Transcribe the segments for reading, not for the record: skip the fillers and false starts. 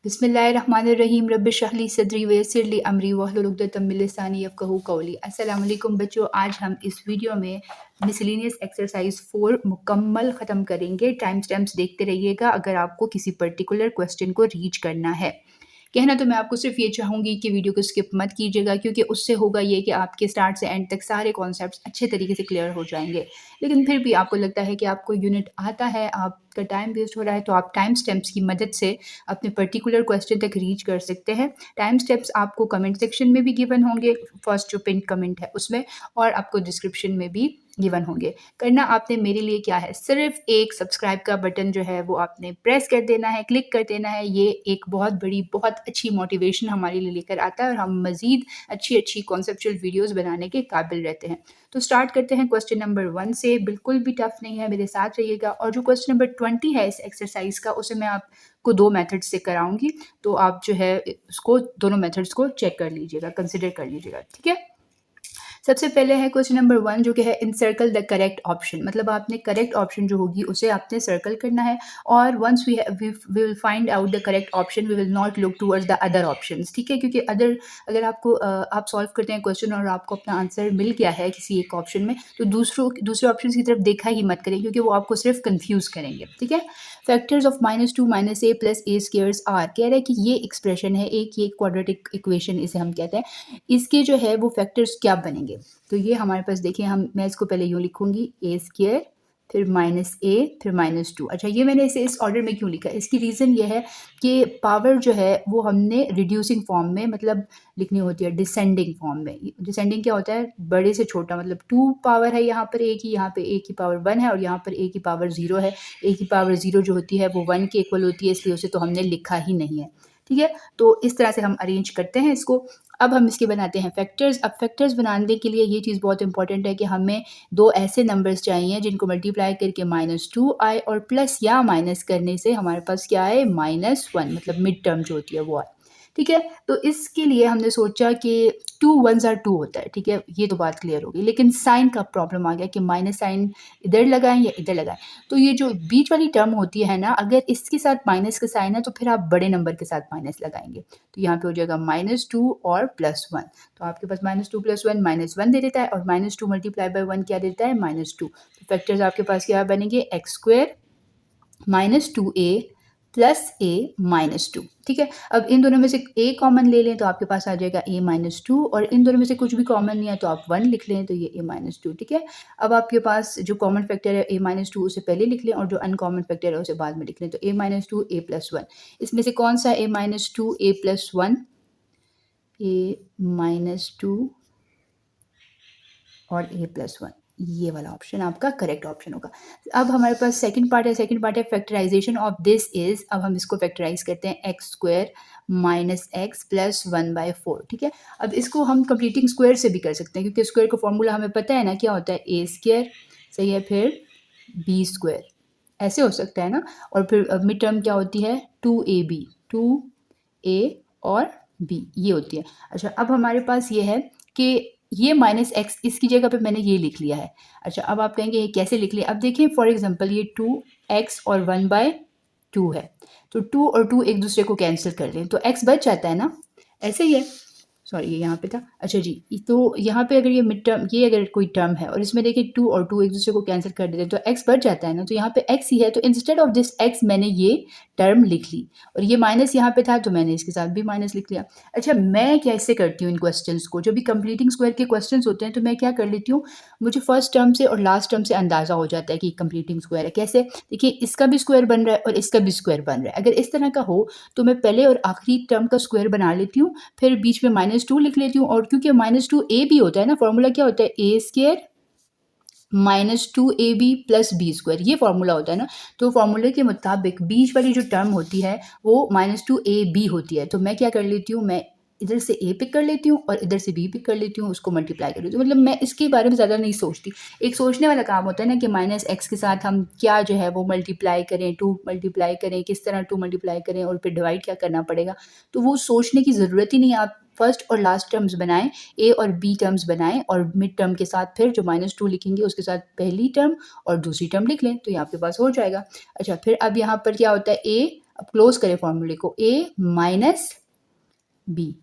बिस्मिल्लाहिर्रहमानिर्रहीम रब्बिश रह ली सदरी वयस्सिर ली अमरी वहलुल उक़दतम मिन लिसानी यफ़क़हू क़ौली। अस्सलाम वालेकुम बच्चों, आज हम इस वीडियो में मिसलेनियस एक्सरसाइज 4 मुकम्मल ख़त्म करेंगे। टाइम स्टैम्प्स देखते रहिएगा अगर आपको किसी पर्टिकुलर क्वेश्चन को रीच करना है। कहना तो मैं आपको सिर्फ ये चाहूँगी कि वीडियो को स्किप मत कीजिएगा, क्योंकि उससे होगा ये कि आपके स्टार्ट से एंड तक सारे कॉन्सेप्ट्स अच्छे तरीके से क्लियर हो जाएंगे। लेकिन फिर भी आपको लगता है कि आपको यूनिट आता है, आपका टाइम वेस्ट हो रहा है, तो आप टाइम स्टैम्प्स की मदद से अपने पर्टिकुलर क्वेश्चन तक रीच कर सकते हैं। टाइम स्टेप्स आपको कमेंट सेक्शन में भी गिवन होंगे, फर्स्ट जो पिन कमेंट है उसमें, और आपको डिस्क्रिप्शन में भी गिवन होंगे। करना आपने मेरे लिए क्या है, सिर्फ एक सब्सक्राइब का बटन जो है वो आपने प्रेस कर देना है, क्लिक कर देना है। ये एक बहुत बड़ी, बहुत अच्छी मोटिवेशन हमारे लिए लेकर आता है और हम मज़ीद अच्छी अच्छी कॉन्सेप्चुअल वीडियोस बनाने के काबिल रहते हैं। तो स्टार्ट करते हैं क्वेश्चन नंबर 1 से। बिल्कुल भी टफ नहीं है, मेरे साथ रहिएगा। और जो क्वेश्चन नंबर 20 है इस एक्सरसाइज का, उसे मैं आपको 2 मेथड से कराऊंगी, तो आप जो है उसको दोनों मेथड्स को चेक कर लीजिएगा, कंसिडर कर लीजिएगा, ठीक है। सबसे पहले है क्वेश्चन नंबर 1, जो कि है इनसर्कल द करेक्ट ऑप्शन। मतलब आपने करेक्ट ऑप्शन जो होगी उसे आपने सर्कल करना है, और once we will find out the correct option we will not look towards the other options, ठीक है। क्योंकि अगर आपको आप सॉल्व करते हैं क्वेश्चन और आपको अपना आंसर मिल गया है किसी एक ऑप्शन में, तो दूसरे ऑप्शन की तरफ देखा ही मत करें, क्योंकि वो आपको सिर्फ कंफ्यूज करेंगे, ठीक है। Factors of -2 -a plus a squares are, कह रहा है कि ये एक्सप्रेशन है, एक ये क्वाड्रेटिक इक्वेशन इसे हम कहते हैं, इसके जो है वो फैक्टर्स क्या बनेंगे। तो ये हमारे पास देखिए, मैं इसको पहले यूँ लिखूंगी, a स्क्वायर फिर -a फिर -2। अच्छा, ये मैंने इसे इस ऑर्डर में क्यों लिखा है, इसकी रीज़न ये है कि पावर जो है वो हमने रिड्यूसिंग फॉर्म में मतलब लिखनी होती है, डिसेंडिंग फॉर्म में। डिसेंडिंग क्या होता है, बड़े से छोटा, मतलब 2 पावर है यहाँ पर a की, यहाँ पे a की पावर 1 है और यहाँ पर a की पावर 0 है। a की पावर 0 जो होती है वो 1 के इक्वल होती है, इसलिए उसे तो हमने लिखा ही नहीं है, ठीक है। तो इस तरह से हम अरेंज करते हैं इसको। अब हम इसके बनाते हैं फैक्टर्स। अब फैक्टर्स बनाने के लिए ये चीज़ बहुत इंपॉर्टेंट है कि हमें 2 ऐसे नंबर्स चाहिए जिनको मल्टीप्लाई करके -2 आए और प्लस या माइनस करने से हमारे पास क्या आए, -1, मतलब मिड टर्म जो होती है वो आए, ठीक है। तो इसके लिए हमने सोचा कि 2 1s are 2 होता है, ठीक है, ये तो बात क्लियर हो गई। लेकिन साइन का प्रॉब्लम आ गया कि माइनस साइन इधर लगाएं या इधर लगाएं। तो ये जो बीच वाली टर्म होती है ना, अगर इसके साथ माइनस का साइन है तो फिर आप बड़े नंबर के साथ माइनस लगाएंगे, तो यहाँ पे हो जाएगा -2 और +1। तो आपके पास -2 + 1 -1 दे देता है, और -2 मल्टीप्लाई बाय 1 क्या देता है, -2। तो फैक्टर्स आपके पास क्या बनेंगे, x² -2a प्लस a -2, ठीक है। अब इन दोनों में से a कॉमन ले लें तो आपके पास आ जाएगा a -2, और इन दोनों में से कुछ भी कॉमन नहीं है तो आप 1 लिख लें, तो ये a -2, ठीक है। अब आपके पास जो कॉमन फैक्टर है a -2 उसे पहले लिख लें, और जो अनकॉमन फैक्टर है उसे बाद में लिख लें। तो a -2 a + 1, इसमें से कौन सा a -2 a + 1, a -2 और a + 1, ये वाला ऑप्शन आपका करेक्ट ऑप्शन होगा। अब हमारे पास सेकंड पार्ट है फैक्टराइजेशन ऑफ दिस इज। अब हम इसको फैक्टराइज करते हैं, x² - x + 1/4, ठीक है। अब इसको हम कंप्लीटिंग स्क्वायर से भी कर सकते हैं, क्योंकि स्क्वायर का फॉर्मूला हमें पता है ना, क्या होता है, a², सही है, फिर b², ऐसे हो सकता है ना। और फिर मिड टर्म क्या होती है, 2ab, 2a और b, ये होती है। अच्छा, अब हमारे पास ये है कि ये -x, इसकी जगह पे मैंने ये लिख लिया है। अच्छा, अब आप कहेंगे ये कैसे लिख लिया। अब देखिए, फॉर एग्जांपल ये 2x और 1/2 है, तो 2 और 2 एक दूसरे को कैंसिल कर लें तो x बच जाता है ना, ऐसे ही है। सॉरी, ये यहाँ पे था। अच्छा जी, तो यहाँ पे अगर ये मिड टर्म, ये अगर कोई टर्म है और इसमें देखिए 2 और 2 एक दूसरे को कैंसिल कर देते हैं तो x बच जाता है ना, तो यहाँ पे x ही है, तो इंस्टेड ऑफ दिस x मैंने ये टर्म लिख ली, और ये माइनस यहाँ पे था तो मैंने इसके साथ भी माइनस लिख लिया। अच्छा, मैं कैसे करती हूँ इन क्वेश्चंस को, जब भी कंप्लीटिंग स्क्वायर के क्वेश्चंस होते हैं तो मैं क्या कर लेती हूँ, मुझे फर्स्ट टर्म से और लास्ट टर्म से अंदाज़ा हो जाता है कि कंप्लीटिंग स्क्वायर है। कैसे, देखिए, इसका भी स्क्वायर बन रहा है और इसका भी स्क्वायर बन रहा है। अगर इस तरह का हो तो मैं पहले और आखिरी टर्म का स्क्वायर बना लेती हूँ, फिर बीच में -2 लिख लेती हूँ, और क्योंकि -2 a भी होता है ना, फॉर्मूला क्या होता है, a² -2ab + b², ये फॉर्मूला होता है ना। तो फॉर्मूले के मुताबिक बीच वाली जो टर्म होती है वो -2ab होती है। तो मैं क्या कर लेती हूँ, मैं इधर से a पिक कर लेती हूँ और इधर से b पिक कर लेती हूँ, उसको मल्टीप्लाई कर लेती हूँ। मतलब मैं इसके बारे में ज़्यादा नहीं सोचती। एक सोचने वाला काम होता है ना कि -x के साथ हम क्या जो है वो मल्टीप्लाई करें, 2 मल्टीप्लाई करें, किस तरह 2 मल्टीप्लाई करें, और फिर डिवाइड क्या करना पड़ेगा। तो वो सोचने की ज़रूरत ही नहीं है। आप फर्स्ट और लास्ट टर्म्स बनाएं, a और b टर्म्स बनाएं, और मिड टर्म के साथ फिर जो -2 लिखेंगे उसके साथ पहली टर्म और दूसरी टर्म लिख लें, तो ये आपके पास हो जाएगा। अच्छा, फिर अब यहाँ पर क्या होता है, a अब क्लोज करें फॉर्मूले को, a माइनस बी,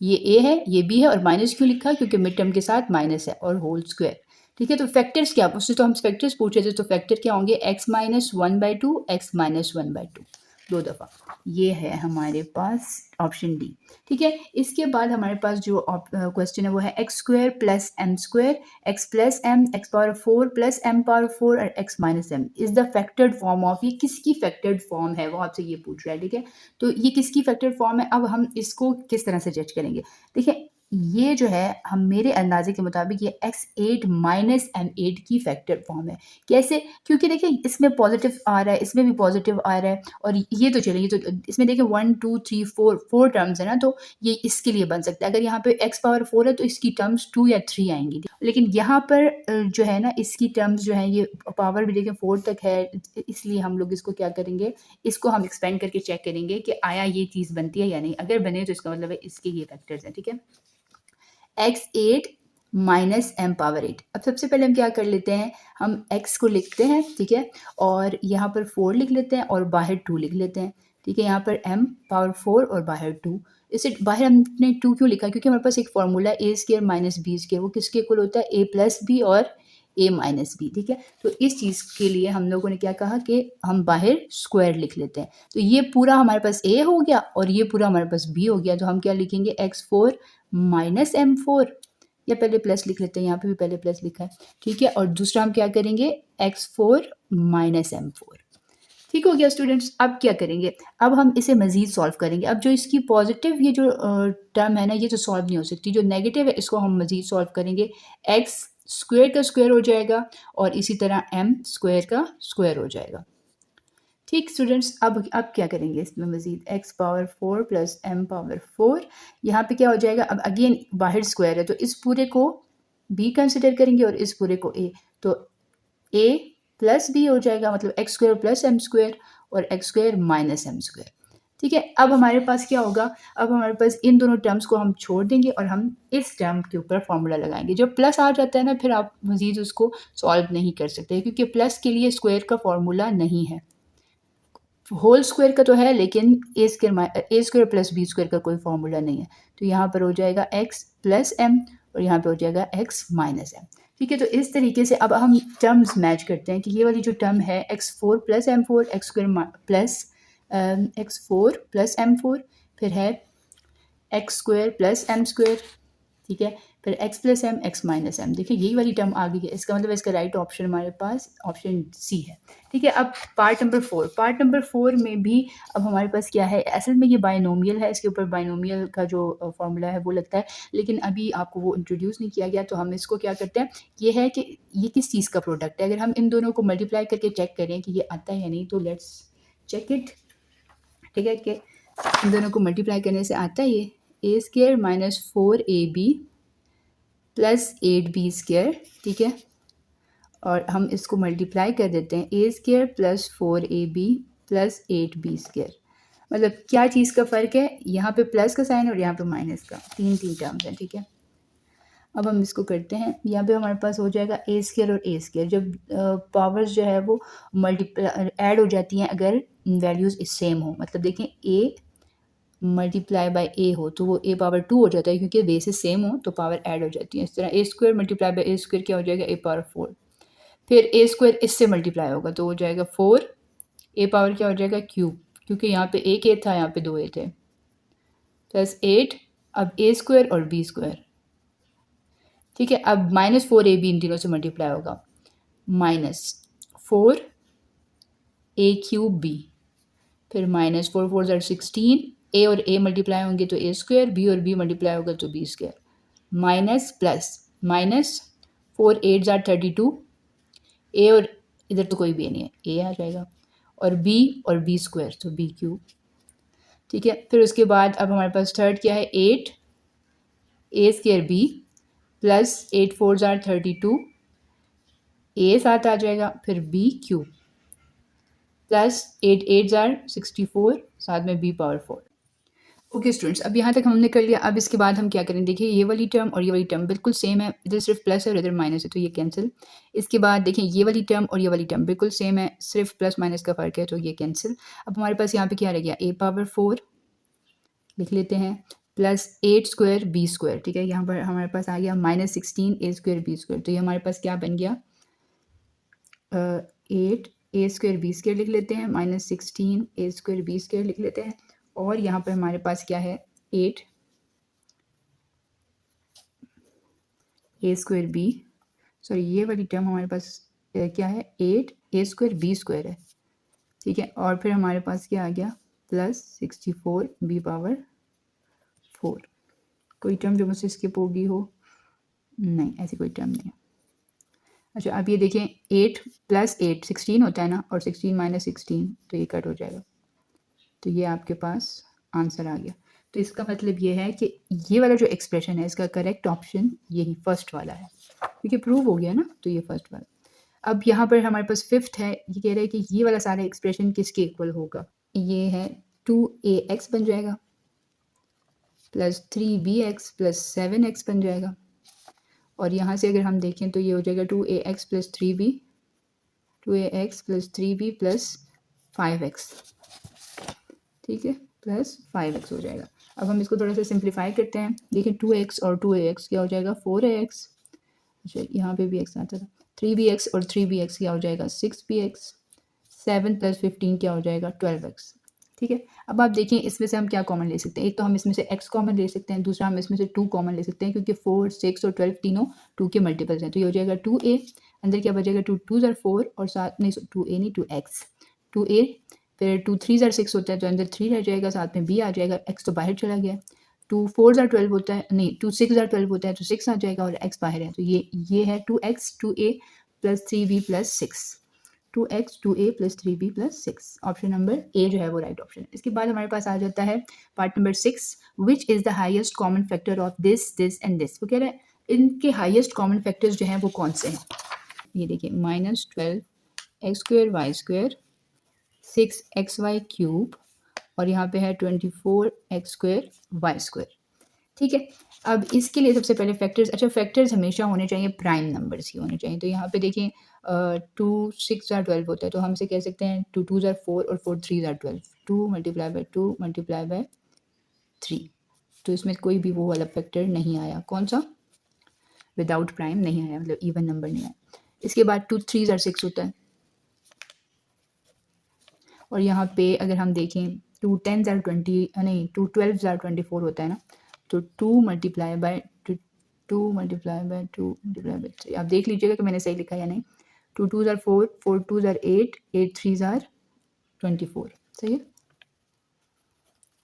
ये a है ये b है, और माइनस क्यों लिखा क्योंकि मिड टर्म के साथ माइनस है, और होल स्क्वायर। ठीक है, तो फैक्टर्स क्या, उससे तो हम फैक्टर्स पूछ रहे थे, तो फैक्टर क्या होंगे, x माइनस 1/2 x माइनस 1/2 दो दफ़ा, ये है हमारे पास ऑप्शन डी। ठीक है, इसके बाद हमारे पास जो क्वेश्चन है वो है x square plus M square, X plus M, X power 4 plus M power 4 और X minus M is the factored form of, ये किसकी फैक्टर्ड फॉर्म है वो आपसे ये पूछ रहा है। ठीक है, तो ये किसकी फैक्टर्ड फॉर्म है, अब हम इसको किस तरह से जज करेंगे। देखिए ये जो है हम मेरे अंदाजे के मुताबिक ये x8 माइनस m8 की फैक्टर फॉर्म है। कैसे, क्योंकि देखिए इसमें पॉजिटिव आ रहा है, इसमें भी पॉजिटिव आ रहा है, और ये तो चलिए, ये तो इसमें देखिए 1 2 3 4 टर्म्स है ना, तो ये इसके लिए बन सकता है। अगर यहाँ पे x पावर 4 है तो इसकी टर्म्स 2 या 3 आएंगी, लेकिन यहाँ पर जो है ना इसकी टर्म्स जो है ये पावर भी देखिए 4 तक है, इसलिए हम लोग इसको क्या करेंगे, इसको हम एक्सपेंड करके चेक करेंगे कि आया ये चीज़ बनती है या नहीं। अगर बने तो इसका मतलब है इसके ये फैक्टर्स हैं। ठीक है, x8 माइनस एम पावर 8। अब सबसे पहले हम क्या कर लेते हैं, हम x को लिखते हैं, ठीक है, और यहाँ पर 4 लिख लेते हैं और बाहर 2 लिख लेते हैं। ठीक है, यहाँ पर m पावर 4 और बाहर 2, इसे बाहर हमने 2 क्यों लिखा, क्योंकि हमारे पास एक formula a square minus B square, वो किसके इक्वल होता है, a प्लस बी और a माइनस बी। ठीक है, तो इस चीज़ के लिए हम लोगों ने क्या कहा कि हम बाहर स्क्वायर लिख लेते हैं, तो ये पूरा हमारे पास a हो गया और ये पूरा हमारे पास b हो गया, तो हम क्या लिखेंगे, x4 माइनस m4, या पहले प्लस लिख लेते हैं, यहाँ पे भी पहले प्लस लिखा है। ठीक है, और दूसरा हम क्या करेंगे, x4 माइनस m4। ठीक हो गया स्टूडेंट्स, अब क्या करेंगे, अब हम इसे मज़ीद सॉल्व करेंगे। अब जो इसकी पॉजिटिव ये जो टर्म है ना, ये तो सॉल्व नहीं हो सकती, जो नेगेटिव है इसको हम मज़ीद सॉल्व करेंगे। एक्स स्क्वायर का स्क्वायर हो जाएगा और इसी तरह एम स्क्वायर का स्क्वायर हो जाएगा। ठीक स्टूडेंट्स, अब क्या करेंगे इसमें मज़ीद, x power 4 plus m power 4, यहाँ पे क्या हो जाएगा, अब अगेन बाहर स्क्वायर है तो इस पूरे को b कंसिडर करेंगे और इस पूरे को a, तो a प्लस b हो जाएगा, मतलब x square plus m square और x square minus m square. ठीक है, अब हमारे पास क्या होगा, अब हमारे पास इन दोनों टर्म्स को हम छोड़ देंगे और हम इस टर्म के ऊपर फॉर्मूला लगाएंगे। जब प्लस आ जाता है ना, फिर आप मज़ीद उसको सॉल्व नहीं कर सकते, क्योंकि प्लस के लिए स्क्वायर का फॉर्मूला नहीं है, होल स्क्वायर का तो है लेकिन ए स्क्वायर प्लस बी स्क्वायर का कोई फॉर्मूला नहीं है। तो यहाँ पर हो जाएगा x प्लस एम और यहाँ पर हो जाएगा x माइनस एम। ठीक है, तो इस तरीके से अब हम टर्म्स मैच करते हैं कि ये वाली जो टर्म है x4 plus m4 X square plus x4 plus m4, फिर है x square plus M square. ठीक है, फिर x plus M X minus M, देखिए यही वाली टर्म आ गई है, इसका मतलब इसका राइट ऑप्शन हमारे पास ऑप्शन सी है। ठीक है, अब पार्ट नंबर 4 में भी अब हमारे पास क्या है, असल में ये बायनोमियल है, इसके ऊपर बायनोमियल का जो फॉर्मूला है वो लगता है, लेकिन अभी आपको वो इंट्रोड्यूस नहीं किया गया, तो हम इसको क्या करते हैं, ये है कि ये किस चीज़ का प्रोडक्ट है। अगर हम इन दोनों को मल्टीप्लाई करके चेक करें कि ये आता है या नहीं, तो लेट्स चेक इट। ठीक है, कि इन दोनों को मल्टीप्लाई करने से आता है ये A square minus 4ab plus 8b square. ठीक है, और हम इसको मल्टीप्लाई कर देते हैं, A square plus 4ab plus 8b square. मतलब क्या चीज़ का फ़र्क है, यहाँ पे प्लस का साइन और यहाँ पे माइनस का, तीन टर्म्स हैं। ठीक है, अब हम इसको करते हैं, यहाँ पे हमारे पास हो जाएगा ए स्क्वायर और ए स्क्वायर, जब पावर्स जो है वो मल्टीप्लाई ऐड हो जाती हैं अगर वैल्यूज़ सेम हो, मतलब देखें ए मल्टीप्लाई बाय ए हो तो वो ए पावर 2 हो जाता है, क्योंकि बेसिस सेम हो तो पावर ऐड हो जाती है। इस तरह A square multiply by A square क्या हो जाएगा, ए पावर 4, फिर ए स्क्वायर इससे मल्टीप्लाई होगा तो हो जाएगा 4, ए पावर क्या हो जाएगा क्यूब, क्योंकि यहाँ पे एक ए था यहाँ पे दो ए थे, प्लस 8, अब ए स्क्वायर और बी स्क्वायर। ठीक है, अब माइनस 4ab इन तीनों से मल्टीप्लाई होगा, -4a³ फिर -4 4 16, ए और ए मल्टीप्लाई होंगे तो ए स्क्वायर, बी और बी मल्टीप्लाई होगा तो बी स्क्वायर, माइनस प्लस -4 8 32, ए और इधर तो कोई भी नहीं है, ए आ जाएगा, और बी स्क्वायर तो बी क्यूब। ठीक है, फिर उसके बाद अब हमारे पास थर्ड क्या है, 8 ए स्क्वायर बी प्लस 8 4 32, ए साथ आ जाएगा, फिर बी क्यूब प्लस 8 8 64, साथ में बी पावर 4। ओके स्टूडेंट्स, अब यहाँ तक हमने कर लिया। अब इसके बाद हम क्या करें, देखिए ये वाली टर्म और ये वाली टर्म बिल्कुल सेम है, इधर सिर्फ प्लस है और इधर माइनस है, तो ये कैंसिल। इसके बाद देखिए ये वाली टर्म और ये वाली टर्म बिल्कुल सेम है, सिर्फ प्लस माइनस का फ़र्क है, तो ये कैंसिल। अब हमारे पास यहाँ पे क्या रह गया, a पावर 4 लिख लेते हैं प्लस 8 स्क्वायर b स्क्वायर। ठीक है, यहाँ पर हमारे पास आ गया -16 a स्क्वायर b स्क्वायर। तो ये हमारे पास क्या बन गया, 8 a स्क्वायर b स्क्वायर लिख लेते हैं, -16 a स्क्वायर b स्क्वायर लिख लेते हैं। और यहाँ पर हमारे पास क्या है, 8 a स्क्वायर b, सॉरी ये वाली टर्म हमारे पास क्या है, 8 a स्क्वायर b स्क्वायर है। ठीक है, और फिर हमारे पास क्या आ गया, प्लस 64 b पावर 4। कोई टर्म जो मुझसे स्किप होगी हो, नहीं ऐसी कोई टर्म नहीं है। अच्छा, अब ये देखें 8 प्लस 8 16 होता है ना, और 16 माइनस 16, तो ये कट हो जाएगा, तो ये आपके पास आंसर आ गया। तो इसका मतलब ये है कि ये वाला जो एक्सप्रेशन है इसका करेक्ट ऑप्शन यही फर्स्ट वाला है, क्योंकि प्रूव हो गया ना, तो ये फर्स्ट वाला। अब यहाँ पर हमारे पास फिफ्थ है, ये कह रहा है कि ये वाला सारा एक्सप्रेशन किसके इक्वल होगा, ये है 2ax बन जाएगा प्लस 3bx प्लस 7x बन जाएगा। और यहाँ से अगर हम देखें तो ये हो जाएगा 2ax plus 3b, 2ax plus 3b plus 5x। ठीक है, प्लस 5x हो जाएगा। अब हम इसको थोड़ा सा सिंप्लीफाई करते हैं, देखिए 2x और 2ax क्या हो जाएगा, 4ax। अच्छा, यहाँ पे भी x आता था, 3bx और 3bx क्या हो जाएगा, 6bx। 7 प्लस 15 क्या हो जाएगा, 12x। ठीक है, अब आप देखिए इसमें से हम क्या कॉमन ले सकते हैं, एक तो हम इसमें से x कॉमन ले सकते हैं, दूसरा हम इसमें से 2 कॉमन ले सकते हैं, क्योंकि 4 6 और 12 तीनों 2 के मल्टीपल्स हैं। तो ये हो जाएगा 2a, अंदर क्या बचेगा, 2 2 ज़र 4 और साथ नहीं 2a नहीं 2x, 2a, फिर 2 3 ज़र 6 होता है तो अंदर 3 रह जाएगा, साथ में b आ जाएगा, x तो बाहर चला गया। 2 4 ज़र 12 होता है, नहीं 2 6 ज़र 12 होता है तो 6 आ जाएगा और x बाहर है, तो ये है 2x 2a plus 3b plus 6, 2x 2a plus 3b plus 6। Option number A जो है वो राइट ऑप्शन है। इसके बाद हमारे पास आ जाता है part number 6, which is the highest common factor of this this and this. वो कह रहा है इनके हाईएस्ट कॉमन फैक्टर्स जो हैं वो कौन से हैं। ये देखिए -12 X square Y square, 6xy cube, और यहाँ पे है 24 एक्स स्क्वायर वाई स्क्वायर। ठीक है, अब इसके लिए सबसे पहले फैक्टर्स, अच्छा फैक्टर्स हमेशा होने चाहिए प्राइम नंबर्स ही होने चाहिए। तो यहाँ पे देखें 2 6 ज़ार 12 होता है, तो हमसे कह सकते हैं 2 2 ज़ार 4 और 4 3 ज़ार 12, 2 मल्टीप्लाई बाय 2 मल्टीप्लाई बाय 3। तो इसमें कोई भी वो वाला फैक्टर नहीं आया, कौन सा, विदाउट प्राइम नहीं आया, मतलब इवन नंबर नहीं आया। इसके बाद 2 3 ज़ार 6 होता है, और यहाँ पे अगर हम देखें 2 10 ज़ार 20 नहीं 2 12 ज़ार 24 होता है ना, तो 2 multiply by 2 multiply by 2 multiply by 3। आप देख लीजिएगा कि मैंने सही लिखा या नहीं। 2 2 ज़ार 4, 4 2 ज़ार 8, 8 3 ज़ार 24, सही है,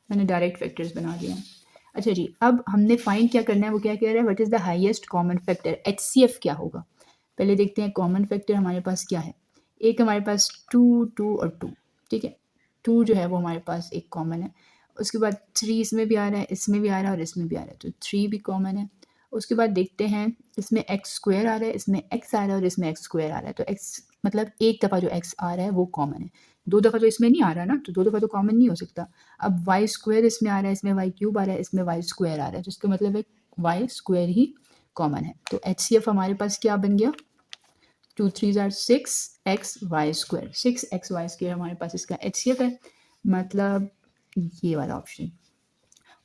मैंने डायरेक्ट फैक्टर्स बना दिए हैं। अच्छा जी, अब हमने फाइंड क्या करना है, वो क्या कह रहा है, what is the highest common factor, HCF क्या होगा। पहले देखते हैं कॉमन फैक्टर हमारे पास क्या है। एक हमारे पास 2 2 और 2, ठीक है, 2 जो है वो हमारे पास एक कॉमन है। उसके बाद 3 इसमें भी आ रहा है, इसमें भी आ रहा है और इसमें भी आ रहा है, तो 3 भी कॉमन है। उसके बाद देखते हैं इसमें एक्स स्क्वायर आ रहा है, इसमें एक्स आ रहा है और इसमें एक्स स्क्वायर आ रहा है, तो एक्स मतलब एक दफ़ा जो एक्स आ रहा है वो कॉमन है, 2 दफ़ा तो इसमें नहीं आ रहा ना, तो 2 दफ़ा तो कॉमन नहीं हो सकता। अब वाई स्क्वायर इसमें आ रहा है, इसमें वाई क्यूब आ रहा है, इसमें वाई स्क्वायर आ रहा है, तो इसका मतलब है वाई स्क्वायर ही कॉमन है। तो HCF हमारे पास क्या बन गया, 2 3 ज़ार 6xy स्क्वायर, 6xy स्क्वायर हमारे पास इसका HCF है, मतलब ये वाला option.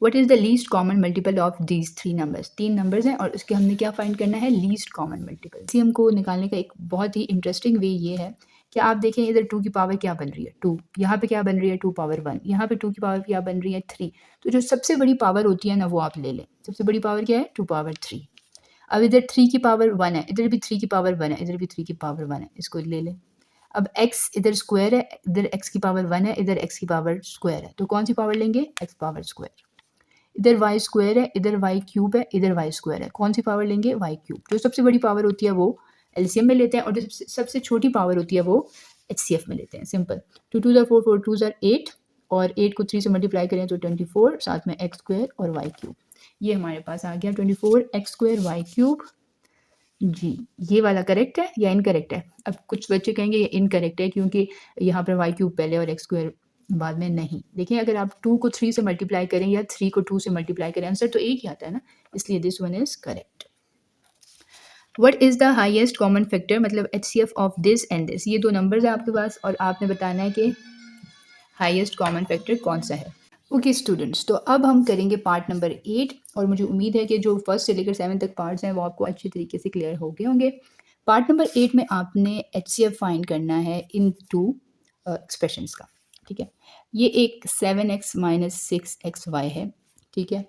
What is the least common multiple of these 3 numbers, 3 numbers हैं और उसके हमने क्या फाइंड करना है, लीस्ट कॉमन मल्टीपल। HCM को निकालने का एक बहुत ही इंटरेस्टिंग वे ये है कि आप देखें इधर 2 की पावर क्या बन रही है 2, यहाँ पे क्या बन रही है 2 पावर 1, यहाँ पे 2 की पावर क्या बन रही है 3। तो जो सबसे बड़ी पावर होती है ना वो आप ले लें, सबसे बड़ी पावर क्या है 2 पावर 3। अब इधर 3 की पावर 1 है, इधर भी 3 की पावर 1 है, इधर भी 3 की पावर 1 है, इसको ले लें। अब x इधर स्क्वायर है, इधर x की पावर 1 है, इधर x की पावर स्क्वायर है, तो कौन सी पावर लेंगे, x पावर स्क्वायर। इधर y स्क्वायर है, इधर y क्यूब है, इधर y स्क्वायर है, कौन सी पावर लेंगे, y क्यूब। जो सबसे बड़ी पावर होती है वो एलसीएम में लेते हैं और जो सबसे छोटी पावर होती है वो HCF में लेते हैं, सिंपल। 2 2 ज़ार 4, 4 2 ज़ार 8, और 8 को 3 से मल्टीप्लाई करें तो 24, साथ में x स्क्वायर और y क्यूब। ये हमारे पास आ गया 24 x स्क्वायर y क्यूब। जी, ये वाला करेक्ट है या इनकरेक्ट है? अब कुछ बच्चे कहेंगे ये इनकरेक्ट है क्योंकि यहाँ पर वाई क्यूब पहले और एक्स स्क्वायर बाद में नहीं। देखिए अगर आप 2 को 3 से मल्टीप्लाई करें या 3 को 2 से मल्टीप्लाई करें, आंसर तो एक ही आता है ना, इसलिए this one is correct. What is the highest common factor, मतलब HCF of this and this. ये 2 नंबर्स हैं आपके पास और आपने बताना है कि हाईएस्ट कॉमन फैक्टर कौन सा है। ओके स्टूडेंट्स, तो अब हम करेंगे पार्ट नंबर 8 और मुझे उम्मीद है कि जो फर्स्ट से लेकर 7 तक पार्ट्स हैं वो आपको अच्छी तरीके से क्लियर हो गए होंगे। पार्ट नंबर 8 में आपने एचसीएफ फाइंड करना है इन 2 एक्सप्रेशंस का, ठीक है। ये एक 7x माइनस 6xy है, ठीक है।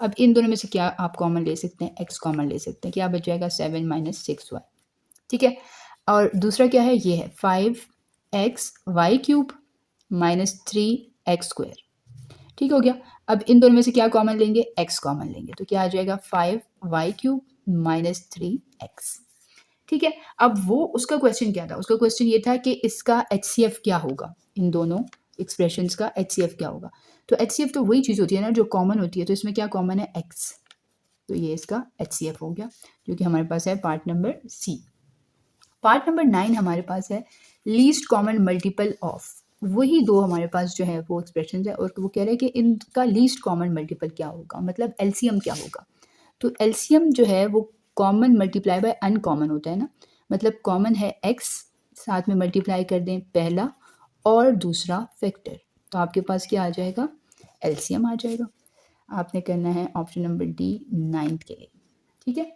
अब इन दोनों में से क्या आप कॉमन ले सकते हैं, x कॉमन ले सकते हैं, क्या बच जाएगा 7 माइनस 6y, ठीक है। और दूसरा क्या है, ये है 5xy cube minus 3x square, ठीक हो गया। अब इन दोनों में से क्या कॉमन लेंगे, x कॉमन लेंगे, तो क्या आ जाएगा 5y क्यूब माइनस 3x, ठीक है। अब वो उसका क्वेश्चन क्या था, उसका क्वेश्चन ये था कि इसका एचसीएफ क्या होगा, इन दोनों एक्सप्रेशंस का एचसीएफ क्या होगा। तो एचसीएफ तो वही चीज़ होती है ना जो कॉमन होती है, तो इसमें क्या कॉमन है, x, तो ये इसका एचसीएफ हो गया जो कि हमारे पास है part number C. Part number 9 हमारे पास है लीस्ट कॉमन मल्टीपल ऑफ, वही दो हमारे पास जो है वो एक्सप्रेशन है और वो कह रहे हैं कि इनका लीस्ट कॉमन मल्टीपल क्या होगा, मतलब एलसीएम क्या होगा। तो एलसीएम जो है वो कॉमन मल्टीप्लाई बाय अनकॉमन होता है ना, मतलब कॉमन है एक्स, साथ में मल्टीप्लाई कर दें पहला और दूसरा फैक्टर, तो आपके पास क्या आ जाएगा, एलसीएम आ जाएगा। आपने करना है ऑप्शन नंबर डी 9th के लिए, ठीक है।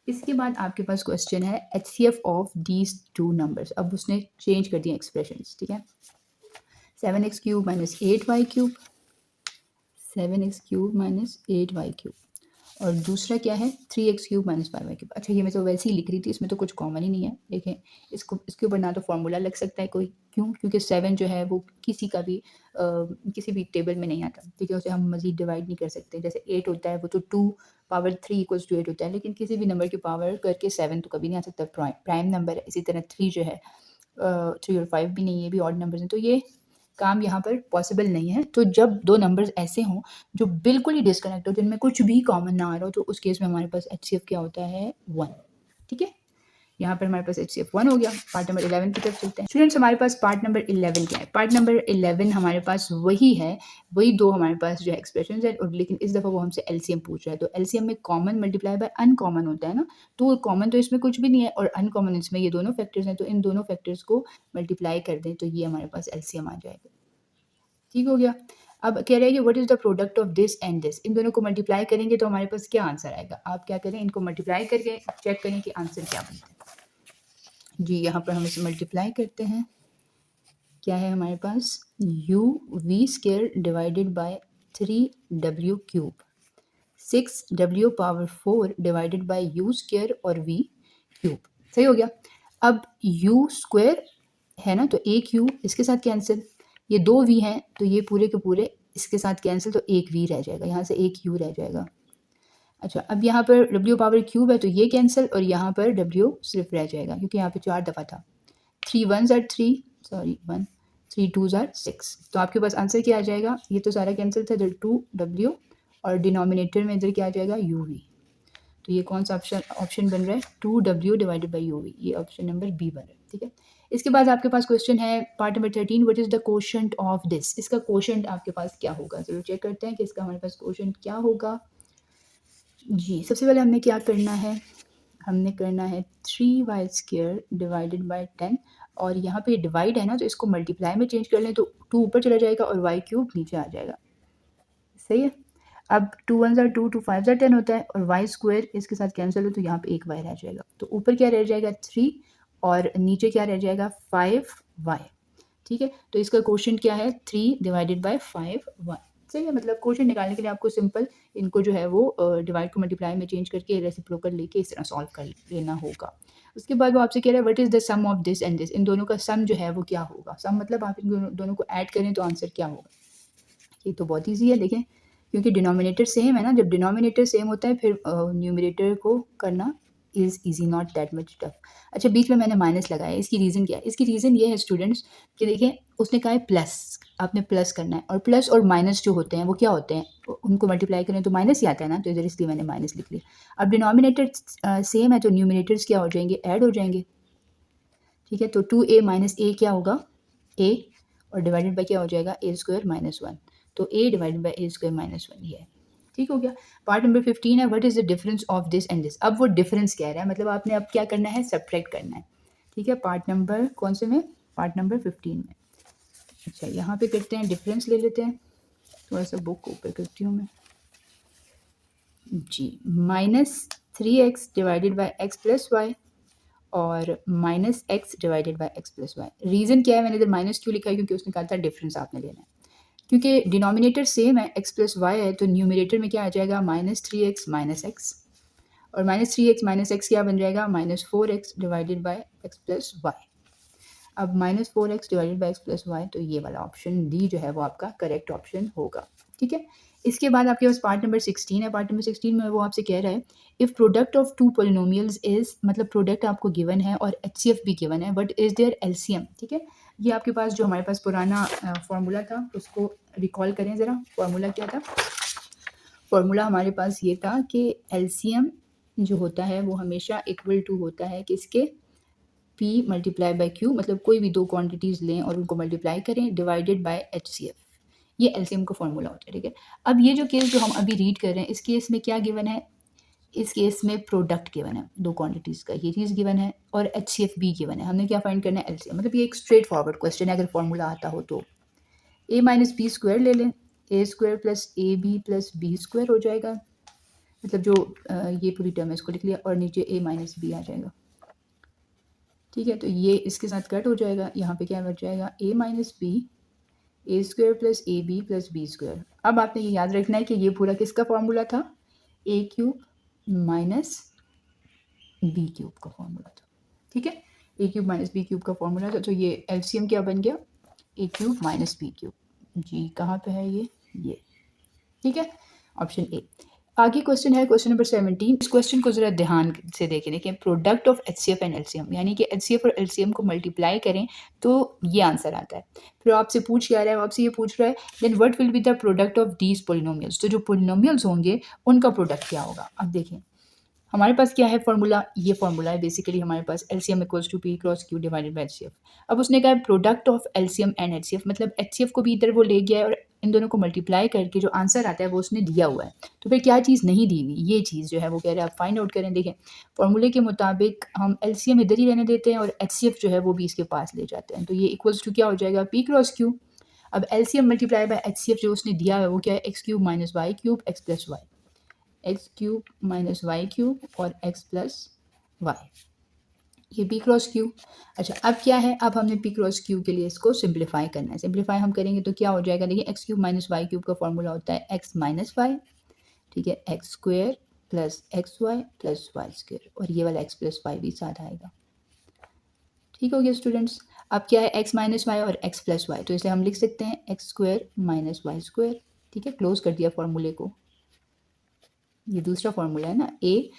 इसके बाद आपके पास क्वेश्चन है एचसीएफ ऑफ दीज 2 नंबर्स। अब उसने चेंज कर दिया एक्सप्रेशंस, ठीक है। 7x cube minus 8y cube, 7x cube minus 8y cube, और दूसरा क्या है 3x cube minus 5y cube. अच्छा ये मैं तो वैसे ही लिख रही थी, इसमें तो कुछ कॉमन ही नहीं है। देखें इसको, इसके ऊपर ना तो फॉर्मूला लग सकता है कोई, क्यों, क्योंकि 7 जो है वो किसी का भी किसी भी टेबल में नहीं आता, ठीक है। उसे हम मजीद डिवाइड नहीं कर सकते, जैसे 8 होता है वो तो 2 पावर 3 इक्वल्स टू 8 होता है, लेकिन किसी भी नंबर की पावर करके 7 तो कभी नहीं आ सकता, प्राइम नंबर है। इसी तरह 3 जो है 3 और 5 भी नहीं, ये भी ऑड नंबर्स हैं, तो ये काम यहाँ पर पॉसिबल नहीं है। तो जब दो नंबर्स ऐसे हों जो बिल्कुल ही डिस्कनेक्ट हो, जिनमें कुछ भी कॉमन ना आ रहा हो, तो उस केस में हमारे पास एचसीएफ क्या होता है 1, ठीक है। यहाँ पर हमारे पास एचसीएफ 1 हो गया। पार्ट नंबर 11 की तरफ चलते हैं स्टूडेंट्स। हमारे पास पार्ट नंबर 11 क्या है, पार्ट नंबर 11 हमारे पास वही है, वही दो हमारे पास जो एक्सप्रेशन है, और लेकिन इस दफ़ा वो हमसे एलसीएम पूछ रहा है। तो एलसीएम में कॉमन मल्टीप्लाई बाय अनकॉमन होता है ना, तो कॉमन तो इसमें कुछ भी नहीं है और अनकॉमन इसमें ये दोनों फैक्टर्स हैं, तो इन दोनों फैक्टर्स को मल्टीप्लाई कर दें तो ये हमारे पास एलसीएम आ जाएगा, ठीक हो गया। अब कह रहे हैं कि what is the product of this and this, इन दोनों को मल्टीप्लाई करेंगे तो हमारे पास क्या आंसर आएगा। आप क्या करें, इनको मल्टीप्लाई करके चेक करें कि आंसर क्या बनता है। जी यहाँ पर हम इसे मल्टीप्लाई करते हैं, क्या है हमारे पास U V square divided by 3w cube, 6w power 4 divided by U square और v क्यूब, सही हो गया। अब u स्क्वायर है ना, तो एक u इसके साथ कैंसिल, ये 2v हैं तो ये पूरे के पूरे इसके साथ कैंसिल, तो एक v रह जाएगा, यहाँ से एक u रह जाएगा। अच्छा अब यहाँ पर w पावर क्यूब है तो ये कैंसिल और यहाँ पर w सिर्फ रह जाएगा क्योंकि यहाँ पे 4 दफ़ा था। 3 1s are 3, sorry 1, 3 2s are 6, तो आपके पास आंसर क्या आ जाएगा, ये तो सारा कैंसिल था, इधर 2w और डिनोमिनेटर में इधर क्या आ जाएगा uv, तो ये कौन सा ऑप्शन बन रहा है 2w डिवाइडेड बाई uv, ये ऑप्शन नंबर बी बन रहा है, ठीक है। इसके बाद आपके पास क्वेश्चन है part number 13, what is the quotient of this, इसका कोशेंट आपके पास क्या होगा, चलो चेक करते हैं कि इसका हमारे पास कोशेंट क्या होगा। जी सबसे पहले हमने क्या करना है, हमने करना है 3y स्क्वायर डिवाइडेड बाय 10, और यहाँ पे डिवाइड है ना तो इसको मल्टीप्लाई में चेंज कर लें तो 2 ऊपर चला जाएगा और y क्यूब नीचे आ जाएगा, सही है। अब 2 1s are 2, 2 5s are 10 होता है और y स्क्वायर इसके साथ कैंसिल हो तो यहाँ पे एक y रह जाएगा, तो ऊपर क्या रह जाएगा 3 और नीचे क्या रह जाएगा 5y, ठीक है। तो इसका क्वोशंट क्या है 3 डिवाइडेड बाय 5y, सही है। मतलब क्वोशंट निकालने के लिए आपको सिंपल इनको जो है वो डिवाइड को मल्टीप्लाई में चेंज करके रेसिप्रोकल लेके इस तरह सॉल्व कर लेना होगा। उसके बाद वो आपसे कह रहा है what is the sum of this and this, इन दोनों का सम जो है वो क्या होगा। सम मतलब आप इन दोनों को ऐड करें तो आंसर क्या होगा। ये तो बहुत ईजी है, देखें क्योंकि डिनोमिनेटर सेम है ना, जब डिनोमिनेटर सेम होता है फिर न्यूमरेटर को करना is easy, not that much tough. अच्छा बीच में मैंने माइनस लगाया, इसकी रीज़न क्या है, इसकी रीज़न ये है स्टूडेंट्स कि देखें उसने कहा है प्लस, आपने प्लस करना है और प्लस और माइनस जो होते हैं वो क्या होते हैं, उनको मल्टीप्लाई करें तो माइनस ही आता है ना, तो इधर इसलिए मैंने माइनस लिख लिया। अब डिनोमिनेटर सेम है तो न्यूमरेटर्स क्या हो जाएंगे, ऐड हो जाएंगे, ठीक है। तो 2a माइनस ए क्या होगा, a, और डिवाइडेड बाय क्या हो जाएगा ए स्क्वायर माइनस वन। तो A divided by A square minus one ये है। ठीक हो गया। पार्ट नंबर 15 है what is the difference of this and this. अब वो डिफरेंस कह रहा है, मतलब आपने अब क्या करना है, सब्ट्रैक्ट करना है। ठीक है, पार्ट नंबर कौन से में, पार्ट नंबर 15 में। अच्छा यहाँ पे करते हैं, डिफरेंस ले लेते हैं, थोड़ा सा बुक ऊपर करती हूँ मैं जी। -3x divided by x plus Y और -x divided by x plus Y. Reason क्या है, मैंने इधर माइनस क्यों लिखा है, क्योंकि उसने कहा था डिफरेंस आपने लेना है। क्योंकि डिनोमिनेटर सेम है, x प्लस वाई है, तो न्यूमिनेटर में क्या आ जाएगा, -3x माइनस एक्स, और -3x माइनस एक्स क्या बन जाएगा, -4x divided by x plus Y. अब -4x divided by x plus Y, तो ये वाला ऑप्शन डी जो है वो आपका करेक्ट ऑप्शन होगा। ठीक है, इसके बाद आपके पास पार्ट नंबर 16 है। पार्ट नंबर 16 में वो आपसे कह रहा है if product of two polynomials is, मतलब प्रोडक्ट आपको गिवन है और HCF भी गिवन है, बट इज देयर LCM। ठीक है, ये आपके पास जो हमारे पास पुराना फार्मूला था उसको रिकॉल करें ज़रा। फार्मूला क्या था, फार्मूला हमारे पास ये था कि LCM जो होता है वो हमेशा इक्वल टू होता है किसके, P मल्टीप्लाई बाय Q, मतलब कोई भी दो क्वांटिटीज़ लें और उनको मल्टीप्लाई करें, डिवाइडेड बाय HCF। ये एलसीएम का फॉर्मूला होता है। ठीक है, अब ये जो केस जो हम अभी रीड कर रहे हैं, इस केस में क्या गिवन है, इस केस में प्रोडक्ट गिवन है दो क्वांटिटीज़ का, ये चीज़ गिवन है, और HCF भी गिवन है। हमने क्या फाइंड करना है, एलसीएम। मतलब ये एक स्ट्रेट फॉरवर्ड क्वेश्चन है, अगर फॉर्मूला आता हो तो। a माइनस बी स्क्वायर ले लें, A square plus A B plus B square हो जाएगा, मतलब जो ये पूरी टर्म है इसको लिख लिया, और नीचे a माइनस बी आ जाएगा। ठीक है, तो ये इसके साथ कट हो जाएगा, यहाँ पे क्या बच जाएगा, a minus B A square plus A B plus B square. अब आपने ये याद रखना है कि ये पूरा किसका फॉर्मूला था, ए क्यूब माइनस बी क्यूब का फॉर्मूला था। ठीक है, ए क्यूब माइनस बी क्यूब का फॉर्मूला था, तो ये एलसीएम क्या बन गया, ए क्यूब माइनस बी क्यूब। जी कहाँ पे है ये। ठीक है, ऑप्शन ए। आगे क्वेश्चन है क्वेश्चन नंबर 17। इस क्वेश्चन को जरा ध्यान से देखें product of HCF and LCM, यानी कि HCF और LCM को मल्टीप्लाई करें तो ये आंसर आता है। फिर आपसे पूछ क्या रहा है, आपसे ये पूछ रहा है then what will be the product of these polynomials. तो जो पोलिनोमियल्स होंगे उनका प्रोडक्ट क्या होगा। अब देखें हमारे पास क्या है फॉर्मूला, ये फॉर्मूला है बेसिकली हमारे पास, LCM equals to P cross Q divided by HCF। अब उसने कहा है product of LCM and HCF, मतलब HCF को भी इधर वो ले गया है और इन दोनों को मल्टीप्लाई करके जो आंसर आता है वो उसने दिया हुआ है। तो फिर क्या चीज़ नहीं दी हुई, ये चीज़ जो है वो कह रहे हैं आप फाइंड आउट करें। देखें फॉर्मूले के मुताबिक हम LCM इधर ही रहने देते हैं और HCF जो है वो भी इसके पास ले जाते हैं, तो ये इक्वल्स टू क्या हो जाएगा, P क्रॉस Q। अब LCM मल्टीप्लाई बाय HCF जो उसने दिया है वो क्या है, X cube minus Y cube X plus Y, X cube minus Y cube और एक्स प्लस वाई, ये पी क्रॉस क्यू। अच्छा अब क्या है, अब हमने पी क्रॉस क्यू के लिए इसको सिंप्लीफाई करना है। सिंप्लीफाई हम करेंगे तो क्या हो जाएगा, देखिए X cube minus Y cube का फॉर्मूला होता है एक्स माइनस वाई, ठीक है, X square plus X Y plus Y square, और ये वाला एक्स प्लस वाई भी साथ आएगा। ठीक हो गया स्टूडेंट्स। अब क्या है, एक्स माइनस वाई और एक्स प्लस वाई, तो इसे हम लिख सकते हैं X square minus Y square. ठीक है, क्लोज कर दिया फॉर्मूले को। ये दूसरा फॉर्मूला है ना, A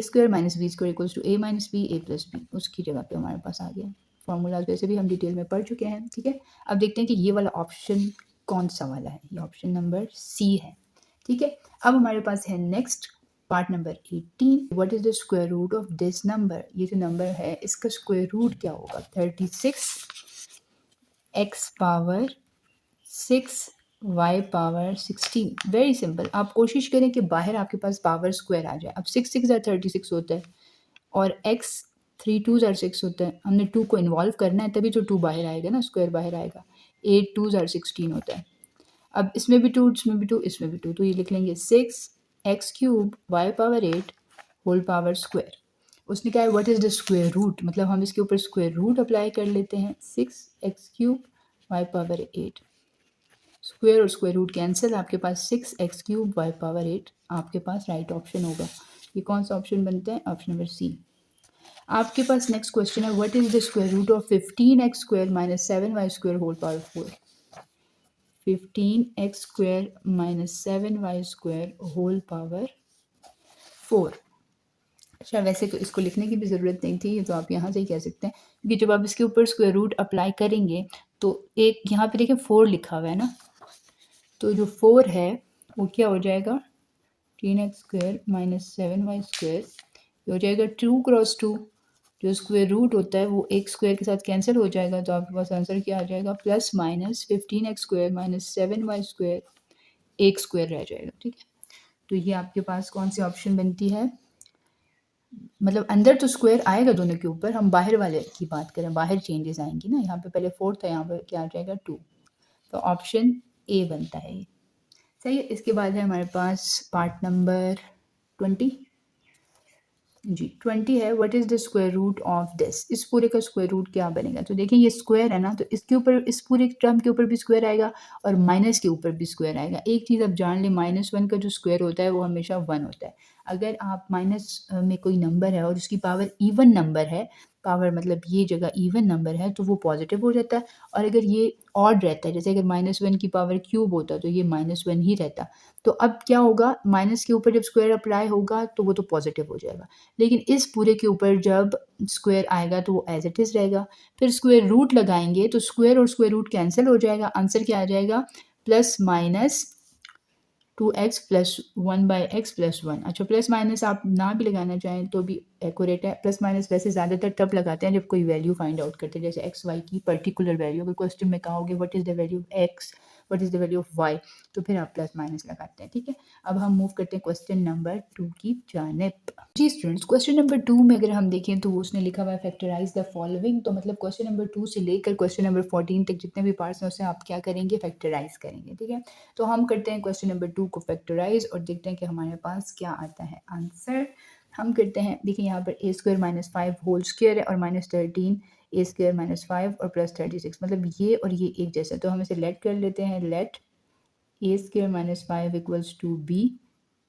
square minus B square equals to A minus B A plus B, उसकी जगह पे हमारे पास आ गया। फॉर्मूलाज वैसे भी हम डिटेल में पढ़ चुके हैं। ठीक है, अब देखते हैं कि ये वाला ऑप्शन कौन सा वाला है, ये ऑप्शन नंबर सी है। ठीक है, अब हमारे पास है next part number 18। What is the square root of this number. ये जो नंबर है इसका स्क्वायर रूट क्या होगा, 36 x power 6 y power 16। Very simple, आप कोशिश करें कि बाहर आपके पास पावर स्क्वायर आ जाए। अब 6 6 ज़ार 36 होता है और x 3 2 ज़ार 6 होता है, हमने 2 को इन्वॉल्व करना है तभी तो 2 बाहर आएगा ना, स्क्वायर बाहर आएगा। 8 2 ज़ार 16 होता है। अब इसमें भी 2, इसमें भी 2, इसमें भी 2, तो ये लिख लेंगे 6 X cube Y power 8 whole power square. उसने कहा है what is the square root, मतलब हम इसके ऊपर स्क्वायर रूट अप्लाई कर लेते हैं। 6 X cube Y power 8, square और स्क्वायर रूट कैंसिल, आपके पास 6 एक्स क्यूब वाई पावर 8 आपके पास राइट ऑप्शन होगा। ये कौन सा ऑप्शन बनता है, ऑप्शन नंबर सी। आपके पास नेक्स्ट क्वेश्चन है what is the square root of 15 X square minus 7 Y square whole power 4। 15 X square minus 7 Y square whole power 4। अच्छा वैसे तो इसको लिखने की भी ज़रूरत नहीं थी, ये तो आप यहाँ से ही कह सकते हैं, क्योंकि जब आप इसके ऊपर स्क्वायर रूट अप्लाई करेंगे तो एक यहाँ पे देखें 4 लिखा हुआ है ना, तो जो 4 है वो क्या हो जाएगा, 3 X square minus 7 Y square, ये हो जाएगा 2 क्रॉस 2, जो स्क्वायर रूट होता है वो एक स्क्वायर के साथ कैंसिल हो जाएगा, तो आपके पास आंसर क्या आ जाएगा, plus minus 15x² minus 7y² एक स्क्वायर रह जाएगा। ठीक है, तो ये आपके पास कौन सी ऑप्शन बनती है, मतलब अंदर तो स्क्वायर आएगा दोनों के ऊपर, हम बाहर वाले की बात करें, बाहर चेंजेस आएंगी ना, यहाँ पे पहले 4 था, यहाँ पे क्या आ जाएगा 2, तो ऑप्शन ए बनता है ये। सही है। इसके बाद है हमारे पास पार्ट नंबर 20 जी 20 है, what is the square root of this, इस पूरे का स्क्वायर रूट क्या बनेगा। तो देखिए ये स्क्वायर है ना, तो इसके ऊपर, इस पूरे टर्म के ऊपर भी स्क्वायर आएगा और माइनस के ऊपर भी स्क्वायर आएगा। एक चीज़ आप जान लें, -1 का जो स्क्वायर होता है वो हमेशा 1 होता है। अगर आप माइनस में कोई नंबर है और उसकी पावर इवन नंबर है, पावर मतलब ये जगह इवन नंबर है, तो वो पॉजिटिव हो जाता है, और अगर ये ऑड रहता है, जैसे अगर -1 की पावर क्यूब होता तो ये -1 ही रहता। तो अब क्या होगा, माइनस के ऊपर जब स्क्वायर अप्लाई होगा तो वो तो पॉजिटिव हो जाएगा, लेकिन इस पूरे के ऊपर जब स्क्वायर आएगा तो वो एज इट इज़ रहेगा। फिर स्क्वायर रूट लगाएंगे तो स्क्वायर और स्क्वायर रूट कैंसिल हो जाएगा, आंसर क्या आ जाएगा, plus minus 2x plus 1/x+1। अच्छा, प्लस माइनस आप ना भी लगाना चाहें तो भी एक्यूरेट है। प्लस माइनस वैसे ज़्यादातर तब लगाते हैं जब कोई वैल्यू फाइंड आउट करते हैं, जैसे एक्स वाई की पर्टिकुलर वैल्यू। अगर क्वेश्चन में कहोगे what is the value of X, what is the value of Y, तो फिर आप प्लस माइनस लगाते हैं। ठीक है, अब हम मूव करते हैं क्वेश्चन नंबर 2 की जानिब। जी स्टूडेंट्स, क्वेश्चन नंबर 2 में अगर हम देखें तो उसने लिखा हुआ है फैक्टराइज द फॉलोइंग। तो मतलब क्वेश्चन नंबर 2 से लेकर क्वेश्चन नंबर 14 तक जितने भी पार्ट्स हैं उसे आप क्या करेंगे, फैक्टराइज करेंगे। ठीक है, तो हम करते हैं क्वेश्चन नंबर 2 को फैक्टराइज और देखते हैं कि हमारे पास क्या आता है आंसर। हम करते हैं, देखिए यहाँ पर a² - 5 होल स्क्वायर है और -13 a² - 5 और +36, मतलब ये और ये एक जैसा, तो हम इसे लेट कर लेते हैं, let a² - 5 equals to b।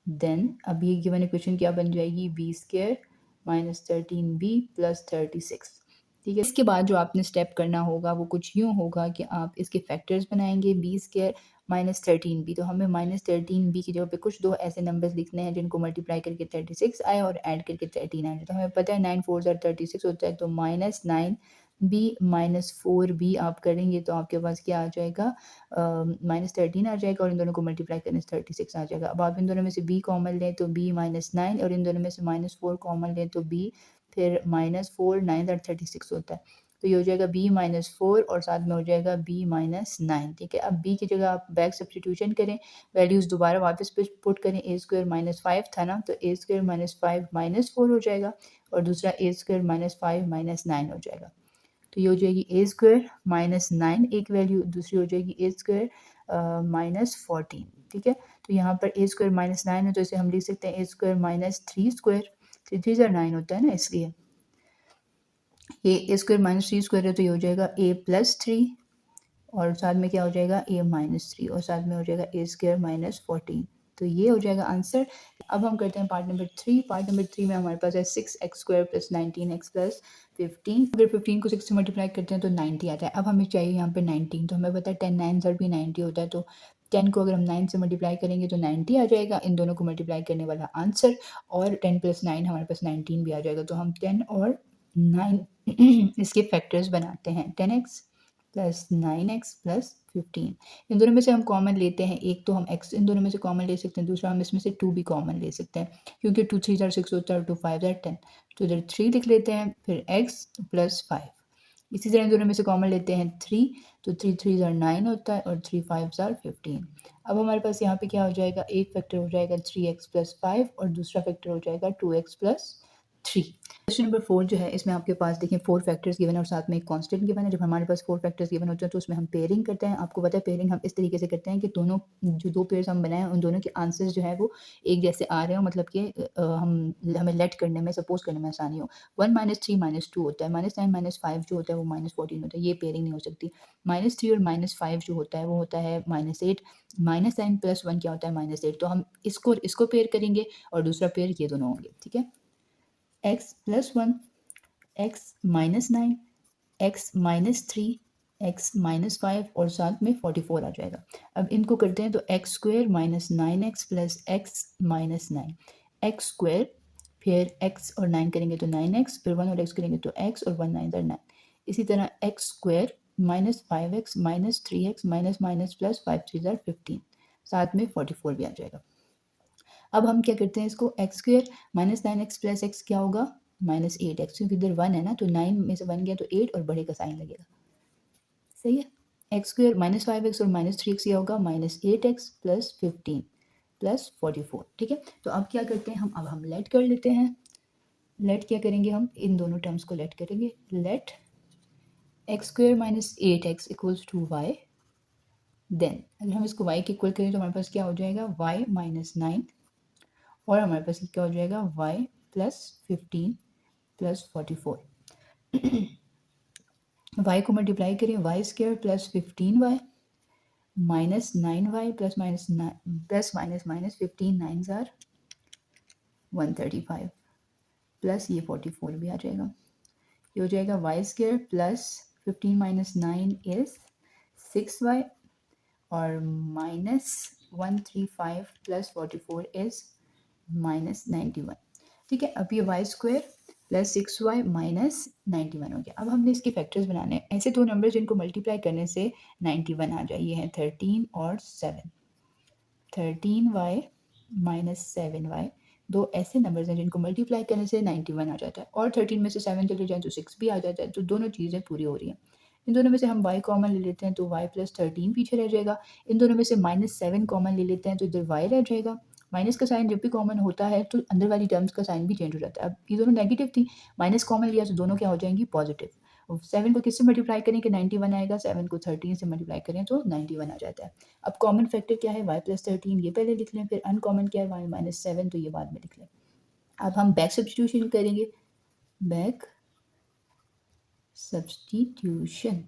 Then अब ये गिवन इक्वेशन क्या बन जाएगी, b² - 13b + 36। ठीक है, इसके बाद जो आपने स्टेप करना होगा वो कुछ यूँ होगा कि आप इसके फैक्टर्स बनाएंगे, b² - 13b, तो हमें -13b की जगह पे कुछ दो ऐसे नंबर्स लिखने हैं जिनको मल्टीप्लाई करके 36 आए और ऐड करके 13 आए। तो हमें पता है 9 4 ज़ार 36 होता है, तो -9b - 4b आप करेंगे तो आपके पास क्या आ जाएगा, -13 आ जाएगा और इन दोनों को मल्टीप्लाई करने से 36 आ जाएगा। अब आप इन दोनों में से b कॉमन लें तो b - 9 और इन दोनों में से -4 कॉमन लें तो b, फिर -4 9 ज़ार 36 होता है, तो ये हो जाएगा b - 4 और साथ में हो जाएगा b - 9। ठीक है, अब b की जगह आप बैक सब्स्टिट्यूशन करें, वैल्यूज़ दोबारा वापस पुट करें, a² - 5 था ना, तो a² - 5 -4 हो जाएगा और दूसरा a² - 5 -9 हो जाएगा। तो ये हो जाएगी a² - 9 एक वैल्यू, दूसरी हो जाएगी a² - 14। ठीक है, तो यहाँ पर a² - 9 है तो इसे हम लिख सकते हैं a² - 3², 3 ज़ार 9 होता है ना, इसलिए ये a² - 3² है, तो ये हो जाएगा a + 3 और साथ में क्या हो जाएगा a - 3 और साथ में हो जाएगा a² - 14, तो ये हो जाएगा आंसर। अब हम करते हैं पार्ट नंबर 3। पार्ट नंबर 3 में हमारे पास है 6x² + 19x + 15। अगर 15 को 6 से मल्टीप्लाई करते हैं तो 90 आता है। अब हमें चाहिए यहाँ पे 19, तो हमें पता है 10 9 ज़ार भी 90 होता है, तो 10 को अगर हम 9 से मल्टीप्लाई करेंगे तो 90 आ जाएगा, इन दोनों को मल्टीप्लाई करने वाला आंसर, और 10 + 9 हमारे पास 19 भी आ जाएगा। तो हम 10 और 9 इसके फैक्टर्स बनाते हैं, 10x प्लस 9x प्लस 15। इन दोनों में से हम कॉमन लेते हैं, एक तो हम x इन दोनों में से कॉमन ले सकते हैं, दूसरा हम इसमें से 2 भी कॉमन ले सकते हैं, क्योंकि 2 3 ज़ार 6 होता है और 2 5 ज़ार 10, तो इधर 3 लिख लेते हैं, फिर x प्लस 5। इसी तरह इन दोनों में से कॉमन लेते हैं 3, तो 3 3 ज़ार 9 होता है और 3 5 ज़ार 15। अब हमारे पास यहाँ पे क्या हो जाएगा, एक फैक्टर हो जाएगा 3x प्लस 5 और दूसरा फैक्टर हो जाएगा 2x प्लस 3। क्वेश्चन नंबर 4 जो है, इसमें आपके पास देखिए 4 फैक्टर्स गिवन है और साथ में एक कांस्टेंट गिवन है। जब हमारे पास 4 फैक्टर्स गिवन होते हैं तो उसमें हम पेयरिंग करते हैं। आपको पता है पेयरिंग हम इस तरीके से करते हैं कि दोनों जो 2 पेयर्स हम बनाएं उन दोनों के आंसर्स जो है वो एक जैसे आ रहे हो, मतलब कि हमें लेट करने में, सपोज करने में आसानी हो। 1 - 3 - 2 होता है, -9 - 5 जो होता है वो -14 होता है, ये पेयरिंग नहीं हो सकती। -3 और -5 जो होता है वो होता है -8, -9 + 1 क्या होता है, -8, तो हम इसको पेयर करेंगे और दूसरा पेयर ये दोनों होंगे। ठीक है, x + 1, x - 9, x - 3, x - 5 और साथ में 44 आ जाएगा। अब इनको करते हैं तो x² - 9x + x - 9, x², फिर x और 9 करेंगे तो 9x, फिर 1 और x करेंगे तो x और 1 9 9। इसी तरह x² - 5x - 3x - +5 3 15, साथ में 44 भी आ जाएगा। अब हम क्या करते हैं, इसको x² - 9x + x क्या होगा, माइनस 8x, क्योंकि इधर 1 है ना, तो 9 में से 1 गया तो 8 और बड़े का साइन लगेगा। सही है। एक्स स्क्वायर माइनस 5x और माइनस 3x यह होगा माइनस 8x प्लस 15 प्लस 44। ठीक है, तो अब क्या करते हैं अब हम लेट कर लेते हैं। लेट क्या करेंगे, हम इन दोनों टर्म्स को लेट करेंगे। Let X square minus 8x equals to Y. Then अगर हम इसको y के इक्वल करें तो हमारे पास क्या हो जाएगा, y माइनस 9, और हमारे पास क्या हो जाएगा, y प्लस 15 प्लस 44। y को मल्टीप्लाई करें, y square plus 15y minus 9y plus minus plus minus minus 15 9 ज़ार 135 प्लस ये 44 भी आ जाएगा। ये हो जाएगा y square plus 15 minus 9 is 6y और माइनस 135 प्लस 44 इज माइनस 91। ठीक है, अब ये Y square plus 6y minus 91 हो गया। अब हमने इसके फैक्टर्स बनाने हैं, ऐसे दो नंबर जिनको मल्टीप्लाई करने से 91 आ जाए। ये है 13 और 7। 13y माइनस 7y, दो ऐसे नंबर्स हैं जिनको मल्टीप्लाई करने से 91 आ जाता है, और 13 में से 7 चले जाए तो 6 भी आ जाता है, तो दोनों चीज़ें पूरी हो रही हैं। इन दोनों में से हम y कॉमन ले लेते हैं तो y प्लस 13 पीछे रह जाएगा। इन दोनों में से माइनस 7 कॉमन ले लेते हैं तो इधर y रह जाएगा। माइनस का साइन जब भी कॉमन होता है तो अंदर वाली टर्म्स का साइन भी चेंज हो जाता है। अब ये दोनों नेगेटिव थी, माइनस कॉमन लिया तो दोनों क्या हो जाएंगी, पॉजिटिव। 7 को किससे मल्टीप्लाई करें कि 91 आएगा, 7 को 13 से मल्टीप्लाई करें तो 91 आ जाता है। अब कॉमन फैक्टर क्या है, y प्लस 13, ये पहले लिख लें, फिर अनकॉमन क्या है, y माइनस 7, तो ये बाद में लिख लें। अब हम बैक सब्स्टिट्यूशन करेंगे। बैक सब्स्टिट्यूशन,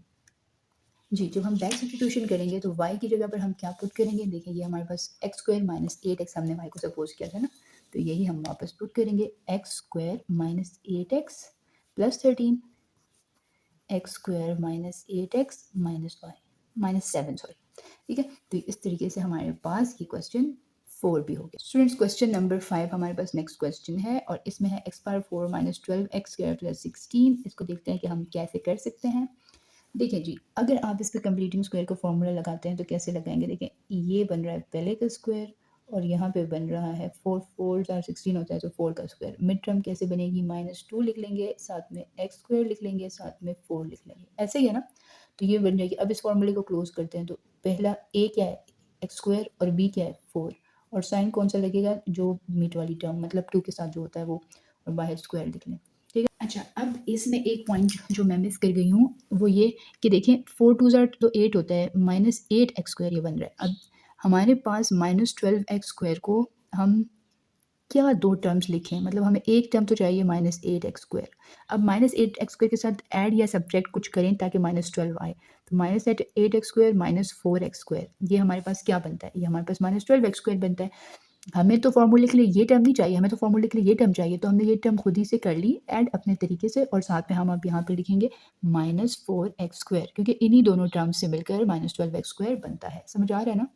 जी जब हम बैक सब्स्टिट्यूशन करेंगे तो y की जगह पर हम क्या पुट करेंगे, देखिए ये हमारे पास एक्स स्क्वायर माइनस 8x हमने y को सपोज किया था ना, तो यही हम वापस पुट करेंगे। X square minus 8x plus 13, x square minus 8x minus y minus 7, sorry. ठीक है, तो इस तरीके से हमारे पास ये क्वेश्चन 4 भी हो गया। स्टूडेंट्स क्वेश्चन नंबर 5 हमारे पास नेक्स्ट क्वेश्चन है, और इसमें है x power 4 minus 12 X square plus 16। इसको देखते हैं कि हम कैसे कर सकते हैं। देखिए जी, अगर आप इस पर कंप्लीटिंग स्क्वायर का फॉर्मूला लगाते हैं तो कैसे लगाएंगे, देखें ये बन रहा है पहले का स्क्वायर, और यहाँ पे बन रहा है 4 4 16 होता है तो 4 का स्क्वायर। मिड टर्म कैसे बनेगी, -2 लिख लेंगे, साथ में एक्स स्क्वायर लिख लेंगे, साथ में 4 लिख लेंगे, ऐसे ही है ना। तो ये बन जाएगी। अब इस फॉर्मूले को क्लोज करते हैं तो पहला ए क्या है, एक्स स्क्वायर, और बी क्या है 4, और साइन कौन सा लगेगा, जो मीट वाली टर्म मतलब 2 के साथ जो होता है वो, और बाहर स्क्वायर लिख लें। ठीक है, अच्छा अब इसमें एक पॉइंट जो मैं मिस कर गई हूँ वो ये कि देखें 4 2 ज़ार तो 8 होता है, -8x² ये बन रहा है। अब हमारे पास -12x² को हम क्या दो टर्म्स लिखें, मतलब हमें एक टर्म तो चाहिए -8x²। अब -8x² के साथ ऐड या सब्ट्रैक्ट कुछ करें ताकि -12 आए, तो -8x² -4x², ये हमारे पास क्या बनता है, ये हमारे पास -12x² बनता है। हमें तो फॉर्मूले के लिए ये टर्म नहीं चाहिए, हमें तो फॉर्मूले के लिए ये टर्म चाहिए, तो हमने ये टर्म खुद ही से कर ली ऐड अपने तरीके से, और साथ में हम अब यहाँ पे लिखेंगे -4x², क्योंकि इन्हीं दोनों टर्म्स से मिलकर -12x² बनता है। समझ आ रहा है ना।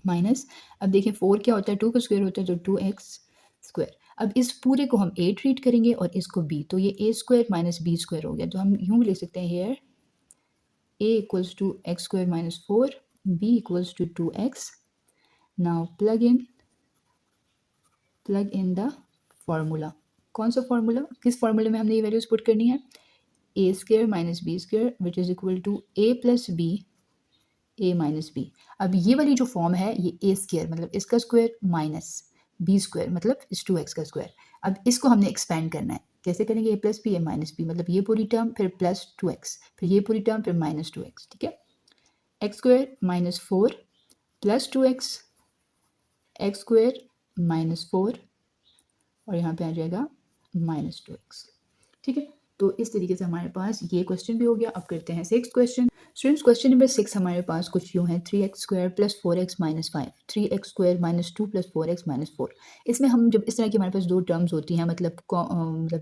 माइनस, अब देखिए 4 क्या होता है, 2 का स्क्वायर होता है तो 2x²। अब इस पूरे को हम a ट्रीट करेंगे और इसको b, तो ये a² माइनस b² हो गया। तो हम यूँ भी लिख सकते हैं here a equals to x² minus 4, b equals to 2x। Now plug in the formula. कौन सा फार्मूला, किस फार्मूले में हमने ये वैल्यूज पुट करनी है, a² minus b² which is equal to a plus b a minus b. अब ये वाली जो फॉर्म है ये a² मतलब इसका स्क्वायर माइनस b² मतलब इस 2x का स्क्वायर। अब इसको हमने एक्सपेंड करना है, कैसे करेंगे, a plus b a minus b, मतलब ये पूरी टर्म फिर प्लस 2x, फिर ये पूरी टर्म फिर माइनस 2x। ठीक है, x² minus 4 plus 2x, x² minus 4, और यहाँ पे आ जाएगा -2x। ठीक है, तो इस तरीके से हमारे पास ये क्वेश्चन भी हो गया। अब करते हैं 6th question. Students question number 6 हमारे पास कुछ यूँ है, 3x² plus 4x minus 5, 3x² minus 2 plus 4x minus 4। इसमें हम जब इस तरह की हमारे पास दो टर्म्स होती हैं, मतलब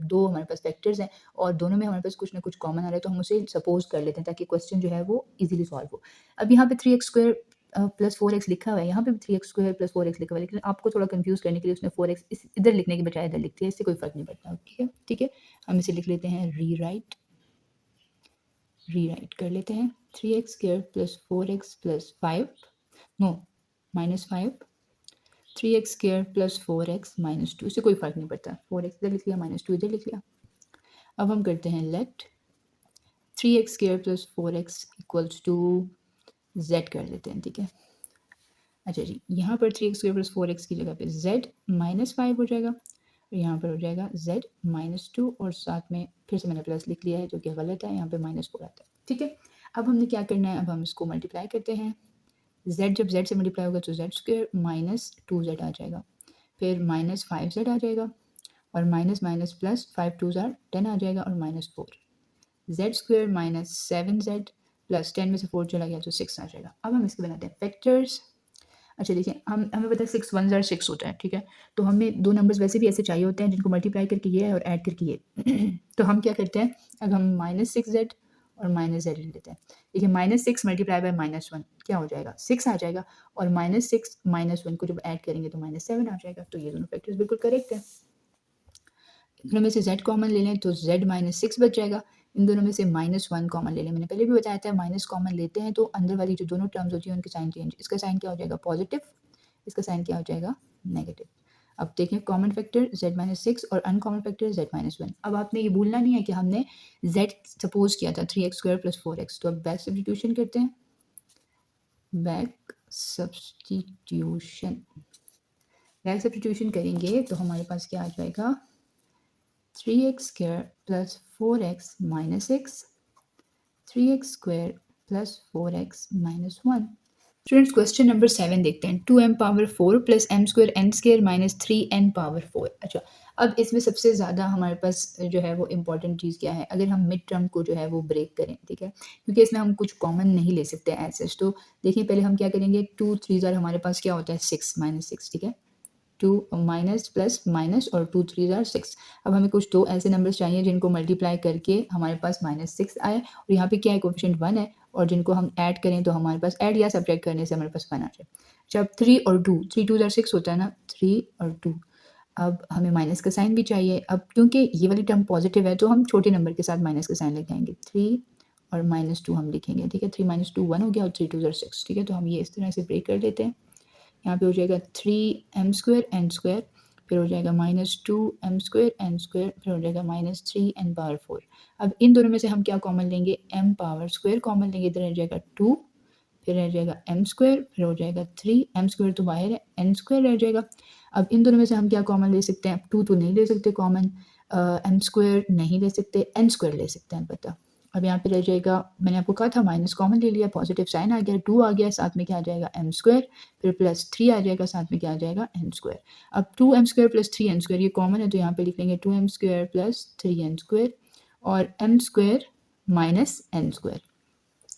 दो हमारे पास फैक्टर्स हैं और दोनों में हमारे पास कुछ ना कुछ कॉमन आ रहा है, तो हम उसे सपोज कर लेते हैं ताकि क्वेश्चन जो है वो ईजिली सॉल्व हो। अब यहाँ पे 3x² प्लस 4x लिखा हुआ है, यहाँ पे भी 3x² प्लस 4x लिखा हुआ है, लेकिन आपको थोड़ा कंफ्यूज करने के लिए उसने 4x इधर लिखने के बजाय इधर लिख दिया, इससे कोई फर्क नहीं पड़ता। ठीक है, ठीक है, हम इसे लिख लेते हैं रीराइट कर लेते हैं। 3x² plus 4x plus 5, no minus 5 3x square plus 4x minus 2, इससे कोई फ़र्क नहीं पड़ता, 4x इधर लिख लिया, माइनस 2 इधर लिख लिया। अब हम करते हैं let 3x square plus 4x equals to z कर लेते हैं, ठीक है। अच्छा जी, यहाँ पर 3x स्क्वायर प्लस 4x की जगह पे z माइनस 5 हो जाएगा और यहाँ पर हो जाएगा z माइनस 2 और साथ में फिर से मैंने प्लस लिख लिया है जो कि गलत है, यहाँ पे माइनस 4 आता है, ठीक है। अब हमने क्या करना है, अब हम इसको मल्टीप्लाई करते हैं। z जब z से मल्टीप्लाई होगा तो z स्क्वायर माइनस 2z आ जाएगा, फिर माइनस 5z आ जाएगा और माइनस माइनस प्लस 5 2 ज़ार 10 आ जाएगा और minus 4, z square minus 7z plus 10 में से 4 चला गया तो 6 आ जाएगा। अब हम इसके बनाते हैं फैक्टर्स। अच्छा देखिए, हमें पता है 6 1 ज़ार 6 होता है, ठीक है। तो हमें दो नंबर्स वैसे भी ऐसे चाहिए होते हैं जिनको मल्टीप्लाई करके ये है और ऐड करके ये तो हम क्या करते हैं, अब हम माइनस 6z और माइनस z ले लेते हैं। देखिए माइनस 6 मल्टीप्लाई बाय माइनस 1 क्या हो जाएगा, 6 आ जाएगा और माइनस 6 माइनस 1 को जब ऐड करेंगे तो माइनस 7 आ जाएगा। तो ये दोनों फैक्टर्स बिल्कुल करेक्ट है। इन दोनों में से z कॉमन ले लें तो z माइनस 6 बच जाएगा। इन दोनों में से माइनस 1 कॉमन ले लें, मैंने पहले भी बताया था माइनस कॉमन लेते हैं तो अंदर वाली जो दोनों टर्म्स होती हैं उनके साइन चेंज, इसका साइन क्या हो जाएगा पॉजिटिव, इसका साइन क्या हो जाएगा नेगेटिव। अब देखें कॉमन फैक्टर z माइनस 6 और अनकॉमन फैक्टर z माइनस 1। अब आपने ये भूलना नहीं है कि हमने z सपोज किया था 3x स्क्वायर प्लस 4x, तो अब बैक सब्स्टिट्यूशन करते हैं। बैक सब्स्टिट्यूशन करेंगे तो हमारे पास क्या आ जाएगा, 3x square plus 4x minus 6, 3x square plus 4x minus 1। Students question number 7 देखते हैं। 2m power 4 plus M square n square minus 3n power 4। अच्छा, अब इसमें सबसे ज़्यादा हमारे पास जो है वो इम्पॉर्टेंट चीज़ क्या है, अगर हम मिड टर्म को जो है वो ब्रेक करें, ठीक है, क्योंकि इसमें हम कुछ कॉमन नहीं ले सकते एज सच। तो देखिए पहले हम क्या करेंगे, 2 3 ज़ार हमारे पास क्या होता है 6 माइनस 6, ठीक है, 2 माइनस प्लस माइनस और 2 3 ज़ार 6। अब हमें कुछ दो ऐसे नंबर्स चाहिए जिनको मल्टीप्लाई करके हमारे पास माइनस 6 आए और यहाँ पे क्या है कोफिशिएंट 1 है और जिनको हम ऐड करें तो हमारे पास ऐड या सब्ट्रैक्ट करने से हमारे पास 1 आ जाए। अच्छा, अब 3 और 2, 3 2 ज़ार 6 होता है ना, 3 और 2। अब हमें माइनस का साइन भी चाहिए। अब क्योंकि ये वाली टर्म पॉजिटिव है तो हम छोटे नंबर के साथ माइनस का साइन लग जाएंगे, 3 और माइनस 2 हम लिखेंगे, ठीक है। 3 माइनस 2 1 हो गया और 3 2 ज़ार 6, ठीक है। तो हम ये इस तरह से ब्रेक कर देते हैं। यहाँ पे हो जाएगा 3m स्क्वायर एन स्क्वायर, फिर हो जाएगा minus 2m square n square, फिर हो जाएगा माइनस 3n पावर 4। अब इन दोनों में से हम क्या कॉमन लेंगे, m पावर स्क्वायर कॉमन लेंगे, इधर रह जाएगा 2, फिर रह जाएगा m स्क्वायर, फिर हो जाएगा 3, m स्क्वायर तो बाहर है, n स्क्वायर रह जाएगा। अब इन दोनों में से हम क्या कॉमन ले सकते हैं, 2 तो नहीं ले सकते कॉमन, m स्क्वायर नहीं ले सकते, n स्क्वायर ले सकते हैं अलबत्ता। अब यहाँ पे रह जाएगा, मैंने आपको कहा था माइनस कॉमन ले लिया, पॉजिटिव साइन आ गया, 2 आ गया, साथ में क्या आ जाएगा m स्क्वायर, फिर प्लस 3 आ जाएगा, साथ में क्या आ जाएगा n स्क्वायर। अब 2m square plus 3n square ये कॉमन है तो यहाँ पे लिख लेंगे 2m square plus 3n square और m square minus n square,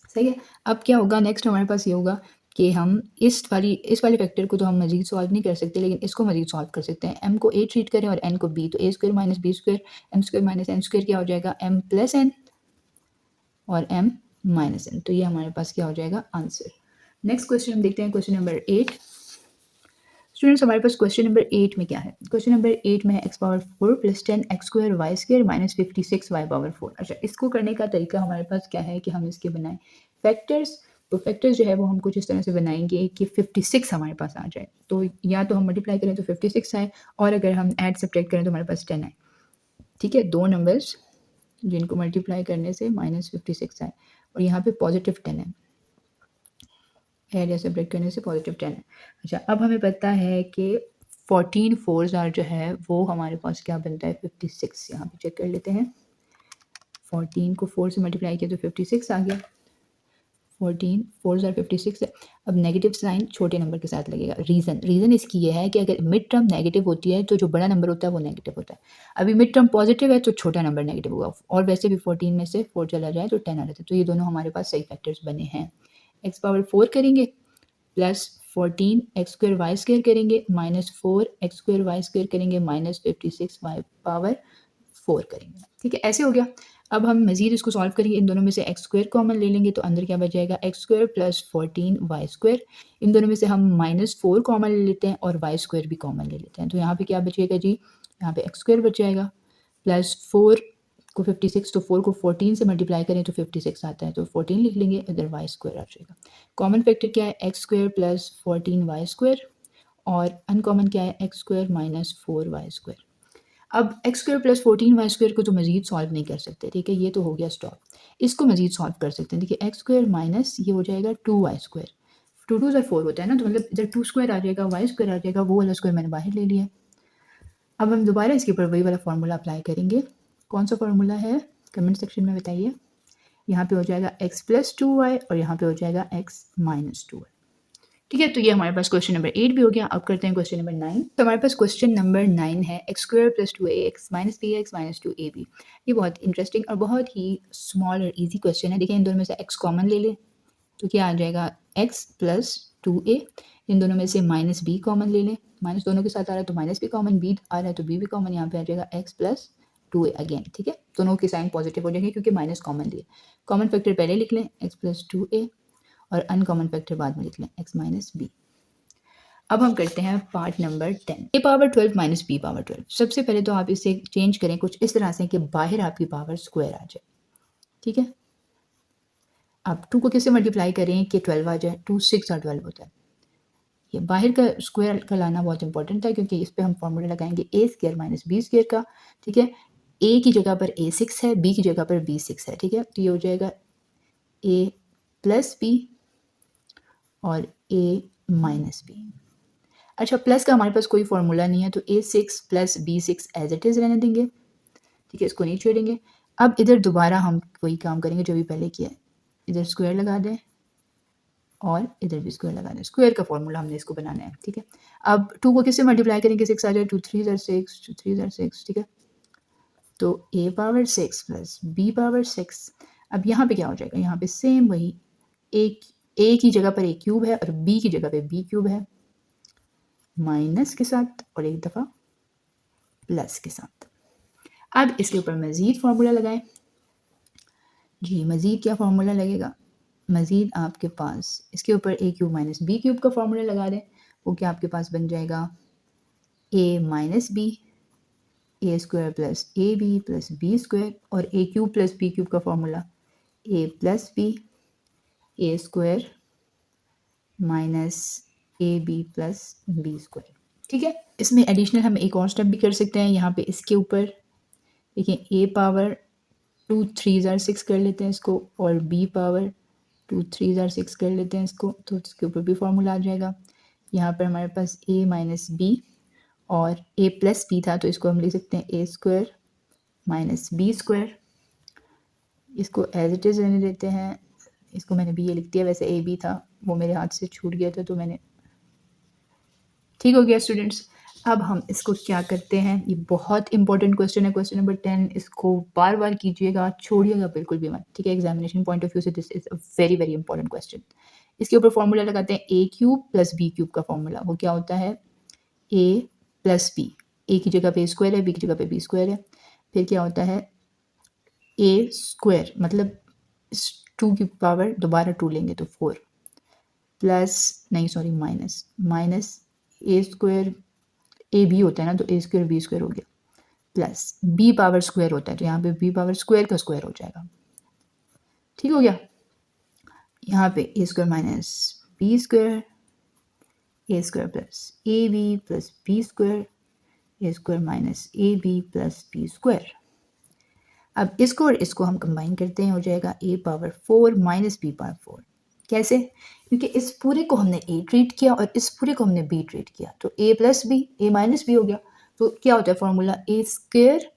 सही है। अब क्या होगा नेक्स्ट, हमारे पास ये होगा कि हम इस वाले फैक्टर को तो हम मजीद सॉल्व नहीं कर सकते, लेकिन इसको मजीद सॉल्व कर सकते हैं। m को a ट्रीट करें और n को b, तो a square minus b square, m square minus n square क्या हो जाएगा, m प्लस n और m माइनस n। तो ये हमारे पास क्या हो जाएगा आंसर। नेक्स्ट क्वेश्चन हम देखते हैं, क्वेश्चन नंबर 8। स्टूडेंट्स हमारे पास क्वेश्चन नंबर 8 में क्या है, क्वेश्चन नंबर 8 में है x power 4 plus 10 x square Y square minus 56 y power 4। अच्छा, इसको करने का तरीका हमारे पास क्या है कि हम इसके बनाएं फैक्टर्स। तो फैक्टर्स जो है वो हम कुछ इस तरह से बनाएंगे कि 56 हमारे पास आ जाए, तो या तो हम मल्टीप्लाई करें तो 56 आए और अगर हम ऐड सब्ट्रैक्ट करें तो हमारे पास 10 आए, ठीक है। दो नंबर्स जिनको मल्टीप्लाई करने से माइनस 56 आए और यहाँ पे पॉजिटिव 10 है, ऐड या सब्ट्रैक्ट करने से पॉजिटिव 10 है। अच्छा, अब हमें पता है कि 14 4 ज़ार जो है वो हमारे पास क्या बनता है 56। यहाँ पे चेक कर लेते हैं, 14 को 4 से मल्टीप्लाई किया तो 56 आ गया, 14 4 ज़ार 56 है। अब नेगेटिव साइन छोटे नंबर के साथ लगेगा। रीज़न इसकी ये है कि अगर मिड टर्म नेगेटिव होती है तो जो बड़ा नंबर होता है वो नेगेटिव होता है। अभी मिड टर्म पॉजिटिव है तो छोटा नंबर नेगेटिव होगा, और वैसे भी 14 में से 4 चला जाए तो 10 आ जाता है। तो ये दोनों हमारे पास सही फैक्टर्स बने हैं। x पावर 4 करेंगे plus 14 X square Y square करेंगे minus 4 X square Y square करेंगे माइनस 56 वाई पावर 4 करेंगे, ठीक है। ऐसे हो गया। अब हम मजीद इसको सॉल्व करेंगे, इन दोनों में से एक्स स्क्वायर कॉमन ले लेंगे तो अंदर क्या बच जाएगा X square plus 14 Y square. इन दोनों में से हम माइनस 4 कॉमन ले लेते हैं और वाई स्क्वायर भी कॉमन ले लेते हैं, तो यहाँ पे क्या बचेगा जी, यहाँ पे एक्स स्क्वायर बच जाएगा प्लस 4 को 56, तो 4 को 14 से मल्टीप्लाई करें तो 56 आता है, तो 14 लिख लेंगे, इधर वाई स्क्वायर आ जाएगा। कॉमन फैक्टर क्या है, x square plus 14 Y square और अनकॉमन क्या है, एक्स स्क्वायर माइनस 4y²। अब एक्स स्क्वायर प्लस 14y² को तो मज़ीद सॉल्व नहीं कर सकते, ठीक है, ये तो हो गया स्टॉप। इसको मज़ीद सॉल्व कर सकते हैं। देखिए एक्स स्क्वायर माइनस ये हो जाएगा 2y²। 2 2 ज़ा 4 होता है ना, तो मतलब इधर 2 स्क्वायर आ जाएगा, y² आ जाएगा, वो वाला स्क्वायर मैंने बाहर ले लिया। अब हम दोबारा इसके ऊपर वही वाला फार्मूला अप्लाई करेंगे। कौन सा फार्मूला है, कमेंट सेक्शन में बताइए। यहाँ पे हो जाएगा x प्लस 2y और यहाँ पे हो जाएगा x माइनस 2y। ठीक है, तो ये हमारे पास क्वेश्चन नंबर 8 भी हो गया। अब करते हैं क्वेश्चन नंबर 9। तो हमारे पास क्वेश्चन नंबर 9 है x square plus 2ax minus bx minus 2ab। ये बहुत इंटरेस्टिंग और बहुत ही स्मॉल और इजी क्वेश्चन है। देखिए इन दोनों में से x कॉमन ले ले तो क्या आ जाएगा, x प्लस 2a। इन दोनों में से माइनस b कॉमन ले लें, माइनस दोनों के साथ आ रहा है तो माइनस भी कॉमन, b आ रहा है तो b भी कॉमन, यहाँ पे आ जाएगा x प्लस 2a अगेन। ठीक है, दोनों के साइन पॉजिटिव हो जाएंगे क्योंकि माइनस कॉमन लिए। कॉमन फैक्टर पहले लिख लें x प्लस 2a और अनकॉमन फैक्टर बाद में लिख लें x माइनस b। अब हम करते हैं part number 10, a power 12 minus b power 12। सबसे पहले तो आप इसे चेंज करें कुछ इस तरह से कि बाहर आपकी पावर स्क्वायर आ जाए। ठीक है, अब 2 को किससे मल्टीप्लाई करें कि 12 आ जाए, 2 6 और 12 होता है। ये बाहर का स्क्वायर का लाना बहुत इंपॉर्टेंट था क्योंकि इस पे हम फॉर्मूला लगाएंगे a square minus b square का। ठीक है, a की जगह पर a 6 है, b की जगह पर b 6 है। ठीक है, तो ये हो जाएगा a प्लस b और a माइनस b। अच्छा, प्लस का हमारे पास कोई फॉर्मूला नहीं है तो a6 plus b6 as it is रहने देंगे। ठीक है, इसको नहीं छेड़ेंगे। अब इधर दोबारा हम वही काम करेंगे जो भी पहले किया है, इधर स्क्वायर लगा दें और इधर भी स्क्वायर लगा दें। स्क्वायर का फॉर्मूला हमने इसको बनाना है। ठीक है, अब 2 को किससे मल्टीप्लाई करेंगे, 6 आ जाए, 2 3 ज़ा 6, 2 3 ज़ा 6। ठीक है, तो a power 6 plus b power 6। अब यहाँ पे क्या हो जाएगा, यहाँ पे सेम वही a की जगह पर a क्यूब है और b की जगह पे b क्यूब है, माइनस के साथ और एक दफ़ा प्लस के साथ। अब इसके ऊपर मज़ीद फार्मूला लगाएं जी। मज़ीद क्या फार्मूला लगेगा, मज़ीद आपके पास इसके ऊपर a cube minus b cube का फार्मूला लगा दें। वो क्या आपके पास बन जाएगा, a minus b, a square plus A B plus B square, और a cube plus b cube का formula a plus b, a square minus A B plus B square. ठीक है, इसमें एडिशनल हम एक और स्टेप भी कर सकते हैं। यहाँ पे इसके ऊपर देखिए a पावर 2 3 ज़ा 6 कर लेते हैं इसको, और b पावर 2 3 ज़ा 6 कर लेते हैं इसको, तो इसके ऊपर भी फार्मूला आ जाएगा। यहाँ पर हमारे पास a माइनस b और a प्लस b था तो इसको हम लिख सकते हैं a square minus b square. इसको एज इट इज़ रहने देते हैं, इसको मैंने b ये लिख दिया, वैसे a b था वो मेरे हाथ से छूट गया था तो मैंने, ठीक हो गया स्टूडेंट्स। अब हम इसको क्या करते हैं, ये बहुत इंपॉर्टेंट क्वेश्चन है, क्वेश्चन नंबर 10। इसको बार बार कीजिएगा, छोड़िएगा बिल्कुल भी मत। ठीक है, एग्जामिनेशन पॉइंट ऑफ व्यू से this is a very very important question. इसके ऊपर फॉर्मूला लगाते हैं a cube plus b cube का फॉर्मूला। वो क्या होता है, a प्लस b, a की जगह पे स्क्वायर है, b की जगह पे b स्क्वायर है। फिर क्या होता है a स्क्वायर, मतलब 2 की पावर दोबारा 2 लेंगे तो 4, प्लस नहीं sorry minus, minus a square a b होता है ना तो ए स्क्वायर बी स्क्वायर हो गया, प्लस बी पावर स्क्वायर होता है तो यहाँ पे बी पावर स्क्वायर का स्क्वायर हो जाएगा। ठीक हो गया, यहाँ पे A square minus B square, A square plus A B plus B square, A square minus A B plus B square. अब इसको और इसको हम कंबाइन करते हैं, हो जाएगा a power 4 minus b power 4। कैसे, क्योंकि इस पूरे को हमने a ट्रीट किया और इस पूरे को हमने b ट्रीट किया तो a plus b, a minus b हो गया। तो क्या होता है formula, a square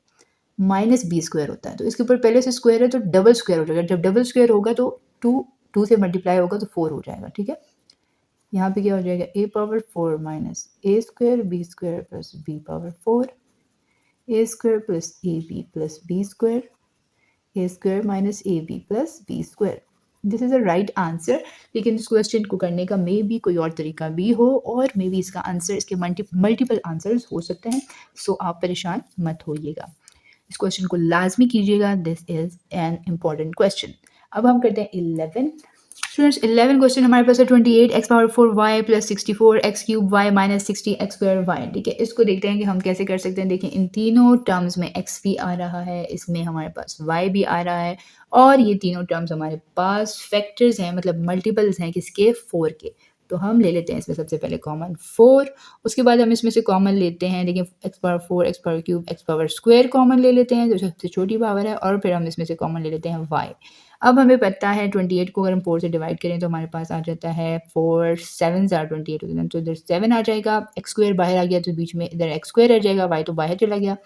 minus B square होता है। तो इसके ऊपर पहले से स्क्वायर है तो डबल स्क्वायर हो जाएगा, जब डबल स्क्वायर होगा तो 2 से मल्टीप्लाई होगा तो 4 हो जाएगा। ठीक है, यहाँ पे क्या हो जाएगा, a power 4 minus a square b square plus b power 4, a square plus A B plus B square, a square minus A B plus B square. This is a right answer. लेकिन इस question को करने का may be कोई और तरीका भी हो और मे बी इसका आंसर, इसके मल्टीपल आंसर्स हो सकते हैं। सो आप परेशान मत होइएगा, इस क्वेश्चन को लाजमी कीजिएगा। This is an important question. अब हम करते हैं 11। स्टूडेंट्स 11 क्वेश्चन हमारे पास है 28 x power 4 y plus 64 x cube y minus 60 x square y. ठीक है, इसको देखते हैं कि हम कैसे कर सकते हैं। देखिए इन तीनों टर्म्स में एक्स भी आ रहा है, इसमें हमारे पास वाई भी आ रहा है, और ये तीनों टर्म्स हमारे पास फैक्टर्स हैं, मतलब मल्टीपल्स हैं किसके, 4 के। तो हम ले लेते हैं इसमें सबसे पहले कॉमन 4, उसके बाद हम इसमें से कॉमन लेते हैं, देखिए x power 4, x power cube, x power square common ले लेते हैं जो सबसे छोटी पावर है, और फिर हम इसमें से कॉमन ले लेते हैं y। अब हमें पता है 28 को अगर हम 4 से डिवाइड करें तो हमारे पास आ जाता है 4 7 आर 28 होते हैं, तो इधर 7 आ जाएगा, एक्स स्क्वायर बाहर आ गया तो बीच में इधर एक्स स्क्वायर रह जाएगा, y तो बाहर चला गया।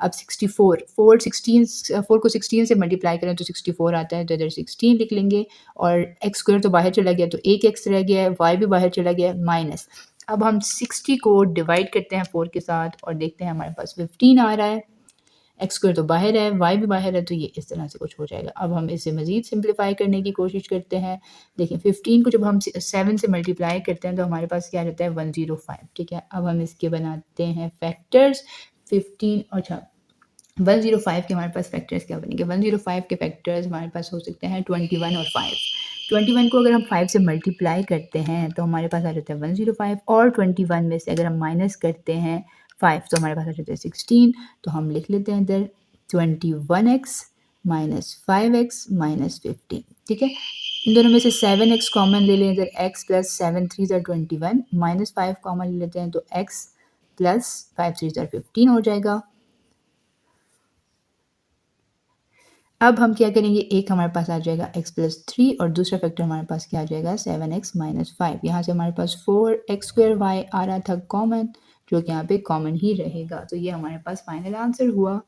अब 64 4 को 16 से मल्टीप्लाई करें तो 64 आता है, तो इधर 16 लिख लेंगे, और एक्स स्क्वायर तो बाहर चला गया तो एक एक्स रह गया है, वाई भी बाहर चला गया माइनस। अब हम 60 को डिवाइड करते हैं 4 के साथ और देखते हैं हमारे पास 15 आ रहा है, एक्स स्क्वायर तो बाहर है, वाई भी बाहर है, तो ये इस तरह से कुछ हो जाएगा। अब हम इसे मज़ीद सिंप्लीफाई करने की कोशिश करते हैं। देखिए 15 को जब हम 7 से मल्टीप्लाई करते हैं तो हमारे पास क्या रहता है 105, ठीक है। अब हम इसके बनाते हैं फैक्टर्स 15, अच्छा 105 के हमारे पास फैक्टर्स क्या बनेंगे, 105 के फैक्टर्स हमारे पास हो सकते हैं 21 और 5। 21 को अगर हम 5 से मल्टीप्लाई करते हैं तो हमारे पास आ जाता है 105, और 21 में से अगर हम माइनस करते हैं 5 तो हमारे पास आ जाता है 16। तो हम लिख लेते हैं इधर 21x माइनस 5x माइनस 15, ठीक है। इन दोनों में से 7x कॉमन ले लें, इधर x प्लस 7 3 ज़र 21, माइनस 5 कॉमन ले लेते हैं तो x प्लस 5 3 ज़र 15 हो जाएगा। अब हम क्या करेंगे, एक हमारे पास आ जाएगा x प्लस 3 और दूसरा फैक्टर हमारे पास क्या आ जाएगा 7x माइनस 5। यहाँ से हमारे पास 4x स्क्वायर y आ रहा था कॉमन, जो कि यहाँ पे कॉमन ही रहेगा, तो ये हमारे पास फाइनल आंसर हुआ।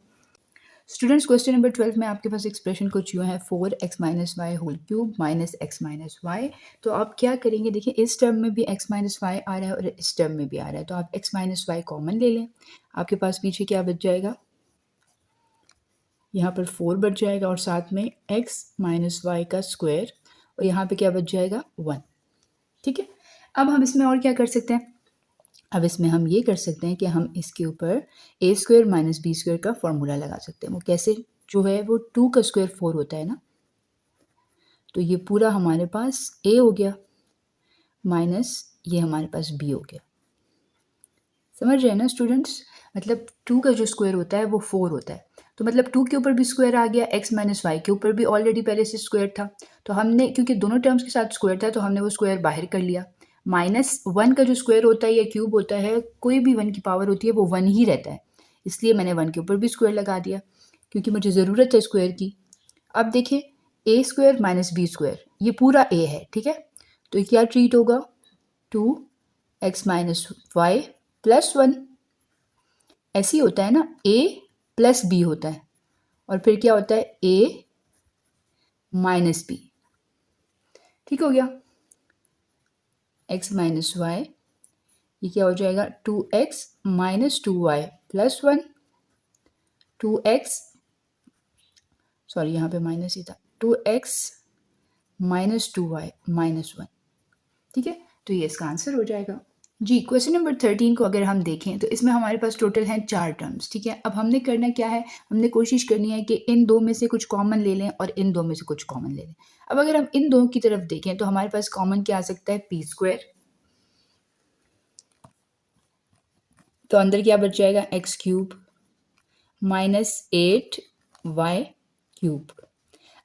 स्टूडेंट्स क्वेश्चन नंबर 12 में आपके पास एक्सप्रेशन कुछ यूँ है 4x minus y whole cube minus x minus y. तो आप क्या करेंगे, देखिए इस टर्म में भी x माइनस वाई आ रहा है और इस टर्म में भी आ रहा है, तो आप x माइनस वाई कॉमन ले लें। आपके पास पीछे क्या बच जाएगा, यहाँ पर 4 बच जाएगा और साथ में x माइनस वाई का स्क्वायर, और यहाँ पे क्या बच जाएगा 1, ठीक है। अब हम इसमें और क्या कर सकते हैं, अब इसमें हम ये कर सकते हैं कि हम इसके ऊपर ए स्क्वायर माइनस बी स्क्वायर का फॉर्मूला लगा सकते हैं। वो कैसे, जो है वो 2 का स्क्वायर 4 होता है ना, तो ये पूरा हमारे पास ए हो गया माइनस ये हमारे पास बी हो गया। समझ रहे हैं ना स्टूडेंट्स, मतलब 2 का जो स्क्वायर होता है वो 4 होता है, तो मतलब 2 के ऊपर भी स्क्वायर आ गया, x माइनस वाई के ऊपर भी ऑलरेडी पहले से स्क्वायर था, तो हमने क्योंकि दोनों टर्म्स के साथ स्क्वायर था तो हमने वो स्क्वायर बाहर कर लिया। माइनस 1 का जो स्क्वायर होता है या क्यूब होता है, कोई भी 1 की पावर होती है वो 1 ही रहता है, इसलिए मैंने 1 के ऊपर भी स्क्वायर लगा दिया क्योंकि मुझे ज़रूरत है स्क्वायर की। अब देखिए ए स्क्वायर माइनस बी स्क्वायर ये पूरा ए है, ठीक है, तो क्या ट्रीट होगा 2x माइनस वाई प्लस 1, ऐसे ही होता है ना, a प्लस बी होता है और फिर क्या होता है a माइनस बी, ठीक हो गया। x माइनस वाई ये क्या हो जाएगा 2x minus 2y plus 1, 2x sorry यहाँ पे माइनस ही था, 2x माइनस 2y माइनस 1, ठीक है, तो ये इसका आंसर हो जाएगा। जी क्वेश्चन नंबर 13 को अगर हम देखें तो इसमें हमारे पास टोटल हैं 4 टर्म्स, ठीक है। अब हमने करना क्या है, हमने कोशिश करनी है कि इन दो में से कुछ कॉमन ले लें और इन दो में से कुछ कॉमन ले लें। अब अगर हम इन दो की तरफ देखें तो हमारे पास कॉमन क्या आ सकता है पी स्क्वायर, तो अंदर क्या बच जाएगा x cube minus 8y cube.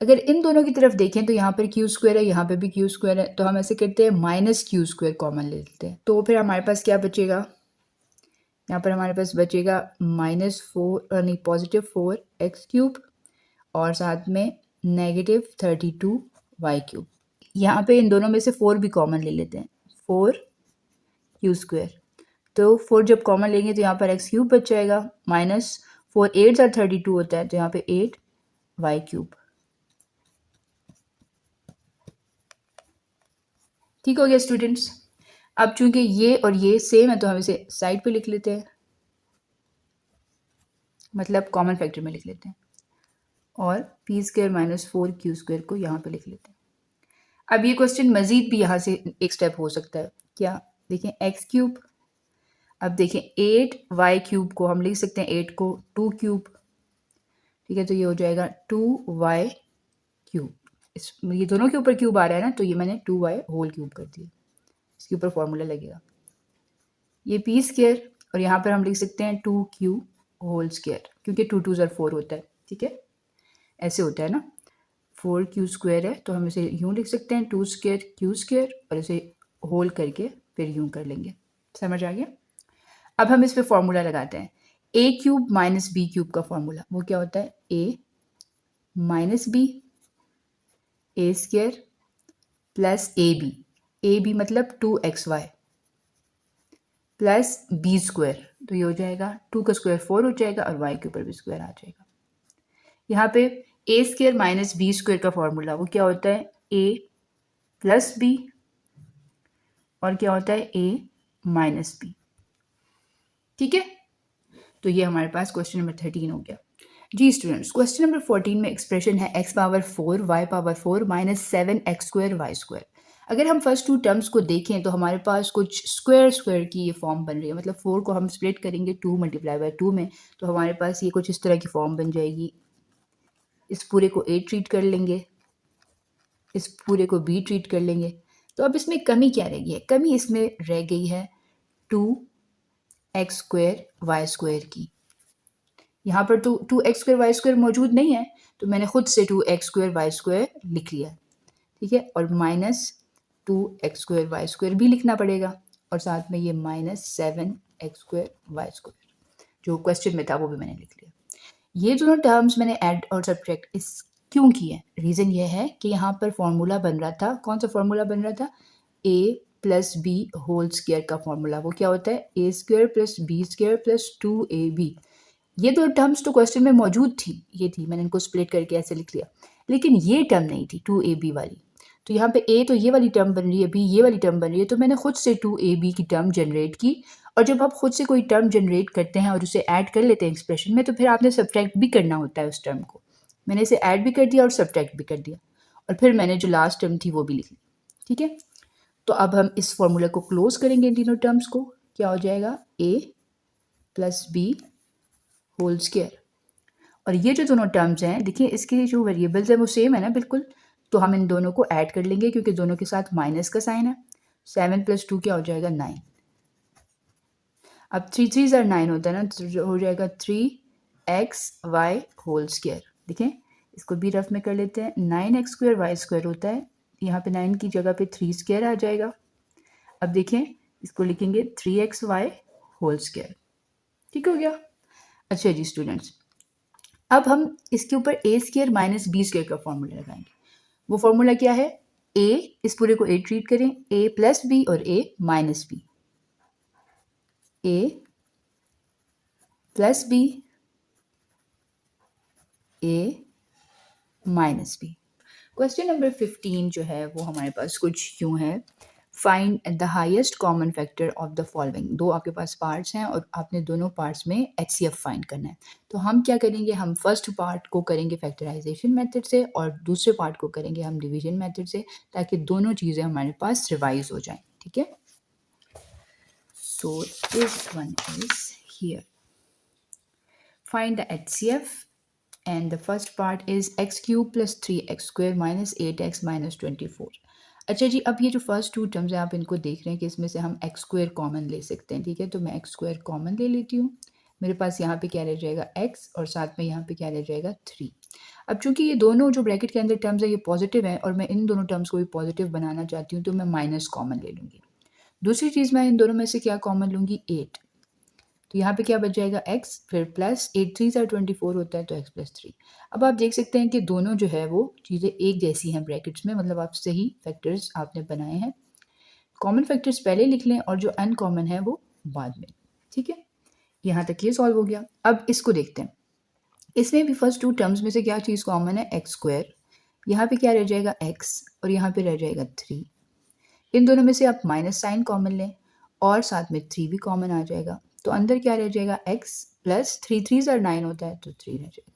अगर इन दोनों की तरफ देखें तो यहाँ पर क्यू स्क्वायर है, यहाँ पे भी क्यू स्क्वायर है, तो हम ऐसे करते हैं माइनस क्यू स्क्वायर कॉमन ले लेते हैं, तो फिर हमारे पास क्या बचेगा, यहाँ पर हमारे पास बचेगा -4 नहीं पॉजिटिव 4x क्यूब और साथ में नेगेटिव 32y क्यूब। यहाँ पे इन दोनों में से 4 भी कॉमन ले लेते हैं, 4q स्क्वायर, तो 4 जब कॉमन लेंगे तो यहाँ पर x क्यूब बच जाएगा, माइनस 4 8 और 32 होता है तो यहाँ पे 8y क्यूब, ठीक हो गया स्टूडेंट्स। अब चूंकि ये और ये सेम है तो हम इसे साइड पे लिख लेते हैं, मतलब कॉमन फैक्टर में लिख लेते हैं, और P square minus 4q square को यहाँ पे लिख लेते हैं। अब ये क्वेश्चन मज़ीद भी यहाँ से एक स्टेप हो सकता है, क्या देखें एक्स क्यूब, अब देखें 8y क्यूब को हम लिख सकते हैं 8 को 2 क्यूब, ठीक है, तो ये हो जाएगा 2y क्यूब, इस ये दोनों के ऊपर क्यूब आ रहा है ना, तो ये मैंने 2y होल क्यूब कर दिया, इसके ऊपर फॉर्मूला लगेगा ये पी स्क्वायर, और यहाँ पर हम लिख सकते हैं 2q होल स्क्वायर, क्योंकि 2 2 4 होता है, ठीक है, ऐसे होता है ना, 4q स्क्वायर है तो हम इसे यूँ लिख सकते हैं 2 स्क्वायर q स्क्वायर, और इसे होल करके फिर यूं कर लेंगे। समझ आ गया? अब हम इस पे फॉर्मूला लगाते हैं। A cube minus B cube का फॉर्मूला वो क्या होता है? A minus B A square plus A B मतलब 2xy प्लस बी स्क्वायर, तो ये हो जाएगा 2 का स्क्वायर 4 हो जाएगा और y के ऊपर भी स्क्वायर आ जाएगा। यहाँ पे A square minus B square का फॉर्मूला वो क्या होता है? ए प्लस बी और क्या होता है? A minus B. ठीक है, तो ये हमारे पास क्वेश्चन नंबर 13 हो गया। जी स्टूडेंट्स, क्वेश्चन नंबर 14 में एक्सप्रेशन है x power 4 y power 4 minus 7x square Y square. अगर हम फर्स्ट टू टर्म्स को देखें तो हमारे पास कुछ स्क्वायर की ये फॉर्म बन रही है। मतलब 4 को हम स्प्लिट करेंगे 2 मल्टीप्लाई बाय 2 में, तो हमारे पास ये कुछ इस तरह की फॉर्म बन जाएगी। इस पूरे को a ट्रीट कर लेंगे, इस पूरे को b ट्रीट कर लेंगे। तो अब इसमें कमी क्या रह गई है? कमी इसमें रह गई है 2x स्क्वायर वाई स्क्वायर की। यहाँ पर तो 2x स्क्वायर वाई स्क्वायर मौजूद नहीं है, तो मैंने खुद से 2x स्क्वायर वाई स्क्वायर लिख लिया। ठीक है, और minus 2x square Y square भी लिखना पड़ेगा, और साथ में ये minus 7x square Y square जो क्वेश्चन में था वो भी मैंने लिख लिया। ये दोनों टर्म्स मैंने ऐड और सब्ट्रैक्ट इस क्यों किए? रीज़न ये है कि यहाँ पर फॉर्मूला बन रहा था। कौन सा फॉर्मूला बन रहा था? a plus B whole square का फॉर्मूला। वो क्या होता है? A square plus B square plus 2ab। ये दो टर्म्स तो क्वेश्चन में मौजूद थी, ये थी, मैंने इनको स्प्लिट करके ऐसे लिख लिया। लेकिन ये टर्म नहीं थी 2ab वाली। तो यहाँ पे a तो ये वाली टर्म बन रही है, b ये वाली टर्म बन रही है, तो मैंने खुद से 2ab की टर्म जनरेट की। और जब आप खुद से कोई टर्म जनरेट करते हैं और उसे ऐड कर लेते हैं एक्सप्रेशन में, तो फिर आपने सब्ट्रैक्ट भी करना होता है उस टर्म को। मैंने इसे ऐड भी कर दिया और सब्ट्रैक्ट भी कर दिया, और फिर मैंने जो लास्ट टर्म थी वो भी लिख ली। ठीक है, तो अब हम इस फॉर्मूला को क्लोज करेंगे इन तीनों टर्म्स को। क्या हो जाएगा? a plus B whole square. और ये जो दोनों टर्म्स हैं, देखिए इसके जो वेरिएबल्स हैं वो सेम है ना बिल्कुल, तो हम इन दोनों को ऐड कर लेंगे क्योंकि दोनों के साथ माइनस का साइन है। 7 प्लस 2 क्या हो जाएगा? 9। अब 3 3 ज़ार 9 होता है ना, तो जो हो जाएगा 3xy होल स्क्वायर। देखें इसको भी रफ में कर लेते हैं। 9x स्क्वायर वाई स्क्वायर होता है, यहाँ पे 9 की जगह पे 3 स्क्वायर आ जाएगा। अब देखें इसको लिखेंगे 3xy होल स्क्वायर। ठीक हो गया? अच्छा जी स्टूडेंट्स, अब हम इसके ऊपर ए स्क्वायर माइनस बी स्क्वायर का फॉर्मूला लगाएंगे। वो फॉर्मूला क्या है? ए, इस पूरे को ए ट्रीट करें, ए प्लस बी और ए minus B. A plus B, A minus B. Question number 15 जो है वो हमारे पास कुछ यूँ है। Find the highest common factor of the following. दो आपके पास पार्ट्स हैं और आपने दोनों पार्ट्स में HCF फाइंड करना है। तो हम क्या करेंगे? हम फर्स्ट पार्ट को करेंगे फैक्टराइजेशन मेथड से और दूसरे पार्ट को करेंगे हम डिवीजन मेथड से, ताकि दोनों चीज़ें हमारे पास रिवाइज हो जाएं। ठीक है, so this one is here. Find the HCF and the first part is x cube plus 3x square minus 8x minus 24। अच्छा जी, अब ये जो फर्स्ट टू टर्म्स हैं आप इनको देख रहे हैं कि इसमें से हम एक्स स्क्वायर कॉमन ले सकते हैं। ठीक है, तो मैं एक्स स्क्वायर कॉमन ले लेती हूँ। मेरे पास यहाँ पे क्या रह जाएगा? x, और साथ में यहाँ पे क्या रह जाएगा? 3। अब चूंकि ये दोनों जो ब्रैकेट के अंदर टर्म्स है ये पॉजिटिव हैं और मैं इन दोनों टर्म्स को भी पॉजिटिव बनाना चाहती हूँ, तो मैं माइनस कॉमन ले लूँगी। दूसरी चीज़, मैं इन दोनों में से क्या कॉमन लूँगी? 8। तो यहाँ पे क्या बच जाएगा? x, फिर प्लस 8 3 ज़ार 24 होता है, तो x प्लस 3। अब आप देख सकते हैं कि दोनों जो है वो चीज़ें एक जैसी हैं ब्रैकेट्स में, मतलब आप सही फैक्टर्स आपने बनाए हैं। कॉमन फैक्टर्स पहले लिख लें और जो अनकॉमन है वो बाद में। ठीक है, यहाँ तक ये सॉल्व हो गया। अब इसको देखते हैं। इसमें भी फर्स्ट टू टर्म्स में से क्या चीज़ कॉमन है? X square. यहाँ पे क्या रह जाएगा? x, और यहाँ पे रह जाएगा 3। इन दोनों में से आप माइनस साइन कॉमन लें और साथ में 3 भी कॉमन आ जाएगा, तो अंदर क्या रह जाएगा? x प्लस 3 3 ज़ार 9 होता है, तो 3 रह जाएगा।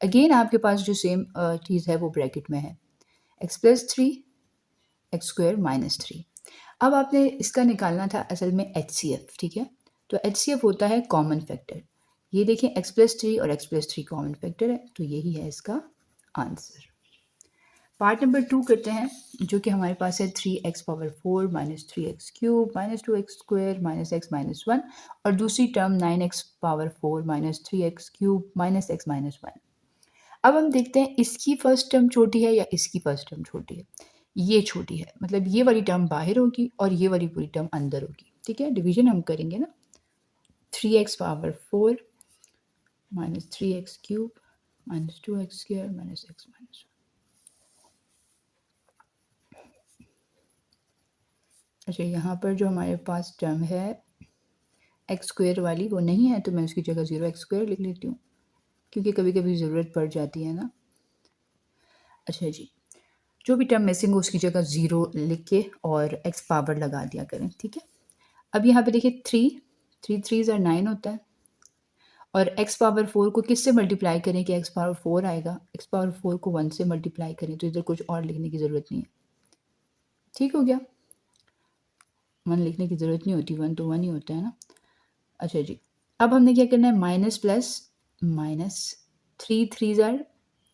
अगेन आपके पास जो सेम चीज़ है वो ब्रैकेट में है, x plus 3 X square minus 3। अब आपने इसका निकालना था असल में HCF। ठीक है, तो HCF होता है कॉमन फैक्टर। ये देखें x प्लस 3 और x प्लस 3 कॉमन फैक्टर है, तो यही है इसका आंसर। पार्ट नंबर 2 करते हैं, जो कि हमारे पास है 3x power 4 minus 3x cube minus 2x square minus x minus 1, और दूसरी term 9x power 4 minus 3x cube minus x minus 1। अब हम देखते हैं इसकी फर्स्ट टर्म छोटी है या इसकी फर्स्ट टर्म छोटी है। ये छोटी है, मतलब ये वाली टर्म बाहर होगी और ये वाली पूरी टर्म अंदर होगी। ठीक है, डिवीजन हम करेंगे ना, 3x power 4 minus 3x cube minus 2x square minus x minus 1। अच्छा, यहाँ पर जो हमारे पास टर्म है एक्स स्क्वायर वाली वो नहीं है, तो मैं उसकी जगह 0x स्क्वायर लिख लेती हूँ, क्योंकि कभी कभी ज़रूरत पड़ जाती है ना। अच्छा जी, जो भी टर्म मिसिंग हो उसकी जगह 0 लिख के और एक्स पावर लगा दिया करें। ठीक है, अब यहाँ पे देखिए 3 3 9 होता है, और एक्स पावर 4 को किससे मल्टीप्लाई करें कि एक्स पावर 4 आएगा? एक्स पावर 4 को 1 से मल्टीप्लाई करें, तो इधर कुछ और लिखने की ज़रूरत नहीं है। ठीक हो गया, 1 लिखने की ज़रूरत नहीं होती, 1 तो 1 ही होता है ना। अच्छा जी, अब हमने क्या करना है, minus plus minus, 3 3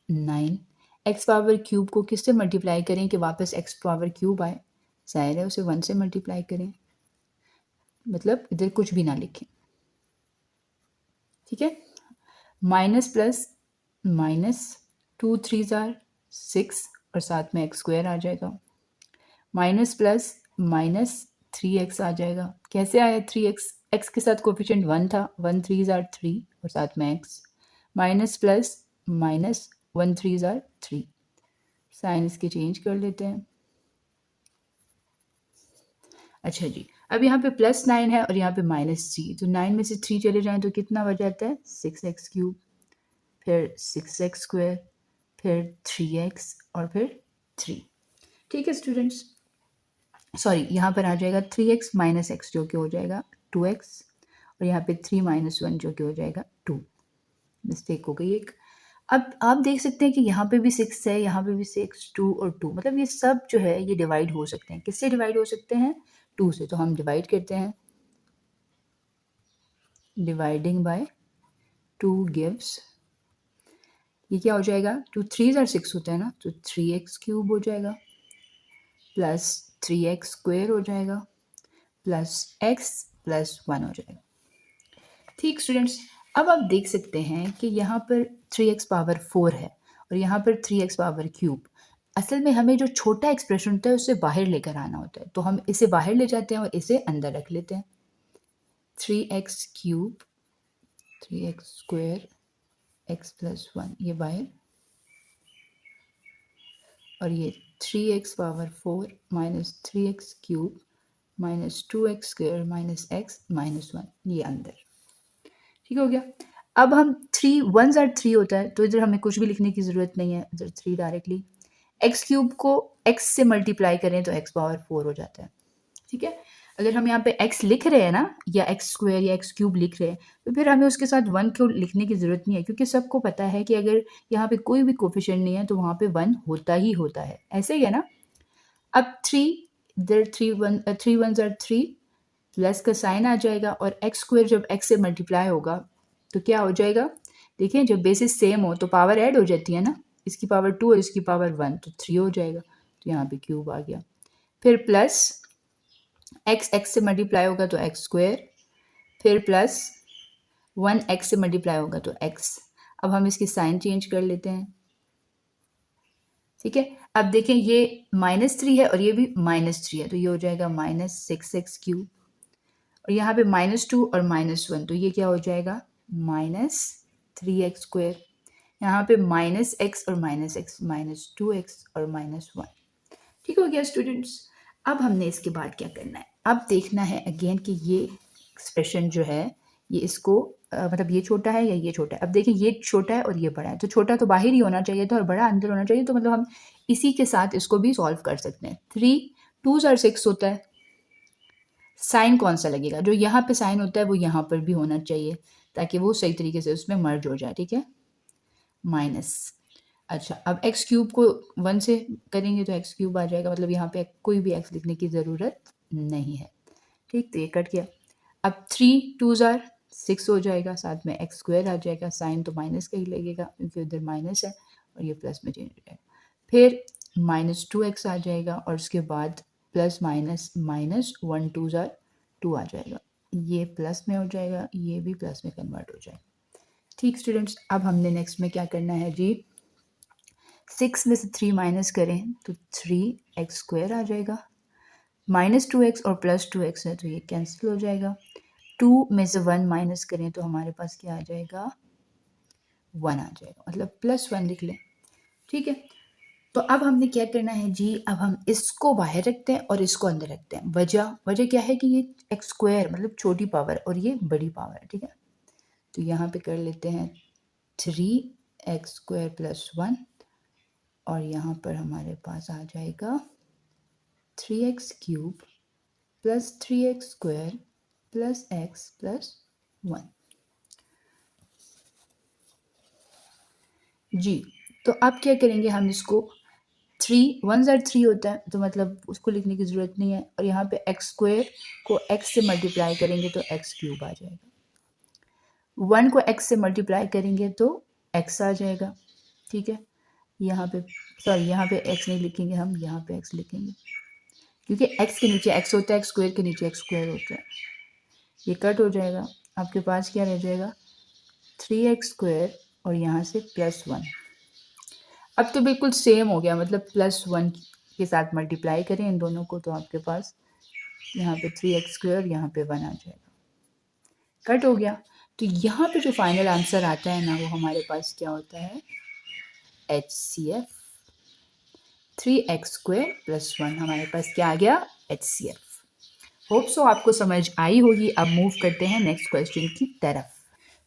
9, x power cube को किससे मल्टीप्लाई करें कि वापस एक्स पावर क्यूब आए? जाहिर है उसे 1 से मल्टीप्लाई करें, मतलब इधर कुछ भी ना लिखें। ठीक है, माइनस प्लस माइनस, 2 3 6 और साथ में एक्स स्क्वायर आ जाएगा, माइनस प्लस माइनस 3x आ जाएगा। कैसे आया 3x? x के साथ कोफिशिएंट 1 था, 1 3 3 और साथ में x, minus plus minus 1 3 3। Sign इसके चेंज कर लेते हैं। अच्छा जी, अब यहाँ पे प्लस 9 है और यहाँ पे माइनस 3, तो 9 में से 3 चले जाएं तो कितना बच जाता है? 6x क्यूब, फिर 6x स्क्वायर, फिर 3x और फिर 3। ठीक है स्टूडेंट्स, सॉरी यहाँ पर आ जाएगा 3x माइनस एक्स जो कि हो जाएगा 2x, और यहाँ पे 3 माइनस 1 जो कि हो जाएगा 2। मिस्टेक हो गई एक। अब आप देख सकते हैं कि यहाँ पे भी 6 है, यहाँ पे भी 6, 2 और 2, मतलब ये सब जो है ये डिवाइड हो सकते हैं। किससे डिवाइड हो सकते हैं? 2 से। तो हम डिवाइड करते हैं, डिवाइडिंग बाय 2 गिव्स, ये क्या हो जाएगा? 2 3 6 होता है ना, तो 3x क्यूब हो जाएगा प्लस 3x स्क्वायर हो जाएगा प्लस x प्लस 1 हो जाएगा। ठीक स्टूडेंट्स, अब आप देख सकते हैं कि यहाँ पर 3x पावर 4 है और यहाँ पर 3x पावर क्यूब। असल में हमें जो छोटा एक्सप्रेशन होता है उससे बाहर लेकर आना होता है, तो हम इसे बाहर ले जाते हैं और इसे अंदर रख लेते हैं। 3x cube, 3x square, x plus 1 ये बाहर, और ये 3x power 4 minus 3x cube minus 2x square minus x minus 1 ये अंदर। ठीक हो गया। अब हम 3 1 3 होता है, तो इधर हमें कुछ भी लिखने की ज़रूरत नहीं है, इधर 3 डायरेक्टली। एक्स क्यूब को x से मल्टीप्लाई करें तो x पावर 4 हो जाता है। ठीक है, अगर हम यहाँ पे x लिख रहे हैं ना, या एक्स स्क्वायर या एक्स क्यूब लिख रहे हैं, तो फिर हमें उसके साथ 1 को लिखने की ज़रूरत नहीं है, क्योंकि सबको पता है कि अगर यहाँ पे कोई भी कोफिशिएंट नहीं है तो वहाँ पे 1 होता ही होता है। ऐसे ही है ना। अब 3 इधर 3 1 3 प्लस का साइन आ जाएगा, और एक्स स्क्वायर जब एक्स से मल्टीप्लाई होगा तो क्या हो जाएगा? देखिए, जब बेसिस सेम हो तो पावर ऐड हो जाती है ना, इसकी पावर 2 और इसकी पावर 1, तो 3 हो जाएगा, तो यहाँ पे क्यूब आ गया। फिर प्लस एक्स एक्स से मल्टीप्लाई होगा तो एक्स स्क्वायर, फिर प्लस 1 एक्स से मल्टीप्लाई होगा तो एक्स। अब हम इसकी साइन चेंज कर लेते हैं। ठीक है, अब देखें ये -3 है और ये भी -3 है, तो ये हो जाएगा -6x क्यूब, और यहाँ पे -2 और -1, तो ये क्या हो जाएगा? -3x square. यहाँ पे -x और -x, -2x और -1। ठीक हो गया स्टूडेंट्स। अब हमने इसके बाद क्या करना है? अब देखना है अगेन कि ये एक्सप्रेशन जो है ये इसको मतलब ये छोटा है या ये छोटा है। अब देखिए, ये छोटा है और ये बड़ा है, तो छोटा तो बाहर ही होना चाहिए था और बड़ा अंदर होना चाहिए, तो मतलब हम इसी के साथ इसको भी सॉल्व कर सकते हैं। 3 2 6 होता है, साइन कौन सा लगेगा? जो यहाँ पे साइन होता है वो यहाँ पर भी होना चाहिए, ताकि वो सही तरीके से उसमें मर्ज हो जाए। ठीक है, माइनस। अच्छा, अब एक्स क्यूब को 1 से करेंगे तो एक्स क्यूब आ जाएगा, मतलब यहाँ पे कोई भी एक्स लिखने की ज़रूरत नहीं है। ठीक, तो ये कट गया। अब 3 2 6 हो जाएगा, साथ में एक्स स्क्वायर आ जाएगा, साइन तो माइनस का ही लगेगा क्योंकि उधर माइनस है और ये प्लस में चेंज हो जाएगा। फिर -2x आ जाएगा और उसके बाद प्लस माइनस माइनस 1 2 2 आ जाएगा, ये प्लस में हो जाएगा, ये भी प्लस में कन्वर्ट हो जाएगा। ठीक स्टूडेंट्स, अब हमने नेक्स्ट में क्या करना है जी? 6 में से 3 माइनस करें तो 3x² आ जाएगा, -2x और +2x है तो ये कैंसिल हो जाएगा। 2 में से 1 माइनस करें तो हमारे पास क्या आ जाएगा, 1 आ जाएगा, मतलब +1 लिख लें। ठीक है, तो अब हमने क्या करना है जी, अब हम इसको बाहर रखते हैं और इसको अंदर रखते हैं। वजह क्या है कि ये x² मतलब छोटी पावर और ये बड़ी पावर है। ठीक है, तो यहाँ पे कर लेते हैं 3x² + 1 और यहाँ पर हमारे पास आ जाएगा 3x³ + 3x² + x + 1 जी। तो अब क्या करेंगे, हम इसको 3 1 ज़ार 3 होता है तो मतलब उसको लिखने की ज़रूरत नहीं है, और यहाँ पे x² को x से मल्टीप्लाई करेंगे तो x³ आ जाएगा। 1 को x से मल्टीप्लाई करेंगे तो x आ जाएगा। ठीक है, यहाँ पे सॉरी यहाँ पे x नहीं लिखेंगे, हम यहाँ पे x लिखेंगे क्योंकि x के नीचे x होता है, x² के नीचे x² होता है। ये कट हो जाएगा, आपके पास क्या रह जाएगा 3x² और यहाँ से +1। अब तो बिल्कुल सेम हो गया, मतलब +1 के साथ मल्टीप्लाई करें इन दोनों को तो आपके पास यहाँ पे 3x² यहाँ पे 1 आ जाएगा, कट हो गया। तो यहाँ पे जो फाइनल आंसर आता है ना, वो हमारे पास क्या होता है, HCF 3x² + 1 हमारे पास क्या आ गया, HCF। होप सो आपको समझ आई होगी। अब मूव करते हैं नेक्स्ट क्वेश्चन की तरफ।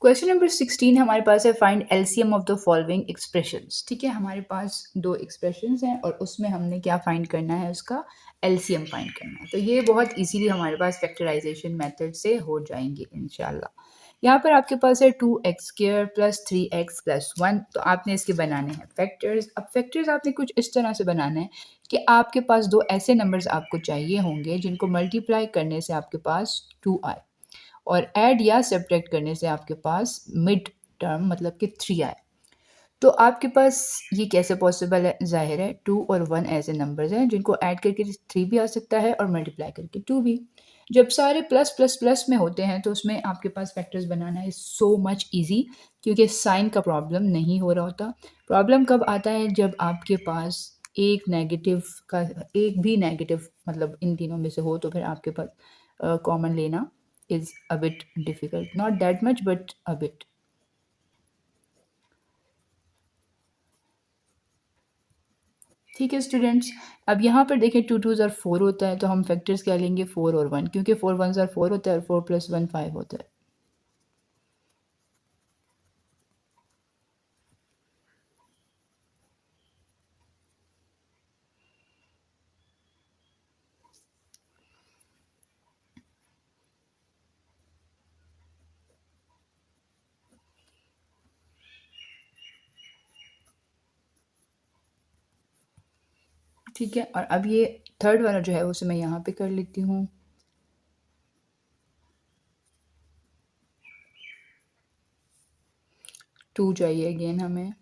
क्वेश्चन नंबर 16 हमारे पास है, find LCM of the following expressions. ठीक है, हमारे पास दो एक्सप्रेशंस हैं और उसमें हमने क्या फाइंड करना है, उसका एलसीएम फाइंड करना है। तो ये बहुत इजीली हमारे पास फैक्टराइजेशन मेथड से हो जाएंगे इंशाल्लाह। यहाँ पर आपके पास है 2x² + 3x + 1, तो आपने इसके बनाने हैं फैक्टर्स। अब फैक्टर्स आपने कुछ इस तरह से बनाना है कि आपके पास दो ऐसे नंबर्स आपको चाहिए होंगे जिनको मल्टीप्लाई करने से आपके पास 2 आए और ऐड या सब्ट्रैक्ट करने से आपके पास मिड टर्म मतलब कि 3 आए। तो आपके पास ये कैसे पॉसिबल है, जाहिर है 2 और 1 ऐसे नंबर्स हैं जिनको ऐड करके 3 भी आ सकता है और मल्टीप्लाई करके 2 भी। जब सारे प्लस प्लस प्लस में होते हैं तो उसमें आपके पास फैक्टर्स बनाना है सो मच इजी, क्योंकि साइन का प्रॉब्लम नहीं हो रहा होता। प्रॉब्लम कब आता है, जब आपके पास एक नेगेटिव का एक भी नेगेटिव मतलब इन तीनों में से हो तो फिर आपके पास कॉमन लेना is a bit difficult, not that much but a bit. ठीक है स्टूडेंट्स, अब यहाँ पर देखें 2 2 ज़ार 4 होता है तो हम फैक्टर्स क्या लेंगे 4 और 1, क्योंकि 4 1 ज़ार 4 होता है और 4 + 1 5 होता है। ठीक है, और अब ये थर्ड वाला जो है उसे मैं यहाँ पे कर लेती हूँ। टू चाहिए अगेन हमें।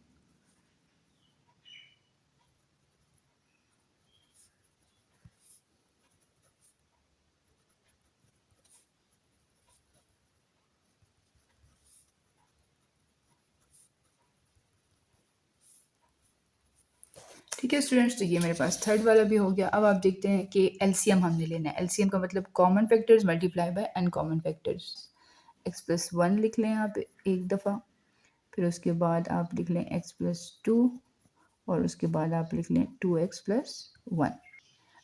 ठीक है स्टूडेंट्स, तो ये मेरे पास थर्ड वाला भी हो गया। अब आप देखते हैं कि एलसीएम हमने लेना है। एलसीएम का मतलब common factors multiply by uncommon factors. x+1 लिख लें यहाँ पे एक दफ़ा, फिर उसके बाद आप लिख लें x+2 और उसके बाद आप लिख लें 2x+1।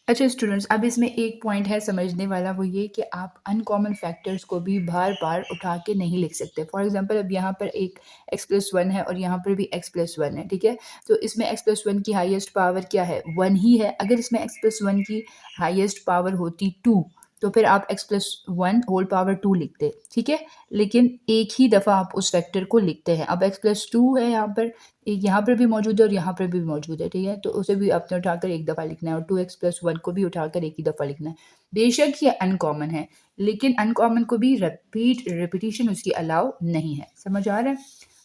अच्छा स्टूडेंट्स, अब इसमें एक पॉइंट है समझने वाला, वो ये कि आप अनकॉमन फैक्टर्स को भी बार बार उठा के नहीं लिख सकते। फॉर एग्जांपल अब यहाँ पर एक x+1 है और यहाँ पर भी x+1 है, ठीक है, तो इसमें x+1 की हाईएस्ट पावर क्या है, 1 ही है। अगर इसमें x+1 की हाईएस्ट पावर होती 2 तो फिर आप x+1 होल पावर 2 लिखते, ठीक है, लेकिन एक ही दफ़ा आप उस फैक्टर को लिखते हैं। अब x+2 है यहाँ पर, एक यहाँ पर भी मौजूद है और यहाँ पर भी मौजूद है, ठीक है, तो उसे भी आपने उठाकर एक दफ़ा लिखना है और 2x+1 को भी उठाकर एक ही दफ़ा लिखना है। बेशक ये अनकॉमन है, लेकिन अनकॉमन को भी रिपीटिशन उसकी अलाउ नहीं है। समझ आ रहा है?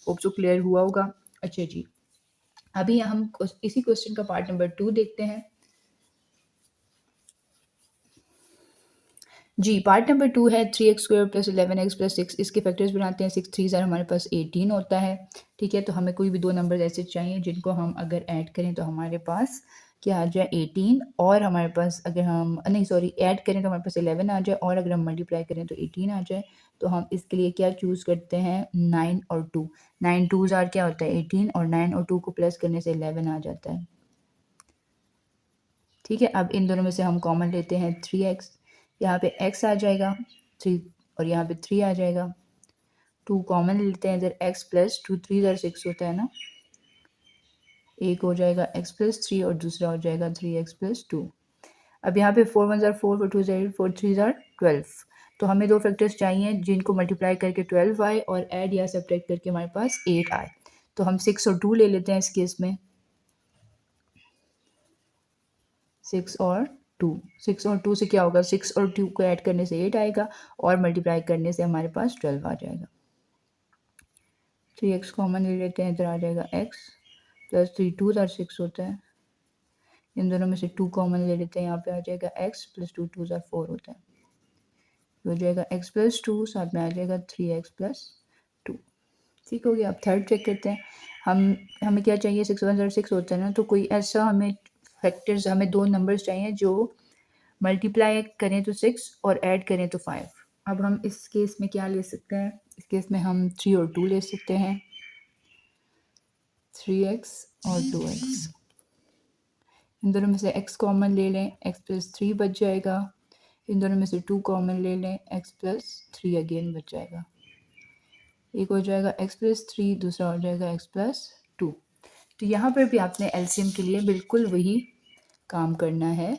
होप सो क्लियर हुआ होगा। अच्छा जी, अभी हम इसी क्वेश्चन का पार्ट नंबर 2 देखते हैं। जी, पार्ट नंबर 2 है 3x² + 11x + 6 इसके फैक्टर्स बनाते हैं। 6 3 ज़ार हमारे पास 18 होता है, ठीक है? तो हमें कोई भी 2 नंबर्स ऐसे चाहिए जिनको हम अगर ऐड करें तो हमारे पास क्या आ जाए 18 और हमारे पास अगर हम नहीं सॉरी ऐड करें तो हमारे पास 11 आ जाए और अगर हम मल्टीप्लाई करें तो 18 आ जाए। तो हम इसके लिए क्या चूज़ करते हैं 9 और 2। 9 2 ज़ार क्या होता है 18 और 9 और 2 को प्लस करने से 11 आ जाता है। ठीक है, अब इन दोनों में से हम कॉमन लेते हैं 3x, यहाँ पे x आ जाएगा 3 और यहाँ पे 3 आ जाएगा। 2 कॉमन लेते हैं इधर x प्लस 2 3 इधर 6 होता है ना, एक हो जाएगा x प्लस 3 और दूसरा हो जाएगा 3x प्लस 2। अब यहाँ पे 4 1 ज़ार 4 4 2 ज़ार 4 3 ज़ार 12। तो हमें दो फैक्टर्स चाहिए जिनको मल्टीप्लाई करके 12 आए और ऐड या सब्ट्रैक्ट करके हमारे पास 8 आए। तो हम 6 और 2 ले लेते हैं इस केस में। 6 और 2, 6 और 2 से क्या होगा 6 और 2 को ऐड करने से 8 आएगा और मल्टीप्लाई करने से हमारे पास 12 आ जाएगा। 3x कॉमन ले लेते हैं, इधर आ जाएगा x प्लस 3 2 ज़ार 6 होता है। इन दोनों में से 2 कॉमन ले लेते हैं, यहाँ पे आ जाएगा x प्लस 2 2 ज़ार 4 होता है। हो जाएगा x प्लस 2 साथ में आ जाएगा 3x प्लस 2। ठीक हो गया। अब थर्ड चेक करते हैं। हमें क्या चाहिए 6 1 ज़ार 6 होता है ना, तो कोई ऐसा हमें फैक्टर्स हमें दो नंबर्स चाहिए जो मल्टीप्लाई करें तो 6 और ऐड करें तो 5। अब हम इस केस में क्या ले सकते हैं, इस केस में हम 3 और 2 ले सकते हैं, 3x और 2x। इन दोनों में से x कॉमन ले लें, x प्लस 3 बच जाएगा। इन दोनों में से 2 कॉमन ले लें, x प्लस 3 अगेन बच जाएगा। एक हो जाएगा x प्लस 3, दूसरा हो जाएगा x प्लस 2। तो यहाँ पर भी आपने एलसीएम के लिए बिल्कुल वही काम करना है,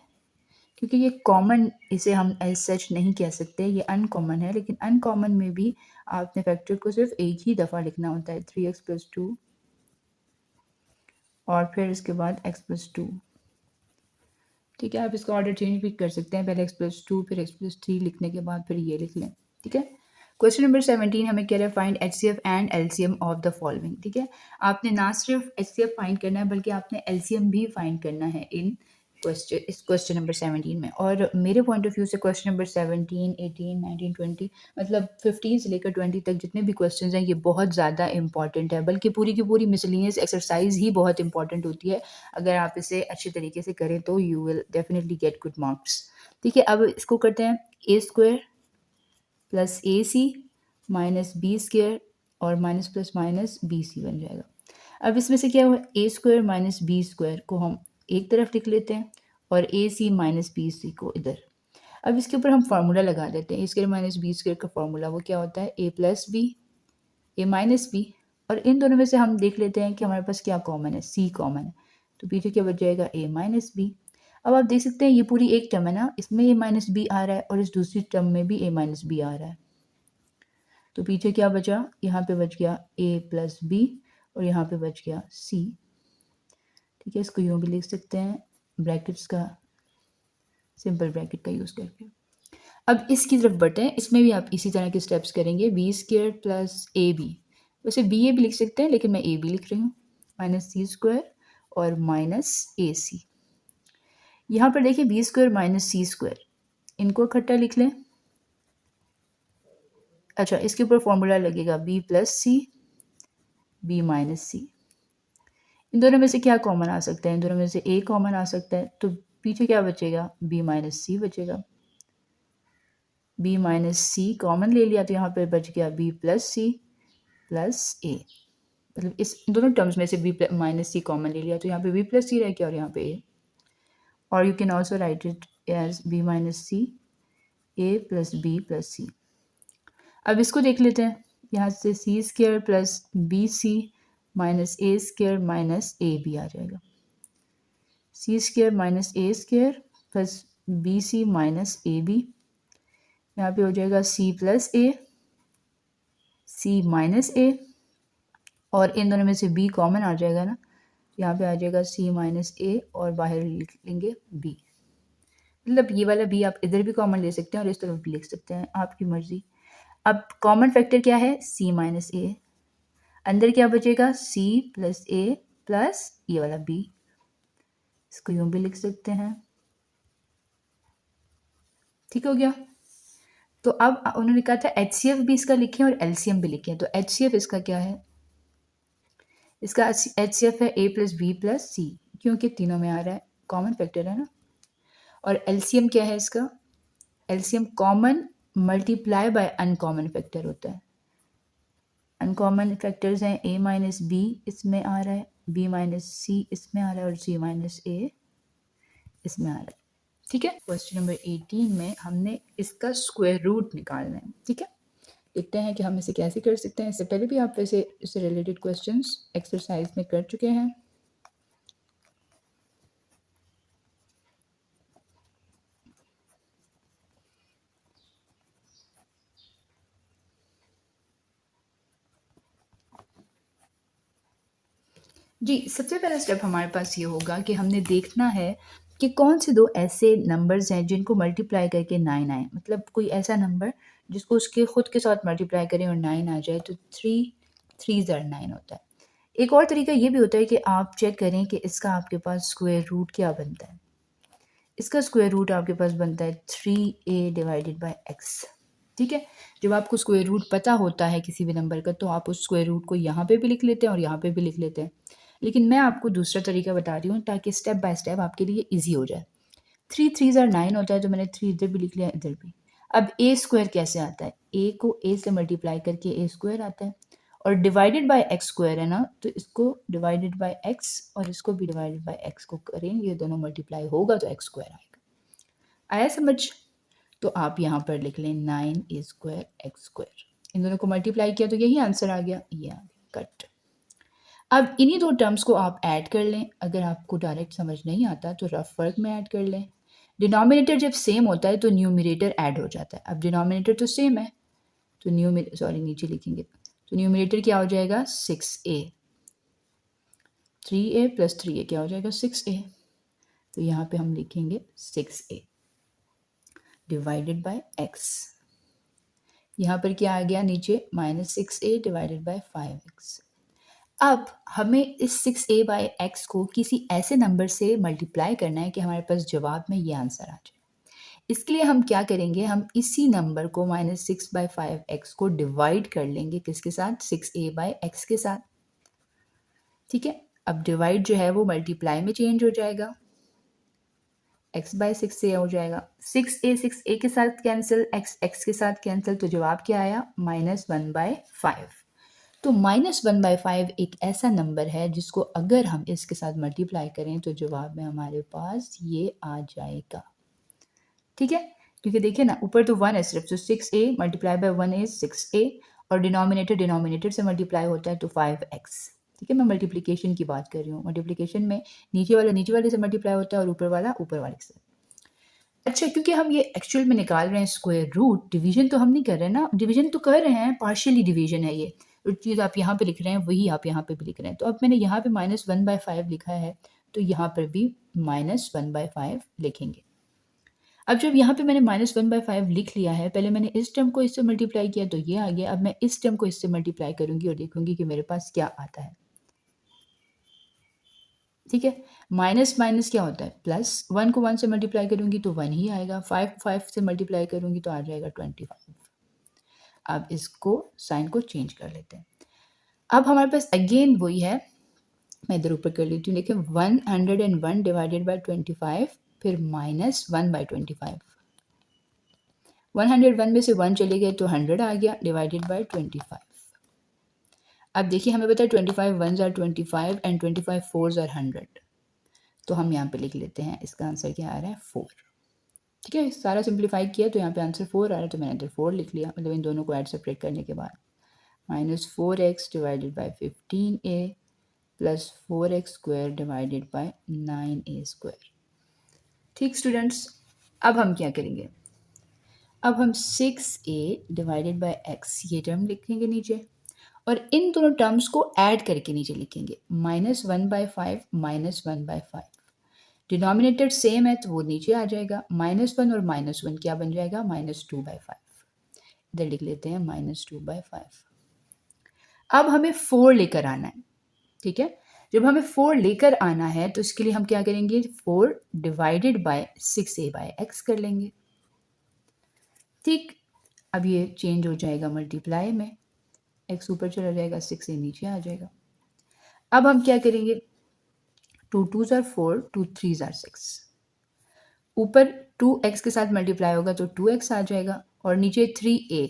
क्योंकि ये कॉमन इसे हम एज सच नहीं कह सकते, ये अनकॉमन है। लेकिन अनकॉमन में भी आपने फैक्टर को सिर्फ एक ही दफ़ा लिखना होता है, 3x प्लस 2 और फिर इसके बाद x प्लस 2। ठीक है, आप इसका ऑर्डर चेंज भी कर सकते हैं, पहले x प्लस 2 फिर x प्लस 3 लिखने के बाद फिर ये लिख लें। ठीक है, क्वेश्चन नंबर 17 हमें कह रहा है find HCF and LCM of the following. ठीक है, आपने ना सिर्फ HCF फाइंड करना है बल्कि आपने LCM भी फाइंड करना है इन इस क्वेश्चन नंबर 17 में। और मेरे पॉइंट ऑफ व्यू से क्वेश्चन नंबर 17 18 19 20 मतलब 15 से लेकर 20 तक जितने भी क्वेश्चंस हैं ये बहुत ज़्यादा इंपॉर्टेंट है, बल्कि पूरी की पूरी मिसलिनियस एक्सरसाइज ही बहुत इंपॉर्टेंट होती है। अगर आप इसे अच्छे तरीके से करें तो you will definitely get good marks. ठीक है, अब इसको करते हैं a² plus AC minus B² और माइनस प्लस माइनस BC बन जाएगा। अब इसमें से क्या हुआ a² माइनस B² को हम एक तरफ लिख लेते हैं और AC माइनस BC को इधर। अब इसके ऊपर हम फार्मूला लगा देते हैं, a² माइनस B² का फार्मूला वो क्या होता है a plus b a minus b, और इन दोनों में से हम देख लेते हैं कि हमारे पास क्या कॉमन है, C कॉमन है। तो पीछे क्या बच जाएगा a माइनस बी। अब आप देख सकते हैं ये पूरी एक टर्म है ना, इसमें a माइनस बी आ रहा है और इस दूसरी टर्म में भी a माइनस बी आ रहा है। तो पीछे क्या बचा, यहाँ पे बच गया a प्लस बी और यहाँ पे बच गया c। ठीक है, इसको यूँ भी लिख सकते हैं ब्रैकेट्स का, सिंपल ब्रैकेट का यूज़ करके। अब इसकी तरफ बढ़ते हैं, इसमें भी आप इसी तरह के स्टेप्स करेंगे b² प्लस ए बी। वैसे बी ए भी लिख सकते हैं लेकिन मैं ए बी लिख रही हूँ, माइनस C² और माइनस AC। यहाँ पर देखिए b² माइनस C², इनको इकट्ठा लिख लें। अच्छा, इसके ऊपर फॉर्मूला लगेगा b प्लस सी b माइनस सी। इन दोनों में से क्या कॉमन आ सकता है, इन दोनों में से a कॉमन आ सकता है, तो पीछे क्या बचेगा b माइनस सी बचेगा। b माइनस सी कॉमन ले लिया तो यहाँ पे बच गया b plus c plus a। मतलब इस दोनों टर्म्स में से b माइनस सी कॉमन ले लिया तो यहाँ पे b प्लस सी रह गया और यहाँ पे a। और you can also write it as b minus C a plus b plus C. अब इसको देख लेते हैं, यहाँ से C² plus BC minus A² minus AB आ जाएगा। C² minus A² plus BC minus AB, यहाँ पे हो जाएगा C plus A C minus A, और इन दोनों में से B कॉमन आ जाएगा ना, यहाँ पे आ जाएगा C माइनस A और बाहर लिख लेंगे B। मतलब ये वाला B आप इधर भी कॉमन ले सकते हैं और इस तरफ भी लिख सकते हैं, आपकी मर्जी। अब कॉमन फैक्टर क्या है C माइनस A, अंदर क्या बचेगा C प्लस A प्लस ये वाला B, इसको यूँ भी लिख सकते हैं। ठीक हो गया। तो अब उन्होंने कहा था एचसीएफ भी इसका लिखें और एलसीएम भी लिखें। तो एचसीएफ इसका क्या है, इसका एचसीएफ है a प्लस बी प्लस सी, क्योंकि तीनों में आ रहा है, कॉमन फैक्टर है ना। और एलसीएम क्या है इसका, LCM common multiply by uncommon factor होता है। अनकॉमन फैक्टर्स हैं a माइनस बी इसमें आ रहा है, b माइनस सी इसमें आ रहा है और c माइनस a इसमें आ रहा है। ठीक है, क्वेश्चन नंबर 18 में हमने इसका स्क्वायर रूट निकालना है। ठीक है, देखते हैं कि हम इसे कैसे कर सकते हैं। इससे पहले भी आप वैसे इससे रिलेटेड क्वेश्चंस एक्सरसाइज में कर चुके हैं। जी, सबसे पहला स्टेप हमारे पास ये होगा कि हमने देखना है कि कौन से दो ऐसे नंबर्स हैं जिनको मल्टीप्लाई करके 9 आए। मतलब कोई ऐसा नंबर जिसको उसके खुद के साथ मल्टीप्लाई करें और 9 आ जाए, तो 3 3 ज़र 9 होता है। एक और तरीका ये भी होता है कि आप चेक करें कि इसका आपके पास स्क्वायर रूट क्या बनता है। इसका स्क्वायर रूट आपके पास बनता है 3a डिवाइडेड बाय x। ठीक है, जब आपको स्क्वायर रूट पता होता है किसी भी नंबर का, तो आप उस स्क्वायर रूट को यहाँ पे भी लिख लेते हैं और यहाँ पे भी लिख लेते हैं। लेकिन मैं आपको दूसरा तरीका बता रही हूँ ताकि स्टेप बाय स्टेप आपके लिए ईजी हो जाए। 3 3 ज़र 9 होता है, तो मैंने 3 इधर भी लिख लिया, इधर भी। अब ए स्क्वायर कैसे आता है, ए को ए से मल्टीप्लाई करके ए स्क्वायर आता है, और डिवाइडेड बाय एक्स स्क्वायर है ना, तो इसको डिवाइडेड बाय एक्स और इसको भी डिवाइडेड बाय एक्स को करेंगे, ये दोनों मल्टीप्लाई होगा तो एक्स स्क्वायर आएगा। आया समझ? तो आप यहाँ पर लिख लें 9 ए स्क्वायर एक्स स्क्वायर, इन दोनों को मल्टीप्लाई किया तो यही आंसर आ गया, ये आ गया, कट। अब इन्हीं दो टर्म्स को आप ऐड कर लें। अगर आपको डायरेक्ट समझ नहीं आता तो रफ वर्क में ऐड कर लें। डिनोमिनेटर जब सेम होता है तो न्यूमरेटर ऐड हो जाता है। अब डिनोमिनेटर तो सेम है, तो नीचे लिखेंगे, तो न्यूमरेटर क्या हो जाएगा 6a, 3a प्लस 3a क्या हो जाएगा 6a। तो यहाँ पे हम लिखेंगे 6a डिवाइडेड बाय x। यहाँ पर क्या आ गया नीचे, -6a डिवाइडेड बाय 5x। अब हमें इस 6a बाई एक्स को किसी ऐसे नंबर से मल्टीप्लाई करना है कि हमारे पास जवाब में ये आंसर आ जाए। इसके लिए हम क्या करेंगे, हम इसी नंबर को -6/5x को डिवाइड कर लेंगे किसके साथ, 6a बाई एक्स के साथ। ठीक है, अब डिवाइड जो है वो मल्टीप्लाई में चेंज हो जाएगा, x बाई 6a हो जाएगा। 6a के साथ कैंसिल, x के साथ कैंसिल, तो जवाब क्या आया -1/5। तो -1/5 एक ऐसा नंबर है जिसको अगर हम इसके साथ मल्टीप्लाई करें तो जवाब में हमारे पास ये आ जाएगा। ठीक है, क्योंकि देखिए ना ऊपर तो 1 है सिर्फ, तो 6a multiply by 1 is 6a, और डिनोमिनेटर से मल्टीप्लाई होता है तो 5x। ठीक है, मैं मल्टीप्लिकेशन की बात कर रही हूँ। मल्टीप्लिकेशन में नीचे वाले से मल्टीप्लाई होता है और ऊपर वाले से। अच्छा, क्योंकि हम ये एक्चुअल में निकाल रहे हैं स्क्वायर रूट, डिवीजन तो हम नहीं कर रहे हैं ना, डिवीजन तो कर रहे हैं, पार्शियली डिवीजन है ये। जो चीज़ आप यहाँ पे लिख रहे हैं वही आप यहाँ पे भी लिख रहे हैं। तो अब मैंने यहाँ पे -1/5 लिखा है, तो यहाँ पर भी -1/5 लिखेंगे। अब जब यहाँ पे मैंने -1/5 लिख लिया है, पहले मैंने इस टर्म को इससे मल्टीप्लाई किया तो ये आ गया। अब मैं इस टर्म को इससे मल्टीप्लाई करूँगी और देखूँगी कि मेरे पास क्या आता है। ठीक है, माइनस माइनस क्या होता है प्लस, 1 को 1 से मल्टीप्लाई करूँगी तो 1 ही आएगा, 5 को 5 से मल्टीप्लाई करूँगी तो आ जाएगा 25। अब इसको साइन को चेंज कर लेते हैं। अब हमारे पास अगेन वही है, मैं इधर ऊपर कर लेती हूँ। देखिए 101 डिवाइडेड बाय 25, फिर -1/25। 101 में से 1 चले गए तो 100 आ गया डिवाइडेड बाय 25। अब देखिए हमें पता है 25 1s are 25 and 25 4s are 100, तो हम यहाँ पे लिख लेते हैं, इसका आंसर क्या आ रहा है 4। ठीक है, सारा सिंप्लीफाई किया तो यहाँ पे आंसर 4 आ रहा है, तो मैंने इधर 4 लिख लिया। मतलब इन दोनों को ऐड सेपरेट करने के बाद -4x divided bye 15a plus 4x square divided bye 9a square. ठीक स्टूडेंट्स, अब हम क्या करेंगे, अब हम 6a डिवाइडेड बाय x ये टर्म लिखेंगे नीचे, और इन दोनों टर्म्स को ऐड करके नीचे लिखेंगे -1/5 -1/5। डिनोमिनेटर सेम है तो वो नीचे आ जाएगा, -1 और -1 क्या बन जाएगा -2/5। इधर लिख लेते हैं -2/5। अब हमें 4 लेकर आना है। ठीक है, जब हमें 4 लेकर आना है तो इसके लिए हम क्या करेंगे, 4 divided bye 6a bye x कर लेंगे। ठीक, अब ये चेंज हो जाएगा मल्टीप्लाई में, x ऊपर चला जाएगा, 6 से नीचे आ जाएगा। अब हम क्या करेंगे, 2 2s are 4, 2 3s are 6। ऊपर 2x के साथ मल्टीप्लाई होगा तो 2x आ जाएगा और नीचे 3a।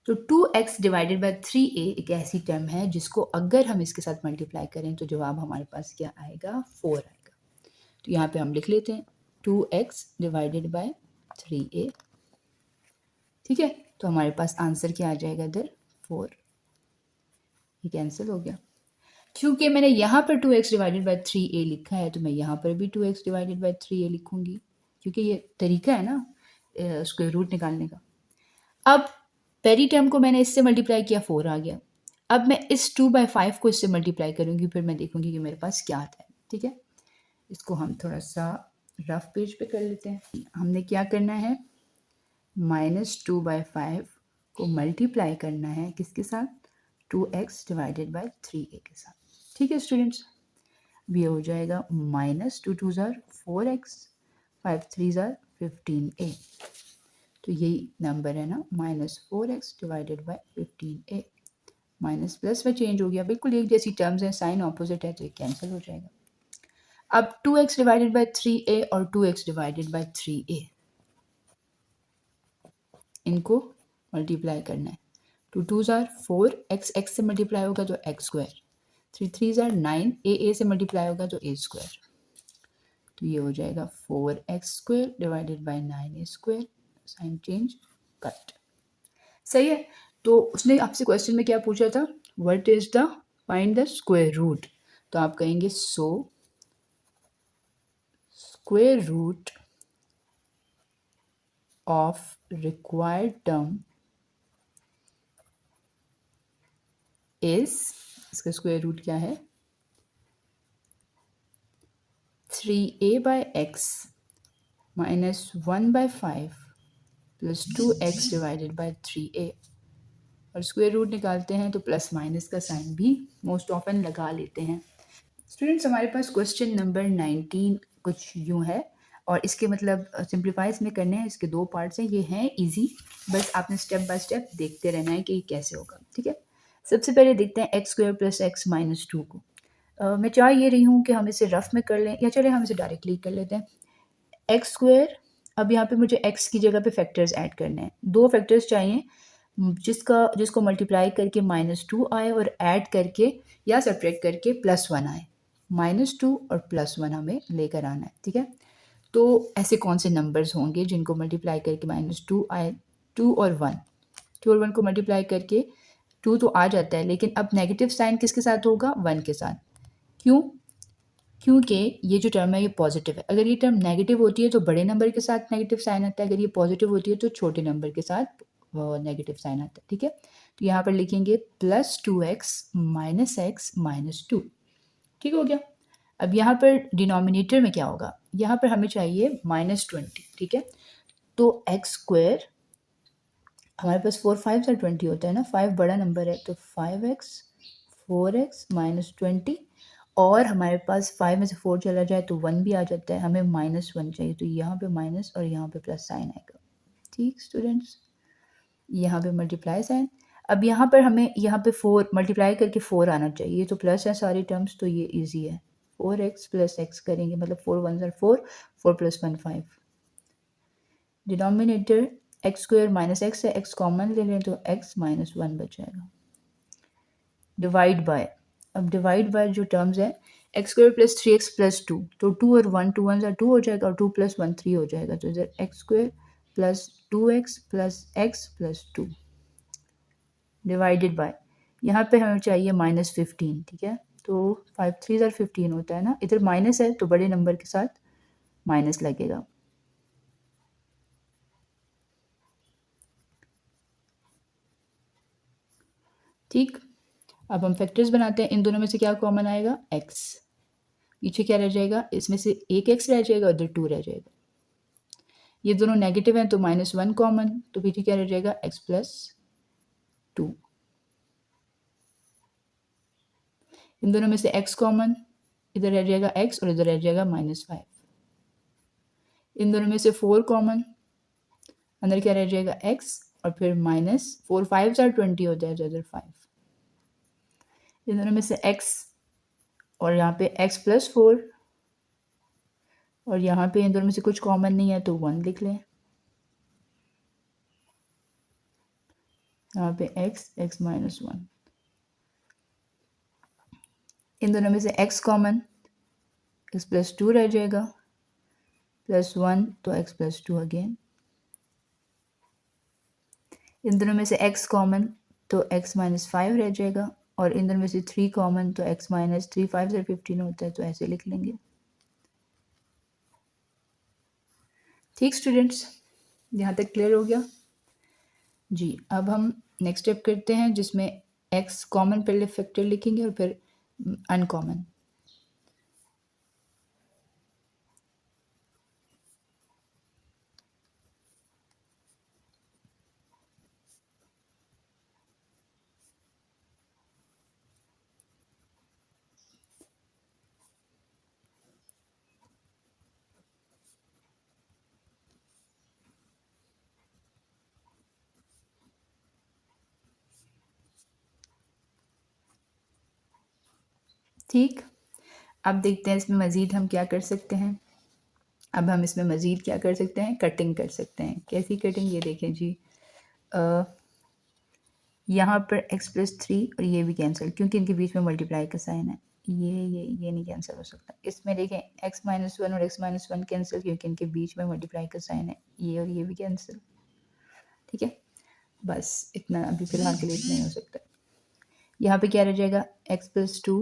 तो 2x डिवाइडेड बाय 3a एक ऐसी टर्म है जिसको अगर हम इसके साथ मल्टीप्लाई करें तो जवाब हमारे पास क्या आएगा, 4 आएगा। तो यहाँ पे हम लिख लेते हैं 2x डिवाइडेड बाय 3a। ठीक है, तो हमारे पास आंसर क्या आ जाएगा इधर, 4। ये कैंसिल हो गया। क्योंकि मैंने यहाँ पर 2x डिवाइडेड बाई 3a लिखा है तो मैं यहाँ पर भी 2x डिवाइडेड बाई 3a लिखूंगी, क्योंकि ये तरीका है ना स्क्वायर रूट निकालने का। अब पहली टर्म को मैंने इससे मल्टीप्लाई किया, 4 आ गया। अब मैं इस 2/5 को इससे मल्टीप्लाई करूँगी, फिर मैं देखूँगी कि मेरे पास क्या आता है। ठीक है, इसको हम थोड़ा सा रफ पेज पे कर लेते हैं। हमने क्या करना है, -2/5 को मल्टीप्लाई करना है किसके साथ, 2x डिवाइडेड बाई 3a के साथ। ठीक है स्टूडेंट्स, ये हो जाएगा -2 2s are 4x, 5 3s are 15a। तो यही नंबर है ना, -4x divided by 15a। Minus plus में चेंज हो गया, बिल्कुल एक जैसी टर्म्स हैं, साइन ऑपोजिट है तो ये कैंसिल हो जाएगा। अब 2x डिवाइडेड बाई 3a और 2x डिवाइडेड बाई 3a, इनको मल्टीप्लाई करना है। 2 2s are 4, x से मल्टीप्लाई होगा तो x square, 3 3s are 9, a से मल्टीप्लाई होगा तो a स्क्वायर। तो ये हो जाएगा 4x square divided by 9a square, sign change, cut. सही है। तो उसने आपसे क्वेश्चन में क्या पूछा था, what is the, find the square root. तो आप कहेंगे so square root of required term is, इसका स्क्वायर रूट क्या है, 3a by x minus 1/5 plus 2x divided by 3a। और स्क्वायर रूट निकालते हैं तो प्लस माइनस का साइन भी मोस्ट ऑफन लगा लेते हैं। स्टूडेंट्स, हमारे पास क्वेश्चन नंबर 19 कुछ यूँ है और इसके मतलब सिंप्लीफाइज में करने हैं। इसके 2 पार्ट्स हैं, ये हैं इजी, बस आपने स्टेप बाय स्टेप देखते रहना है कि ये कैसे होगा। ठीक है, सबसे पहले देखते हैं x square plus x minus 2 को। मैं चाह ये रही हूँ कि हम इसे रफ में कर लें, या चले हम इसे डायरेक्टली कर लेते हैं। एक्स स्क्वायर, अब यहाँ पे मुझे x की जगह पे फैक्टर्स ऐड करने हैं। 2 फैक्टर्स चाहिए जिसको मल्टीप्लाई करके -2 आए और ऐड करके या सब्ट्रैक्ट करके +1 आए। -2 और +1 हमें लेकर आना है। ठीक है, तो ऐसे कौन से नंबर्स होंगे जिनको मल्टीप्लाई करके -2 आए, 2 और 1, 2 और 1 को मल्टीप्लाई करके 2 तो आ जाता है, लेकिन अब नेगेटिव साइन किसके साथ होगा, 1 के साथ। क्यों, क्योंकि ये जो टर्म है ये पॉजिटिव है। अगर ये टर्म नेगेटिव होती है तो बड़े नंबर के साथ नेगेटिव साइन आता है, अगर ये पॉजिटिव होती है तो छोटे नंबर के साथ नेगेटिव साइन आता है। ठीक है, तो यहाँ पर लिखेंगे +2x माइनस एक्स माइनस 2। ठीक हो गया। अब यहाँ पर डिनोमिनेटर में क्या होगा, यहाँ पर हमें चाहिए -20। ठीक है, तो एक्स स्क्वायर, हमारे पास 4 5 से 20 होता है ना, 5 बड़ा नंबर है तो 5x 4x माइनस 20, और हमारे पास 5 में से 4 चला जाए तो 1 भी आ जाता है, हमें -1 चाहिए, तो यहाँ पे माइनस और यहाँ पे प्लस साइन आएगा। ठीक स्टूडेंट्स, यहाँ पे मल्टीप्लाई साइन। अब यहाँ पर हमें यहाँ पे 4 मल्टीप्लाई करके 4 आना चाहिए, ये तो प्लस है सारी टर्म्स, तो ये इजी है। 4x प्लस एक्स करेंगे, मतलब 4 1s are 4, 4 + 1 5। Denominator x square minus x है, एक्स कॉमन ले लें तो x माइनस 1 बच जाएगा। डिवाइड बाय, अब डिवाइड बाय जो टर्म्स है, x square plus 3x plus 2, तो 2 और 1, 2 1s are 2 हो जाएगा और 2 + 1 3 हो जाएगा, तो इधर x square plus 2x plus x plus 2 divided by, यहाँ पे हमें चाहिए -15। ठीक है, तो 5 3s are 15 होता है ना, इधर माइनस है तो बड़े नंबर के साथ माइनस लगेगा। ठीक, अब हम फैक्टर्स बनाते हैं। इन दोनों में से क्या कॉमन आएगा, x, पीछे क्या रह जाएगा, इसमें से एक x रह जाएगा, उधर 2 रह जाएगा। ये दोनों नेगेटिव हैं तो -1 कॉमन, तो पीछे क्या रह जाएगा, x प्लस 2। इन दोनों में से x कॉमन, इधर रह जाएगा x और इधर रह जाएगा -5। इन दोनों में से 4 कॉमन, अंदर क्या रह जाएगा x, और फिर माइनस 4 5 आर 20 होता है इधर 5। इन दोनों में से x और यहाँ पे x प्लस 4 और यहाँ पे इन दोनों में से कुछ कॉमन नहीं है तो 1 लिख लें। यहाँ पे x माइनस 1। इन दोनों में से x कॉमन, x प्लस 2 रह जाएगा, प्लस 1 तो x प्लस 2 अगेन। इन दोनों में से x कॉमन तो x माइनस 5 रह जाएगा और इन दोनों में से 3 कॉमन तो x माइनस 3 5 से 15 होता है तो ऐसे लिख लेंगे। ठीक स्टूडेंट्स, यहाँ तक क्लियर हो गया जी। अब हम नेक्स्ट स्टेप करते हैं जिसमें x कॉमन पहले फैक्टर लिखेंगे और फिर अनकॉमन। ठीक, अब देखते हैं इसमें मज़ीद हम क्या कर सकते हैं। अब हम इसमें मज़ीद क्या कर सकते हैं, कटिंग कर सकते हैं। कैसी कटिंग, ये देखें जी। यहाँ पर x प्लस 3 और ये भी कैंसिल, क्योंकि इनके बीच में मल्टीप्लाई का साइन है। ये नहीं कैंसिल हो सकता। इसमें देखें x माइनस 1 और x माइनस 1 कैंसिल, क्योंकि इनके बीच में मल्टीप्लाई का साइन है। ये और ये भी कैंसिल। ठीक है, बस इतना अभी फिलहाल के लिए इतना ही हो सकता है। यहाँ पे क्या रह जाएगा, x प्लस 2,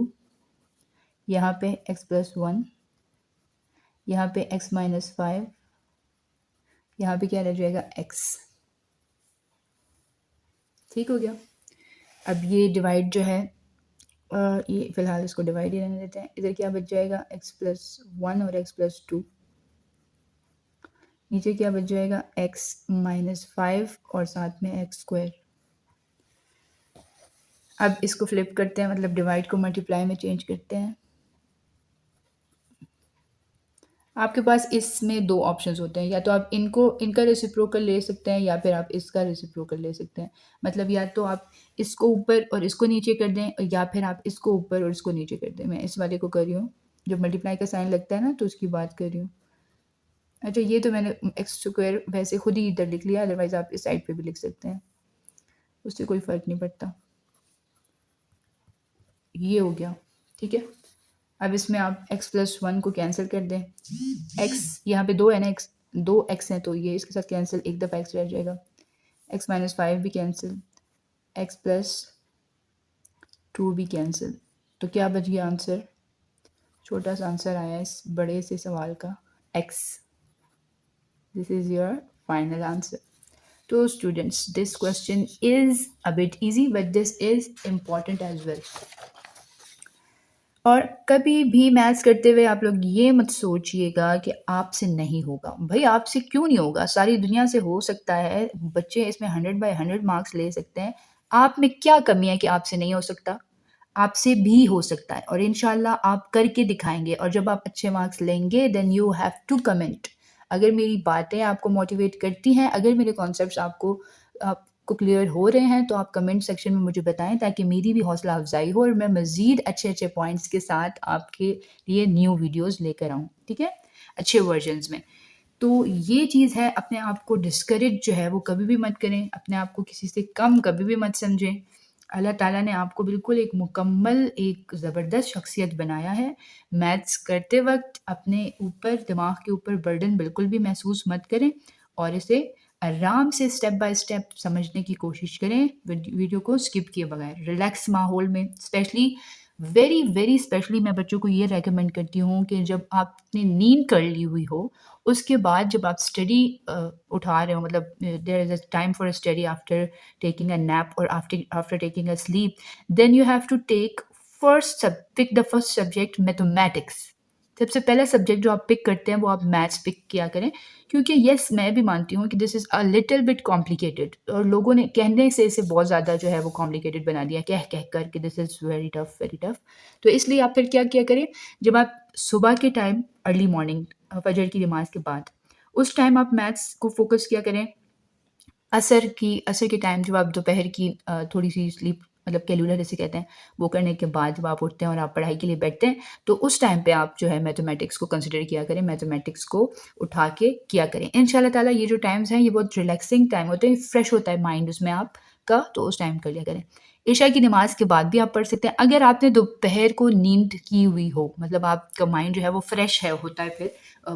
यहाँ पे x प्लस 1, यहाँ पे x माइनस 5, यहाँ पे क्या रह जाएगा x। ठीक हो गया। अब ये डिवाइड जो है ये फ़िलहाल इसको डिवाइड ही रहने देते हैं। इधर क्या बच जाएगा, x प्लस 1 और x प्लस 2, नीचे क्या बच जाएगा, x माइनस 5 और साथ में x स्क्वायर। अब इसको फ्लिप करते हैं, मतलब डिवाइड को मल्टीप्लाई में चेंज करते हैं। आपके पास इसमें दो ऑप्शंस होते हैं, या तो आप इनका रेसिप्रोकल ले सकते हैं या फिर आप इसका रेसिप्रोकल ले सकते हैं। मतलब या तो आप इसको ऊपर और इसको नीचे कर दें या फिर आप इसको ऊपर और इसको नीचे कर दें। मैं इस वाले को कर रही हूँ, जब मल्टीप्लाई का साइन लगता है ना तो उसकी बात कर रही हूँ। अच्छा, ये तो मैंने एक्स स्क्वायर वैसे खुद ही इधर लिख लिया, अदरवाइज़ आप इस साइड पे भी लिख सकते हैं, उससे कोई फ़र्क नहीं पड़ता। ये हो गया, ठीक है। अब इसमें आप x प्लस 1 को कैंसिल कर दें। x यहाँ पे 2 है ना, x 2x है तो ये इसके साथ कैंसिल, एक दफ़ा x रह जाएगा। x माइनस 5 भी कैंसिल, x प्लस 2 भी कैंसिल। तो क्या बच गया आंसर, छोटा सा आंसर आया इस बड़े से सवाल का, x। This is your final answer. तो students, this question is a bit easy but this is important as well. और कभी भी मैथ्स करते हुए आप लोग ये मत सोचिएगा कि आपसे नहीं होगा। भाई आपसे क्यों नहीं होगा, सारी दुनिया से हो सकता है। बच्चे इसमें 100/100 मार्क्स ले सकते हैं। आप में क्या कमी है कि आपसे नहीं हो सकता? आपसे भी हो सकता है और इंशाल्लाह आप करके दिखाएंगे। और जब आप अच्छे मार्क्स लेंगे then you have to comment. अगर मेरी बातें आपको मोटिवेट करती हैं, अगर मेरे कॉन्सेप्ट्स आपको क्लियर हो रहे हैं, तो आप कमेंट सेक्शन में मुझे बताएं ताकि मेरी भी हौसला अफजाई हो और मैं मज़ीद अच्छे अच्छे पॉइंट्स के साथ आपके लिए न्यू वीडियोस लेकर आऊँ। ठीक है, अच्छे वर्जन्स में। तो ये चीज़ है, अपने आप को डिस्करेज जो है वो कभी भी मत करें, अपने आप को किसी से कम कभी भी मत समझें। अल्लाह ताला ने आपको बिल्कुल एक मुकम्मल, एक ज़बरदस्त शख्सियत बनाया है। मैथ्स करते वक्त अपने ऊपर, दिमाग के ऊपर बर्डन बिल्कुल भी महसूस मत करें और इसे आराम से स्टेप बाय स्टेप समझने की कोशिश करें, वीडियो को स्किप किए बगैर, रिलैक्स माहौल में। स्पेशली वेरी वेरी स्पेशली मैं बच्चों को ये रेकमेंड करती हूँ कि जब आपने नींद कर ली हुई हो, उसके बाद जब आप स्टडी उठा रहे हो, मतलब there is a time for a study after taking a nap or after taking a sleep, then you have to pick the first subject, mathematics। सबसे पहला सब्जेक्ट जो आप पिक करते हैं वो आप मैथ्स पिक किया करें, क्योंकि यस मैं भी मानती हूँ कि this is a little bit complicated और लोगों ने कहने से इसे बहुत ज़्यादा जो है वो कॉम्प्लिकेटेड बना दिया, कह कह कर कि this is very tough very tough. तो इसलिए आप फिर क्या किया करें, जब आप सुबह के टाइम, अर्ली मॉर्निंग, फजर की नमाज के बाद, उस टाइम आप मैथ्स को फोकस किया करें। असर के टाइम जब आप दोपहर की थोड़ी-सी स्लीप मतलब कैलुलर जिसे कहते हैं, वो करने के बाद जब आप उठते हैं और आप पढ़ाई के लिए बैठते हैं, तो उस टाइम पे आप जो है मैथमेटिक्स को कंसिडर किया करें, मैथमेटिक्स को उठा के किया करें। इंशाल्लाह ताला ये जो टाइम्स हैं, ये बहुत रिलैक्सिंग टाइम होते हैं, फ्रेश होता है माइंड उसमें आपका, तो उस टाइम कर लिया करें। इशा की नमाज़ के बाद भी आप पढ़ सकते हैं। अगर आपने दोपहर को नींद की हुई हो, मतलब आपका माइंड जो है वो फ्रेश है होता है फिर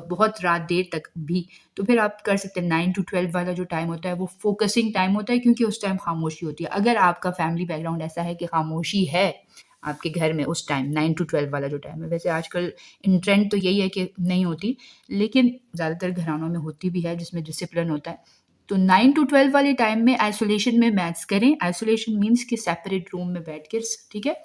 बहुत रात देर तक भी, तो फिर आप कर सकते हैं 9 टू 12 वाला जो टाइम होता है वो फ़ोकसिंग टाइम होता है क्योंकि उस टाइम खामोशी होती है। अगर आपका फैमिली बैकग्राउंड ऐसा है कि खामोशी है आपके घर में उस टाइम 9 टू 12 वाला जो टाइम है, वैसे आजकल इन ट्रेंड तो यही है कि नहीं होती, लेकिन ज़्यादातर घरानों में होती भी है जिसमें डिसिप्लिन होता है। तो 9 टू 12 वाले टाइम में आइसोलेशन में मैथ्स करें। आइसोलेशन मीन्स कि सेपरेट रूम में बैठ के ठीक है?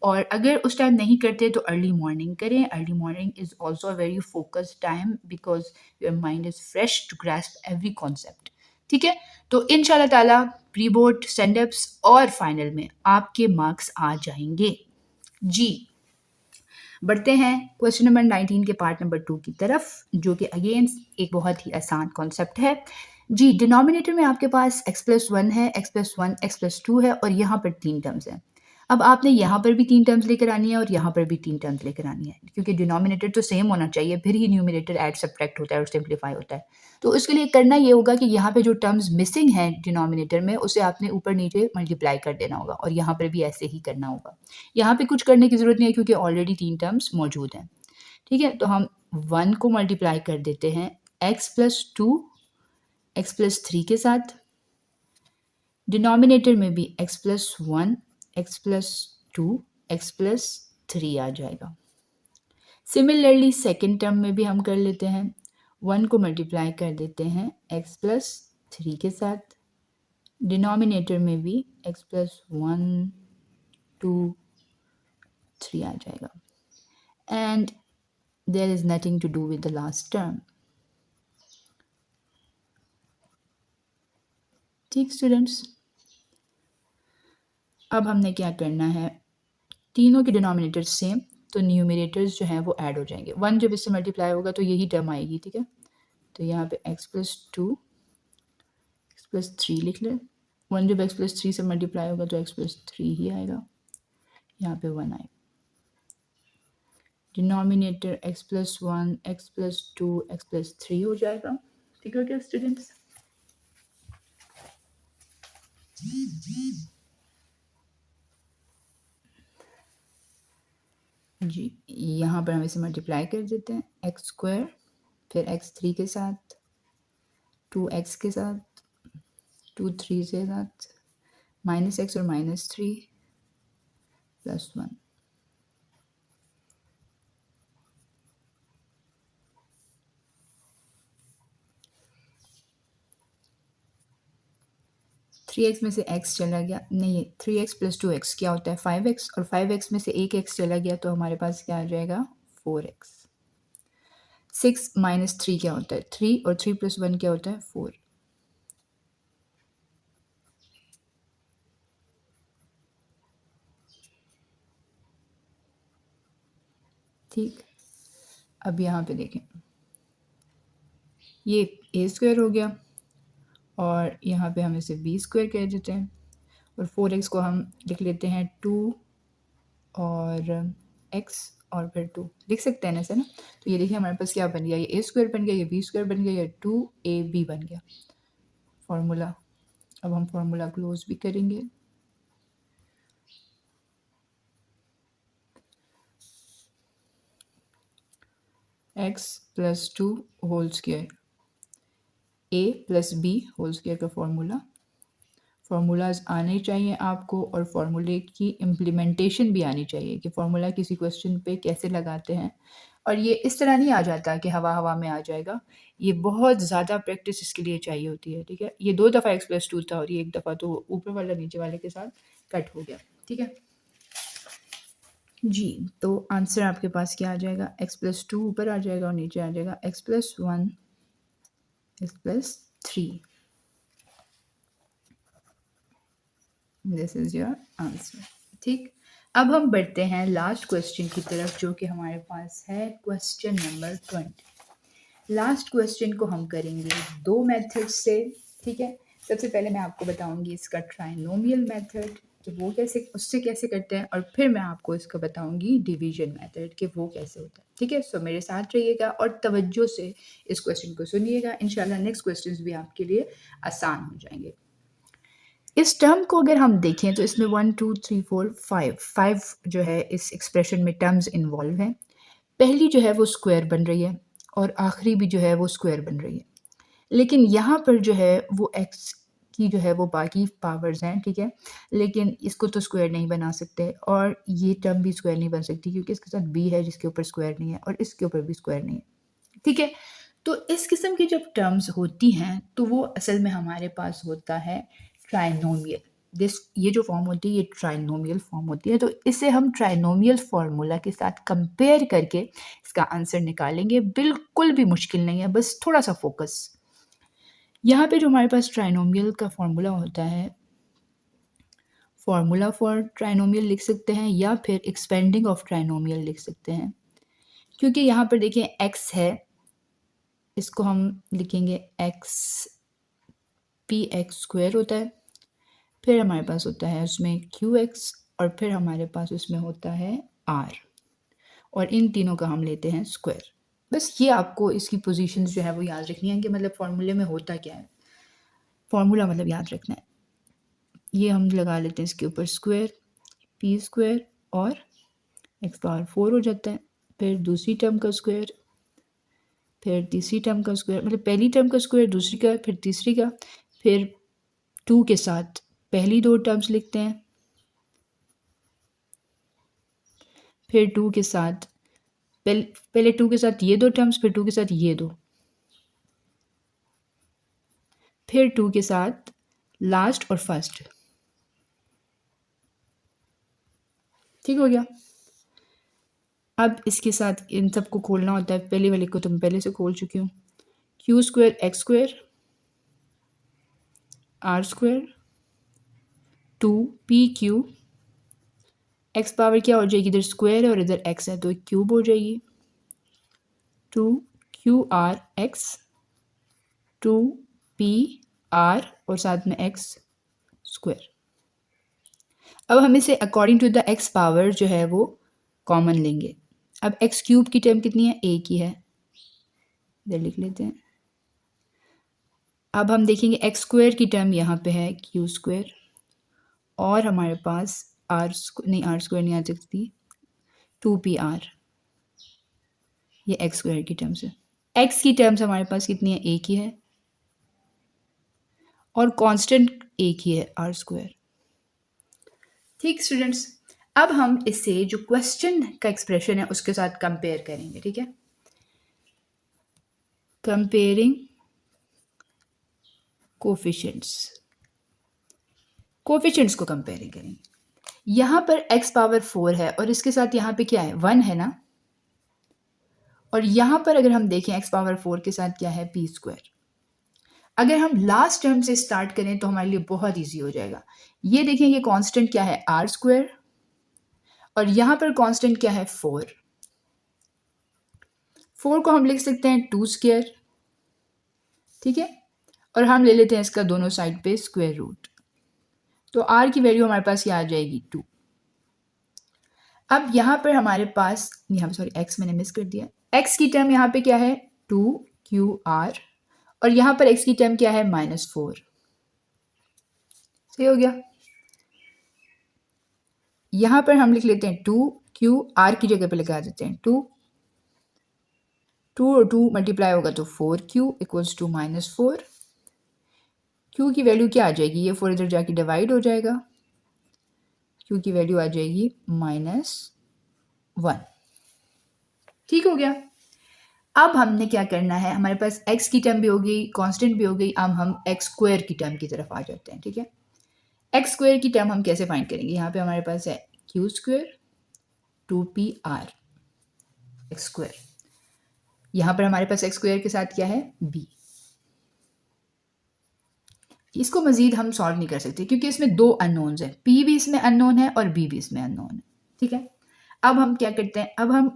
और अगर उस टाइम नहीं करते तो अर्ली मॉर्निंग करें। Early morning is also a very focused time because your mind is fresh to grasp every concept. ठीक है? तो इंशाल्लाह ताला प्री बोर्ड, स्टैंड-अप्स और फाइनल में आपके मार्क्स आ जाएँगे। जी। बढ़ते हैं क्वेश्चन नंबर 19 के पार्ट नंबर 2 की तरफ, जो कि अगेन एक बहुत ही आसान कॉन्सेप्ट है। जी, डिनोमिनेटर में आपके पास x+1 है, x+1, x+2 है और यहाँ पर 3 टर्म्स हैं। अब आपने यहाँ पर भी 3 टर्म्स लेकर आनी है और यहाँ पर भी 3 टर्म्स लेकर आनी है, क्योंकि डिनोमिनेटर तो सेम होना चाहिए, फिर ही न्यूमरेटर ऐड सब्ट्रैक्ट होता है और सिम्प्लीफाई होता है। तो इसके लिए करना ये होगा कि यहाँ पे जो टर्म्स मिसिंग हैं डिनोमिनेटर में, उसे आपने ऊपर-नीचे मल्टीप्लाई कर देना होगा और यहाँ पर भी ऐसे ही करना होगा। यहाँ पे कुछ करने की ज़रूरत नहीं है क्योंकि ऑलरेडी 3 टर्म्स मौजूद हैं। ठीक है? तो हम 1 को मल्टीप्लाई कर देते हैं x+2 x+3 के साथ। डिनोमिनेटर में भी x+1 x+2 x+3 आ जाएगा। सिमिलरली सेकंड टर्म में भी हम कर लेते हैं। 1 को मल्टीप्लाई कर देते हैं x+3 के साथ। डिनोमिनेटर में भी x+1 2 3 आ जाएगा। And there is nothing to do with the last term. ठीक स्टूडेंट्स, अब हमने क्या करना है, तीनों के डिनोमिनेटर सेम, तो न्यूमरेटर्स जो हैं वो ऐड हो जाएंगे। 1 जब इससे मल्टीप्लाई होगा तो यही टर्म आएगी। ठीक है? तो यहाँ पे x+2 x+3 लिख लें। 1 जब x+3 से मल्टीप्लाई होगा तो x+3 ही आएगा, यहाँ पे 1 आएगा। डिनोमिनेटर x+1 x+2 x+3 हो जाएगा। ठीक है क्या स्टूडेंट्स? जी, यहाँ पर हम इसे मल्टीप्लाई कर देते हैं x² फिर x3 के साथ 2x के साथ 2 3 के साथ -x और -3 +1। 3x में से x चला गया, नहीं 3x + 2x क्या होता है 5x, और 5x में से एक x चला गया तो हमारे पास क्या आ जाएगा 4x। 6 - 3 क्या होता है 3, और 3 + 1 क्या होता है 4। ठीक, अब यहाँ पे देखें, ये a² हो गया और यहाँ पे हम इसे b² कह देते हैं और 4x को हम लिख लेते हैं 2 और x और फिर 2 लिख सकते हैं ना ऐसे ना। तो ये देखिए हमारे पास क्या बन गया, ये a² बन गया, ये b² बन गया, ये 2ab बन गया फॉर्मूला। अब हम फॉर्मूला क्लोज भी करेंगे। x + 2 whole square a + b whole square का फॉर्मूला। फार्मूलाज आने चाहिए आपको और फार्मूले की इम्प्लीमेंटेशन भी आनी चाहिए कि फार्मूला किसी क्वेश्चन पे कैसे लगाते हैं, और ये इस तरह नहीं आ जाता कि हवा हवा में आ जाएगा, ये बहुत ज़्यादा प्रैक्टिस इसके लिए चाहिए होती है। ठीक है? ये 2 दफ़ा x+2 था और ये एक दफ़ा तो ऊपर वाला नीचे वाले के साथ कट हो गया। ठीक है जी, तो आंसर आपके पास क्या आ जाएगा, x+2 ऊपर आ जाएगा और नीचे आ जाएगा x+1 x+3। This is your answer. ठीक, अब हम बढ़ते हैं लास्ट क्वेश्चन की तरफ, जो कि हमारे पास है क्वेश्चन नंबर 20। लास्ट क्वेश्चन को हम करेंगे 2 मेथड से। ठीक है, सबसे पहले मैं आपको बताऊंगी इसका ट्राइनोमियल मेथड कि वो कैसे उससे कैसे करते हैं, और फिर मैं आपको इसका बताऊंगी डिवीजन मेथड कि वो कैसे होता है। ठीक है, सो मेरे साथ रहिएगा और तवज्जो से इस क्वेश्चन को सुनिएगा। इंशाल्लाह नेक्स्ट क्वेश्चंस भी आपके लिए आसान हो जाएंगे। इस टर्म को अगर हम देखें तो इसमें 1 2 3 4 5 जो है इस एक्सप्रेशन में टर्म्स इन्वॉल्व हैं। पहली जो है वो स्क्वायर बन रही है और आखिरी भी जो है वो स्क्वायर बन रही है, लेकिन यहाँ पर जो है वो एक्स की जो है वो बाकी पावर्स हैं। ठीक है, लेकिन इसको तो स्क्वायर नहीं बना सकते और ये टर्म भी स्क्वायर नहीं बन सकती क्योंकि इसके साथ बी है जिसके ऊपर स्क्वायर नहीं है और इसके ऊपर भी स्क्वायर नहीं है। ठीक है, तो इस किस्म की जब टर्म्स होती हैं तो वो असल में हमारे पास होता है ट्राइनोमियल। ये जो फॉर्म होती है ये ट्राइनोमियल फॉर्म होती है, तो इसे हम ट्राइनोमियल फार्मूला के साथ कंपेयर करके इसका आंसर निकालेंगे। बिल्कुल भी मुश्किल नहीं है, बस थोड़ा सा फोकस। यहाँ पे जो हमारे पास ट्राइनोमियल का फार्मूला होता है, फार्मूला फॉर ट्राइनोमियल लिख सकते हैं या फिर एक्सपेंडिंग ऑफ ट्राइनोमियल लिख सकते हैं, क्योंकि यहाँ पर देखिए एक्स है, इसको हम लिखेंगे एक्स पी एक्स स्क्वायर होता है, फिर हमारे पास होता है उसमें क्यू एक्स और फिर हमारे पास उसमें होता है आर, और इन तीनों का हम लेते हैं स्क्वायर। बस ये आपको इसकी पोजीशंस जो है वो याद रखनी है कि मतलब फॉर्मूले में होता क्या है। फॉर्मूला मतलब याद रखना है। ये हम लगा लेते हैं इसके ऊपर स्क्वायर, पी स्क्वायर और एक्स पावर 4 हो जाता है, फिर दूसरी टर्म का स्क्वायर, फिर तीसरी टर्म का स्क्वायर, मतलब पहली टर्म का स्क्वायर, दूसरी का, फिर तीसरी का, फिर 2 के साथ पहली दो टर्म्स लिखते हैं, फिर 2 के साथ पहले 2 के साथ ये दो टर्म्स, फिर 2 के साथ ये दो, फिर 2 के साथ लास्ट और फर्स्ट। ठीक हो गया। अब इसके साथ इन सबको खोलना होता है, पहले वाले को तो मैं पहले से खोल चुकी हूँ। Q square x square r square 2pq, x power क्या हो जाएगी, इधर स्क्वायर है और इधर एक्स है तो क्यूब हो जाएगी, 2qrx 2pr और साथ में x स्क्वायर। अब हम इसे according to the x power जो है वो कॉमन लेंगे। अब एक्स क्यूब की टर्म कितनी है, एक ही है, इधर लिख लेते हैं। अब हम देखेंगे एक्स स्क्वायर की टर्म यहाँ पे है क्यू स्क्वायर, और हमारे पास आर स्क्वायर नहीं आ सकती, 2pr, ये एक्स स्क्वायर की टर्म्स है। एक्स की टर्म्स हमारे पास कितनी है, एक ही है, और कांस्टेंट एक ही है आर स्क्वायर। ठीक स्टूडेंट्स, अब हम इसे जो क्वेश्चन का एक्सप्रेशन है उसके साथ कंपेयर करेंगे। ठीक है, कंपेयरिंग कोफिशिएंट्स को कंपेयरिंग करेंगे। यहाँ पर x पावर 4 है और इसके साथ यहाँ पे क्या है, 1 है ना, और यहाँ पर अगर हम देखें x पावर 4 के साथ क्या है, p स्क्वायर। अगर हम लास्ट टर्म से स्टार्ट करें तो हमारे लिए बहुत इजी हो जाएगा। ये देखें, ये कांस्टेंट क्या है, आर स्क्वायर, और यहाँ पर कांस्टेंट क्या है, 4 को हम लिख सकते हैं 2 स्क्वायर। ठीक है, और हम ले लेते हैं इसका दोनों साइड पे स्क्वायर रूट, तो r की वैल्यू हमारे पास क्या आ जाएगी, 2। अब यहाँ पर हमारे पास, यहाँ सॉरी x मैंने मिस कर दिया, x की टर्म यहाँ पे क्या है, 2qr, और यहाँ पर x की टर्म क्या है, -4। सही हो गया। यहाँ पर हम लिख लेते हैं 2qr की जगह पे लगा देते हैं 2 और 2 मल्टीप्लाई होगा तो 4q इक्वल्स टू -4। q की वैल्यू क्या आ जाएगी, ये 4 इधर जाके डिवाइड हो जाएगा, q की वैल्यू आ जाएगी -1। ठीक हो गया। अब हमने क्या करना है, हमारे पास x की टर्म भी हो गई, कांस्टेंट भी हो गई, अब हम x स्क्वायर की टर्म की तरफ आ जाते हैं। ठीक है, x स्क्वायर की टर्म हम कैसे फाइंड करेंगे, यहाँ पे हमारे पास है q square 2pr x square, यहाँ पर हमारे पास x स्क्वायर के साथ क्या है, b। इसको मजीद हम सॉल्व नहीं कर सकते क्योंकि इसमें दो अननोन्स हैं, p भी इसमें अननोन है और b भी इसमें अननोन है। ठीक है, अब हम क्या करते हैं, अब हम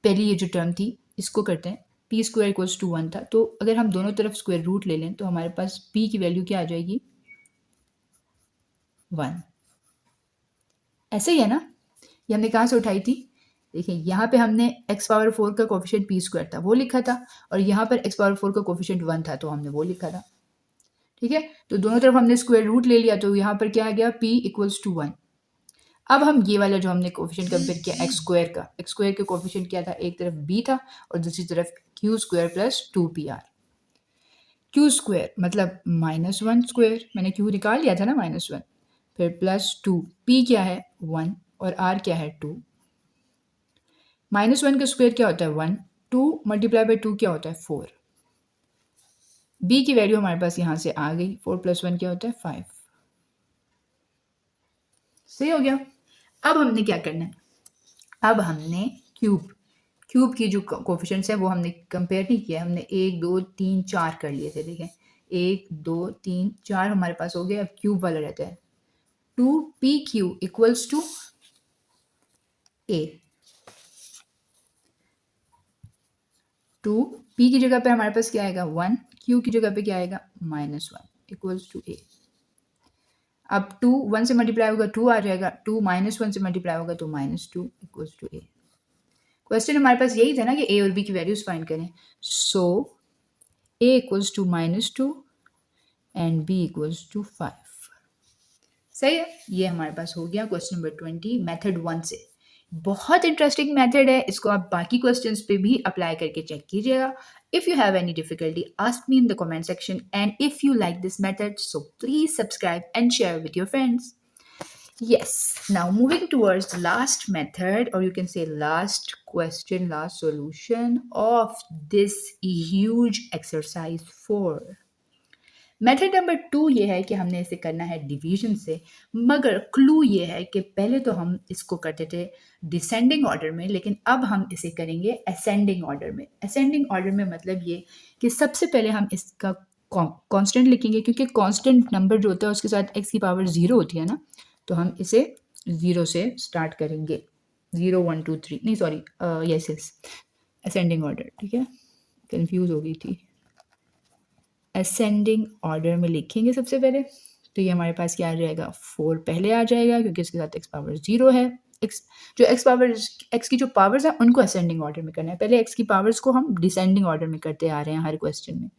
पहली ये जो टर्म थी इसको करते हैं पी स्क्वायर इक्वल्स टू 1 था, तो अगर हम दोनों तरफ स्क्वायर रूट ले लें तो हमारे पास पी की वैल्यू क्या आ जाएगी, 1। ऐसे ही है ना, ये हमने कहाँ से उठाई थी, देखिए यहाँ पे हमने x पावर 4 का कोफिशिएंट पी स्क्वायर था वो लिखा था, और यहाँ पर x पावर 4 का कोफिशिएंट 1 था तो हमने वो लिखा था। ठीक है, तो दोनों तरफ हमने स्क्वायर रूट ले लिया, तो यहाँ पर क्या आ गया, p इक्वल्स टू 1। अब हम ये वाला जो हमने कोफिशिएंट कंपेयर किया एक्स स्क्वायर का, एक्स स्क्वायर का कोफिशिएंट क्या था, एक तरफ b था और दूसरी तरफ Q square plus 2pr। Q square मतलब -1 स्क्वायर, मैंने क्यू निकाल लिया था ना -1, फिर प्लस 2, p क्या है 1 और r क्या है 2। -1 का स्क्वायर क्या होता है 1, 2 मल्टीप्लाई बाई 2 क्या होता है 4। b की वैल्यू हमारे पास यहाँ से आ गई, 4 + 1 क्या होता है 5। सही हो गया। अब हमने क्या करना है, अब हमने क्यूब की जो कोफिशिएंट्स है वो हमने कंपेयर नहीं किया, हमने 1 2 3 4 कर लिए थे। देखें 1 2 3 4 हमारे पास हो गए। अब क्यूब वाला रहता है 2pq equals to a। 2p की जगह पे हमारे पास क्या आएगा 1, q की जगह पे क्या आएगा -1 इक्वल्स टू a। अब 2 1 से मल्टीप्लाई होगा 2 आ जाएगा, 2 -1 से मल्टीप्लाई होगा तो -2 इक्वल्स टू a। क्वेश्चन हमारे पास यही था ना कि a और b की वैल्यूज फाइंड करें। So a equals to -2 and b equals to 5। सही है, ये हमारे पास हो गया क्वेश्चन नंबर 20 मेथड 1 से। बहुत इंटरेस्टिंग मेथड है, इसको आप बाकी क्वेश्चंस पे भी अप्लाई करके चेक कीजिएगा। If you have any difficulty ask me in the comment section, and if you like this method so please subscribe and share with your friends. Yes, now moving towards the last method, or you can say last question, last solution of this huge exercise 4. Method number 2 ये है कि हमने इसे करना है division से, मगर clue ये है कि पहले तो हम इसको करते थे डिसेंडिंग ऑर्डर में, लेकिन अब हम इसे करेंगे असेंडिंग ऑर्डर में। असेंडिंग ऑर्डर में मतलब ये कि सबसे पहले हम इसका कांस्टेंट लिखेंगे, क्योंकि कांस्टेंट नंबर जो होता है उसके साथ x की पावर 0 होती है ना, तो हम इसे 0 से स्टार्ट करेंगे। 0 1 2 3 नहीं sorry, yes yes ascending order, ठीक है, कंफ्यूज हो गई थी। असेंडिंग ऑर्डर में लिखेंगे सबसे पहले, तो ये हमारे पास क्या आ जाएगा 4 पहले आ जाएगा क्योंकि इसके साथ x पावर 0 है। x की जो पावर्स हैं उनको असेंडिंग ऑर्डर में करना है, पहले x की पावर्स को हम डिसेंडिंग ऑर्डर में करते आ रहे हैं हर क्वेश्चन में,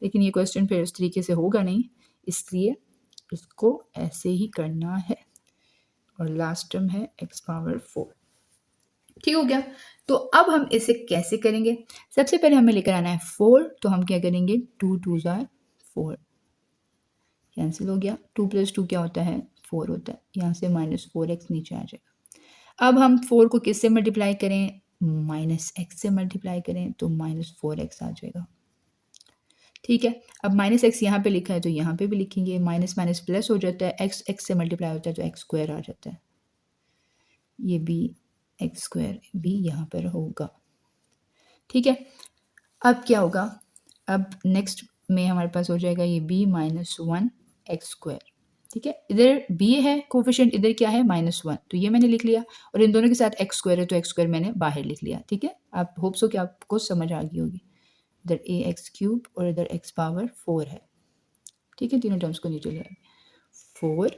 लेकिन ये क्वेश्चन फिर उस तरीके से होगा नहीं, इसलिए इसको ऐसे ही करना है। और लास्ट टर्म है x पावर 4। ठीक हो गया, तो अब हम इसे कैसे करेंगे, सबसे पहले हमें लेकर आना है 4, तो हम क्या करेंगे 2 2s are 4, कैंसिल हो गया, 2 + 2 क्या होता है 4 होता है, यहाँ से -4x नीचे आ जाएगा। अब हम 4 को किससे मल्टीप्लाई करें, -x से मल्टीप्लाई करें तो -4x आ जाएगा। ठीक है, अब -x यहाँ पे लिखा है तो यहाँ पे भी लिखेंगे, माइनस माइनस प्लस हो जाता है, x से मल्टीप्लाई होता है तो x स्क्वायर आ जाता है, ये भी एक्स स्क्वायर भी यहाँ पर होगा। ठीक है, अब क्या होगा, अब नेक्स्ट में हमारे पास हो जाएगा ये b -1 एक्स स्क्वायर। ठीक है, इधर b है कोफिशिएंट, इधर क्या है -1, तो ये मैंने लिख लिया, और इन दोनों के साथ एक्स स्क्वायर है तो एक्स स्क्वायर मैंने बाहर लिख लिया। ठीक है, आप होप सो कि आपको समझ आ गई होगी। इधर ax³ और इधर x पावर 4 है। ठीक है, तीनों टर्म्स को नीचे ले आए, 4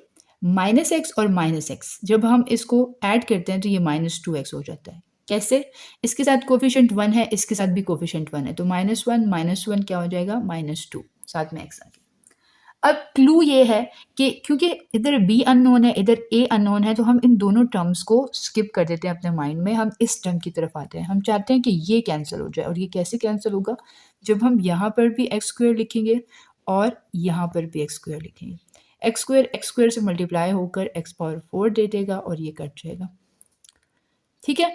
-x और -x जब हम इसको ऐड करते हैं तो ये -2x हो जाता है। कैसे, इसके साथ कोफिशिएंट 1 है, इसके साथ भी कोफिशिएंट 1 है, तो -1 -1 क्या हो जाएगा -2, साथ में x आ गया। अब क्लू ये है कि क्योंकि इधर b अननोन है, इधर a अननोन है, तो हम इन दोनों टर्म्स को स्किप कर देते हैं अपने माइंड में, हम इस टर्म की तरफ आते हैं। हम चाहते हैं कि ये कैंसिल हो जाए, और ये कैसे कैंसिल होगा, जब हम यहाँ पर भी एक्स स्क्वायर लिखेंगे और यहाँ पर भी एक्स स्क्वायर लिखेंगे। एक्स स्क्वायर से मल्टीप्लाई होकर x पावर 4 दे देगा और ये कट जाएगा। ठीक है,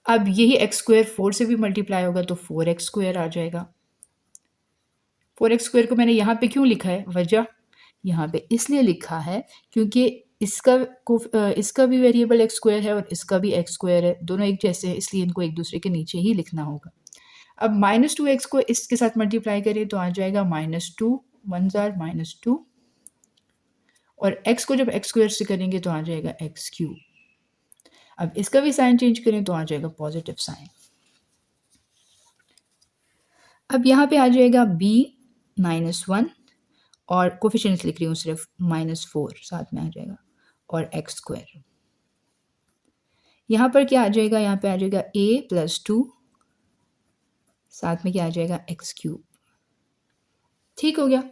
अब यही x स्क्वायर 4 से भी मल्टीप्लाई होगा तो 4x स्क्वायर आ जाएगा। 4x स्क्वायर को मैंने यहाँ पे क्यों लिखा है, वजह यहाँ पे इसलिए लिखा है क्योंकि इसका भी वेरिएबल x स्क्वायर है और इसका भी x स्क्वायर है, दोनों एक जैसे हैं, इसलिए इनको एक दूसरे के नीचे ही लिखना होगा। अब -2x को इसके साथ मल्टीप्लाई करें तो आ जाएगा -2 1s are -2, और x को जब x स्क्वायर से करेंगे तो आ जाएगा x³। अब इसका भी साइन चेंज करें तो आ जाएगा पॉजिटिव साइन। अब यहाँ पे आ जाएगा b-1 और कोफिशिएंट्स लिख रही हूँ सिर्फ -4 साथ में आ जाएगा और x²। यहाँ पर क्या आ जाएगा, यहाँ पे आ जाएगा a+2 साथ में क्या आ जाएगा x³। ठीक हो गया।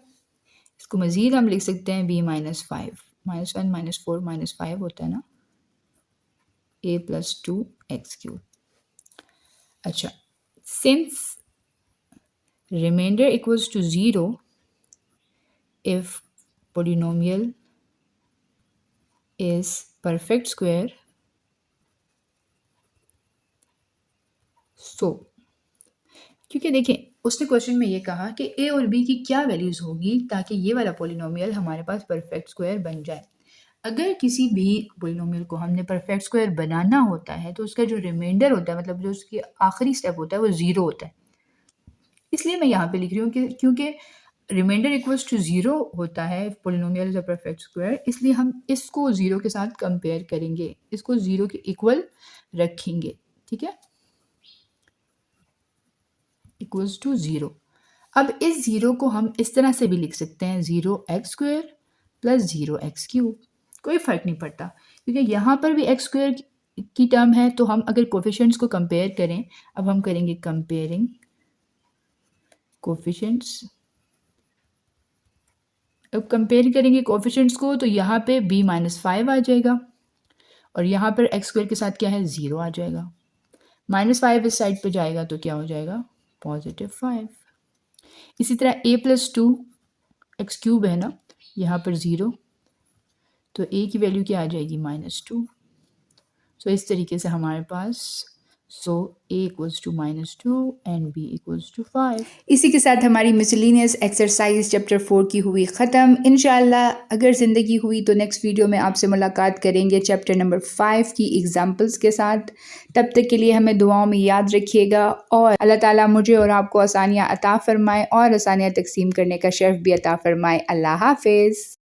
इसको मज़ीद हम लिख सकते हैं b-5 -1 -4 -5 होता है ना, a+2 x³। अच्छा, since remainder equals to 0 if polynomial is perfect square, so क्योंकि देखें उसने क्वेश्चन में ये कहा कि a और b की क्या वैल्यूज़ होगी ताकि ये वाला पोलिनोमियल हमारे पास परफेक्ट स्क्वायर बन जाए। अगर किसी भी पोलिनोमियल को हमने परफेक्ट स्क्वायर बनाना होता है तो उसका जो रिमाइंडर होता है, मतलब जो उसकी आखिरी स्टेप होता है, वो 0 होता है। इसलिए मैं यहाँ पे लिख रही हूँ कि क्योंकि रिमाइंडर इक्वल्स टू 0 होता है polynomial is a perfect square, इसलिए हम इसको 0 के साथ कंपेयर करेंगे, इसको 0 के इक्वल रखेंगे। ठीक है, इक्वल्स टू 0। अब इस 0 को हम इस तरह से भी लिख सकते हैं 0x² + 0x³। कोई फ़र्क नहीं पड़ता क्योंकि यहाँ पर भी x² की टर्म है, तो हम अगर कोफिशिएंट्स को कंपेयर करें, अब हम करेंगे कंपेयरिंग कोफिशिएंट्स। अब कंपेयर करेंगे कोफिशिएंट्स को तो यहाँ पे b-5 आ जाएगा और यहाँ पर x² के साथ क्या है, 0 आ जाएगा। -5 इस साइड पे जाएगा तो क्या हो जाएगा, +5। इसी तरह a+2 x³ है ना, यहाँ पर 0, तो a की वैल्यू क्या आ जाएगी, -2। सो इस तरीके से हमारे पास a = -2 एंड b = 5। इसी के साथ हमारी मिसलिनियस एक्सरसाइज चैप्टर 4 की हुई ख़त्म। इंशाल्लाह अगर ज़िंदगी हुई तो नेक्स्ट वीडियो में आपसे मुलाकात करेंगे चैप्टर नंबर 5 की एग्जाम्पल्स के साथ। तब तक के लिए हमें दुआओं में याद रखिएगा और अल्लाह ताला मुझे और आपको आसानियाँ अता फ़रमाए और आसानियाँ तकसीम करने का शर्फ भी अता फ़रमाए। अल्लाह हाफ़िज़।